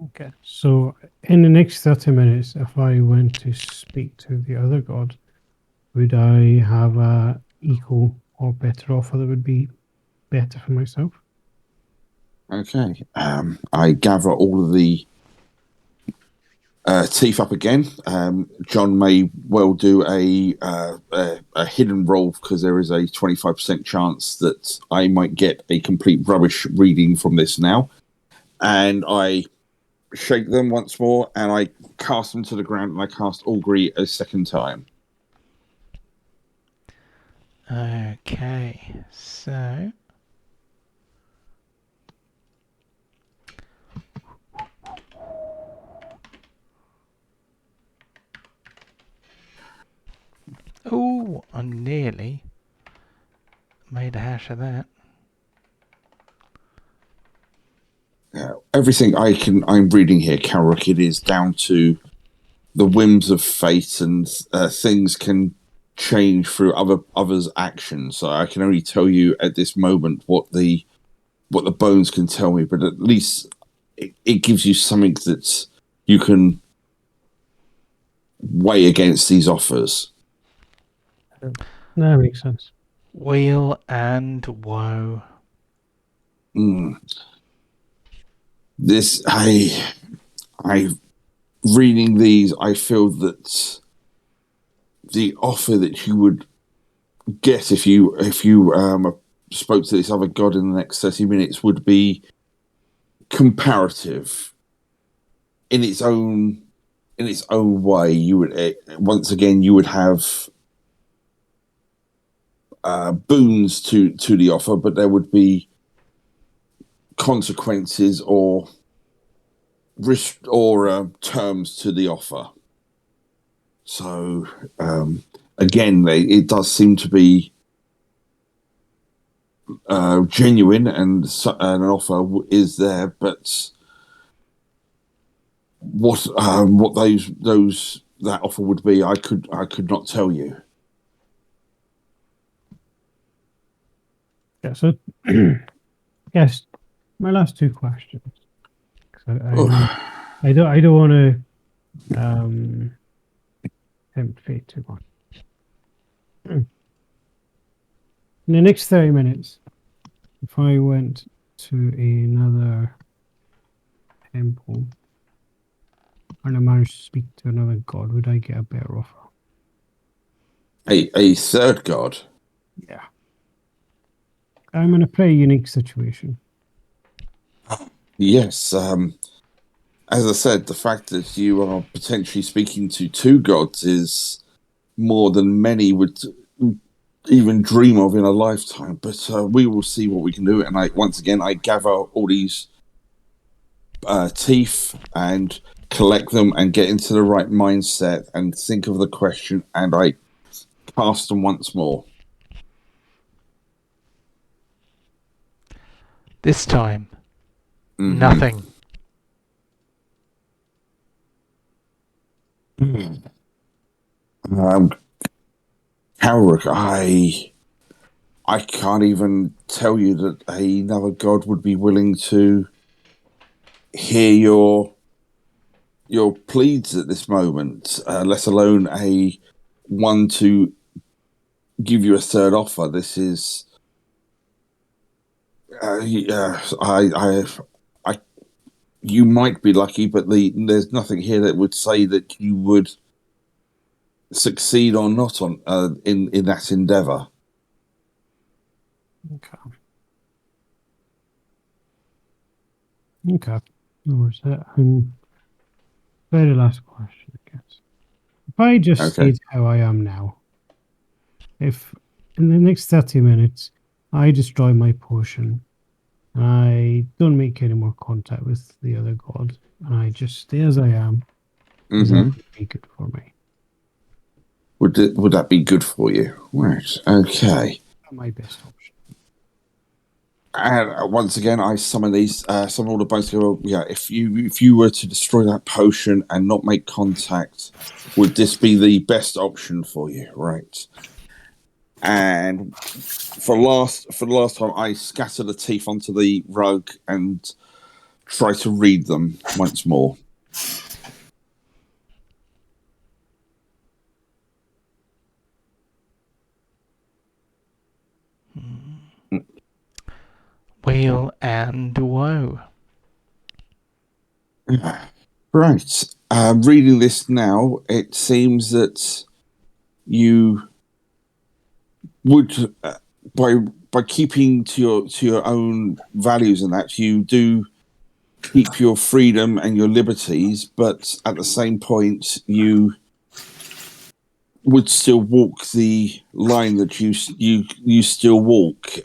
Okay. So in the next 30 minutes, if I went to speak to the other god, would I have a equal or better offer that would be better for myself? Okay. I gather all of the teeth up again. John may well do a hidden roll, because there is a 25% chance that I might get a complete rubbish reading from this now. And I shake them once more, and I cast them to the ground, and I cast Augury a second time. Okay, so oh, I nearly made a hash of that. Everything I'm reading here, Kalruk, it is down to the whims of fate, and things can change through others' actions. So I can only tell you at this moment what the bones can tell me, but at least it gives you something that you can weigh against these offers. That makes sense. Wheel and woe. This I reading these, I feel that the offer that you would get if you spoke to this other god in the next 30 minutes would be comparative in its own way. You would once again you would have boons to the offer, but there would be consequences or risk or terms to the offer. So again, it does seem to be genuine, and an offer is there, but what that offer would be, I could not tell you. Yeah, so yes, my last two questions. I don't want to tempt fate too much. In the next 30 minutes, if I went to another temple and I managed to speak to another god, would I get a better offer? A third god? Yeah. I'm in a pretty unique situation. Yes. As I said, the fact that you are potentially speaking to two gods is more than many would even dream of in a lifetime. But we will see what we can do. And once again, I gather all these teeth and collect them and get into the right mindset and think of the question, and I cast them once more. This time, nothing. Calric, I can't even tell you that another god would be willing to hear your pleads at this moment, let alone a one to give you a third offer. This is, you might be lucky, but there's nothing here that would say that you would succeed or not on in that endeavor. Okay. Okay. No worries. Very last question, I guess. If I just Okay. stayed how I am now, if in the next 30 minutes I destroy my potion, I don't make any more contact with the other god, and I just stay as I am, is that would be good for me? Would that be good for you? Right. Okay. My best option. And once again, I summon all the bones. Go, yeah, if you were to destroy that potion and not make contact, would this be the best option for you? Right. And for the last time, I scatter the teeth onto the rug and try to read them once more. Weal and woe. Right. Reading this now, it seems that you would, by keeping to your own values and that, you do keep your freedom and your liberties, but at the same point, you would still walk the line that you still walk.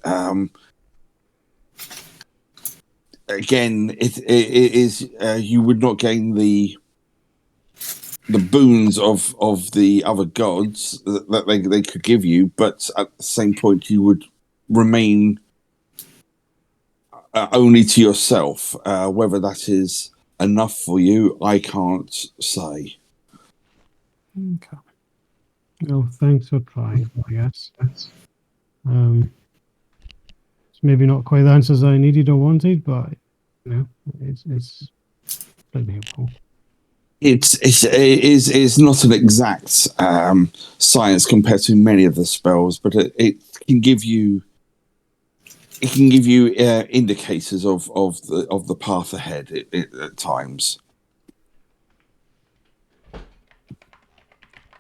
Again, it is you would not gain the boons of the other gods that they could give you, but at the same point, you would remain only to yourself. Whether that is enough for you, I can't say. Okay. Well, thanks for trying, I guess. It's maybe not quite the answers I needed or wanted, but you know, it's pretty helpful. It is not an exact science compared to many of the spells, but it can give you indicators of the path ahead at times.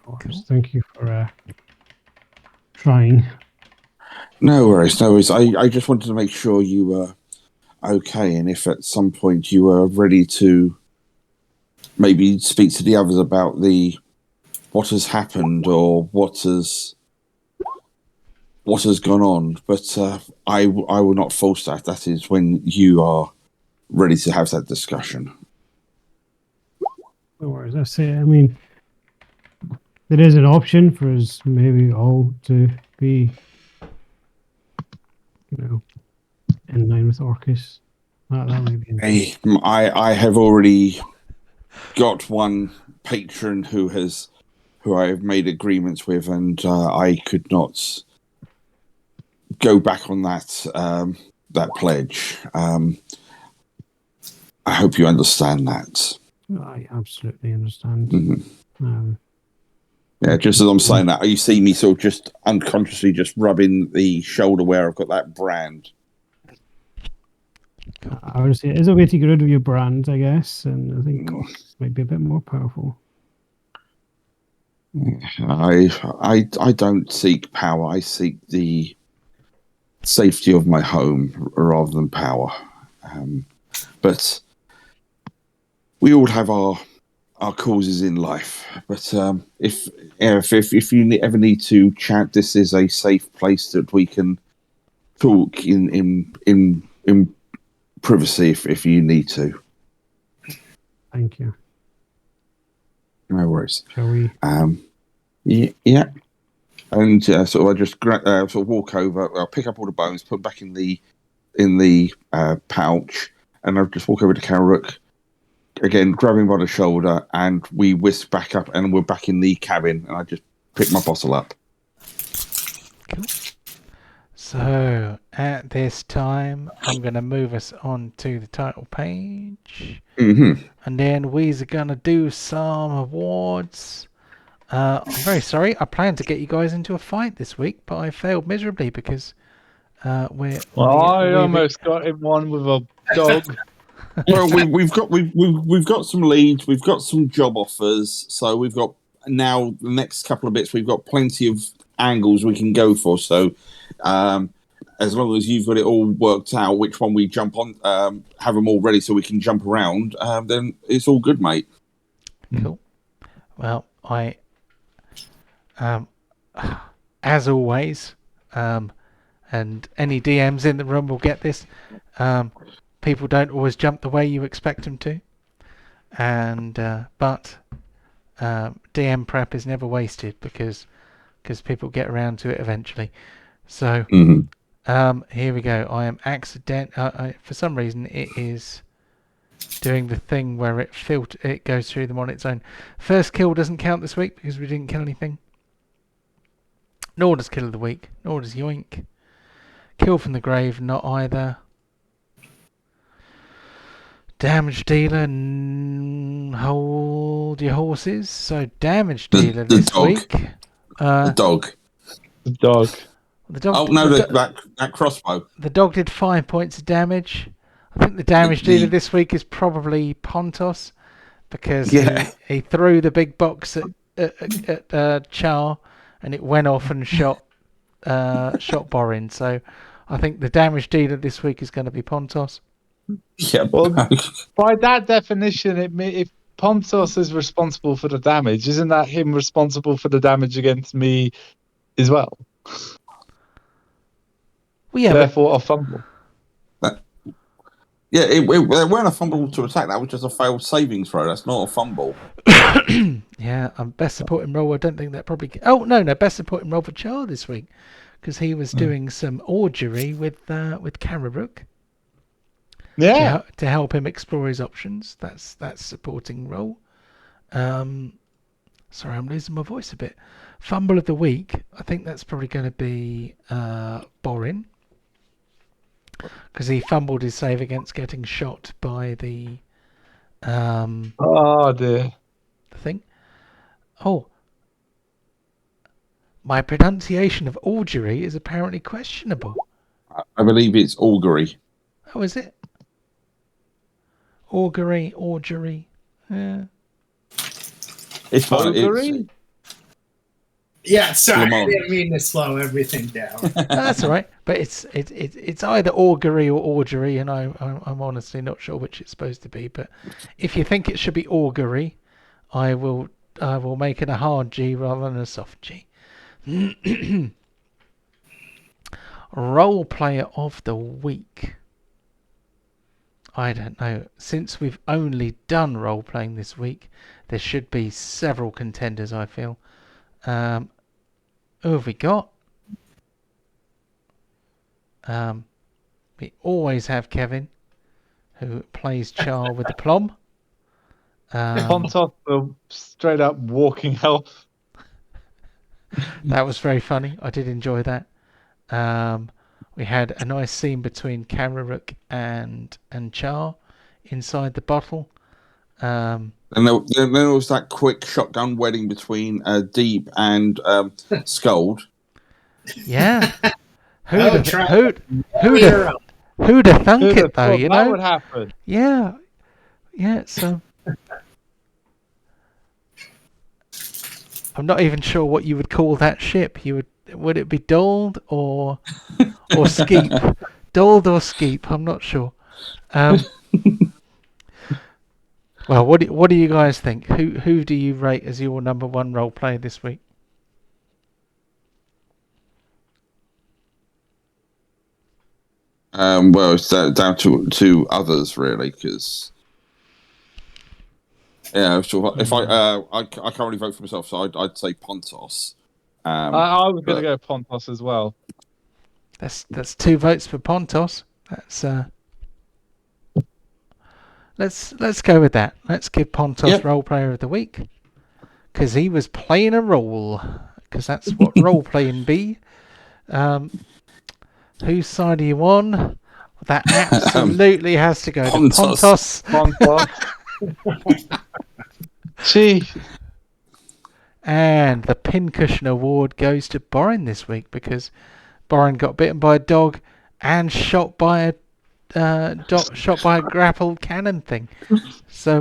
Cool. Thank you for trying. No worries. I just wanted to make sure you were okay, and if at some point you were ready to maybe speak to the others about what has happened or what has gone on. But I will not force that. That is when you are ready to have that discussion. No worries. I say, I mean, there is an option for us maybe all to be, in line with Orcus. That may be I have already got one patron who I have made agreements with, and I could not go back on that pledge. I hope you understand that. I absolutely understand. Mm-hmm. Yeah, just as I'm saying that, you see me sort of just unconsciously just rubbing the shoulder where I've got that brand. I would say it is a way to get rid of your brand, I guess, and I think Orcus might be a bit more powerful. I don't seek power. I seek the safety of my home rather than power. But we all have our causes in life. But if you ever need to chat, this is a safe place that we can talk in privacy if you need to. Thank you. No worries. Shall we? Yeah. And so I just sort of walk over. I'll pick up all the bones, put them back in the pouch, and I'll just walk over to Kalrook. again, grab him by the shoulder, and we whisk back up, and we're back in the cabin, and I just pick my bottle up. Cool. So, at this time, I'm going to move us on to the title page. Mm-hmm. And then we're going to do some awards. I'm very sorry. I planned to get you guys into a fight this week, but I failed miserably because I almost got in one with a dog. Well, we've got some leads, we've got some job offers, so we've got now the next couple of bits. We've got plenty of angles we can go for. So, as long as you've got it all worked out, which one we jump on, have them all ready so we can jump around, then it's all good, mate. Cool. Well, as always, and any DMs in the room will get this. People don't always jump the way you expect them to, but DM prep is never wasted because people get around to it eventually. So here we go. I am for some reason it is doing the thing where it goes through them on its own. First kill doesn't count this week because we didn't kill anything. Nor does kill of the week. Nor does yoink. Kill from the grave, not either. Damage dealer, hold your horses. So damage dealer the this dog. week. The dog. The dog. The dog. Oh no, that crossbow. The dog did 5 points of damage. I think the damage dealer this week is probably Pontos because he threw the big box at Char and it went off and shot Borin. So I think the damage dealer this week is going to be Pontos. Yeah. Well, by that definition, if Pontos is responsible for the damage, isn't that him responsible for the damage against me as well? Well, yeah. Therefore, a fumble. Yeah, it weren't a fumble to attack. That was just a failed saving throw. That's not a fumble. Yeah, best supporting role. I don't think that probably. Oh no, best supporting role for Char this week because he was doing some augury with Kararook. Yeah, to help him explore his options. That's supporting role. Sorry, I'm losing my voice a bit. Fumble of the week. I think that's probably going to be Borin because he fumbled his save against getting shot by the. Oh dear. The thing. Oh. My pronunciation of augury is apparently questionable. I believe it's augury. Oh, is it? Augury. Yeah. It's fine. Augury? Yeah, sorry, Lamont. I didn't mean to slow everything down. No, that's all right. But it's either augury or augury, and I'm honestly not sure which it's supposed to be. But if you think it should be augury, I will make it a hard G rather than a soft G. Role player of the week. I don't know. Since we've only done role playing this week, there should be several contenders. I feel. Who have we got? We always have Kevin, who plays Char with the plum. Pontos, straight up walking health. That was very funny. I did enjoy that. We had a nice scene between Kararook and Char inside the bottle. And there was that quick shotgun wedding between Deep and Scold. Yeah. Who'd Who'd have thunk it though? You know that would happen. Yeah. So I'm not even sure what you would call that ship. Would it be Dold or Skeep? Dold or Skeep? I'm not sure. Well, what do you guys think? Who do you rate as your number one role player this week? Well, it's down to others really, because so if I can't really vote for myself, so I'd say Pontos. I was going to go Pontos as well. That's 2 votes for Pontos. That's let's go with that. Let's give Pontos Yep. role player of the week because he was playing a role. Because that's what role playing be. Whose side are you on? That absolutely has to go to Pontos. Pontos. Gee. And the pincushion award goes to Borin this week because Borin got bitten by a dog and shot by a grappled cannon thing. So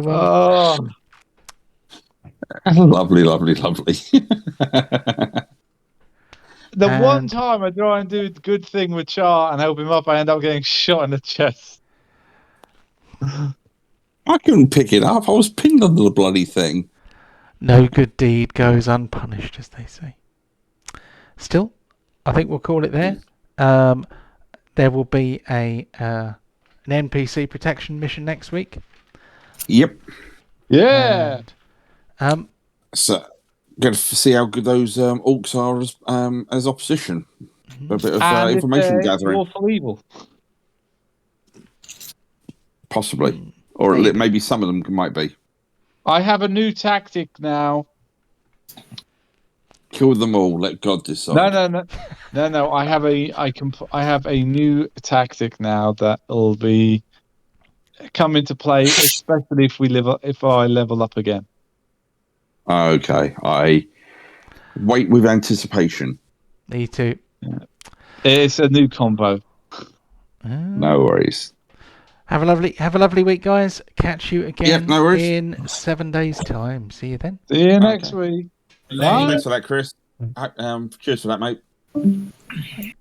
Lovely. The one And- time I try and do a good thing with Char and help him up, I end up getting shot in the chest. I couldn't pick it up. I was pinned under the bloody thing. no good deed goes unpunished, as they say. Still, I think we'll call it there. There will be an NPC protection mission next week. Yep. Yeah. And, So, going to see how good those orcs are as opposition. A bit of And information it's, gathering, lawful evil. possibly, or maybe some of them might be. I have a new tactic now. Kill them all. Let God decide. No. I have a new tactic now that will be come into play, especially if I level up again. Okay, I wait with anticipation. me too. It's a new combo. No worries. Have a lovely week, guys. Catch you again Yep, no worries. in 7 days' time. See you then. See you next week. Bye. Thanks for that, Chris. Cheers for that, mate.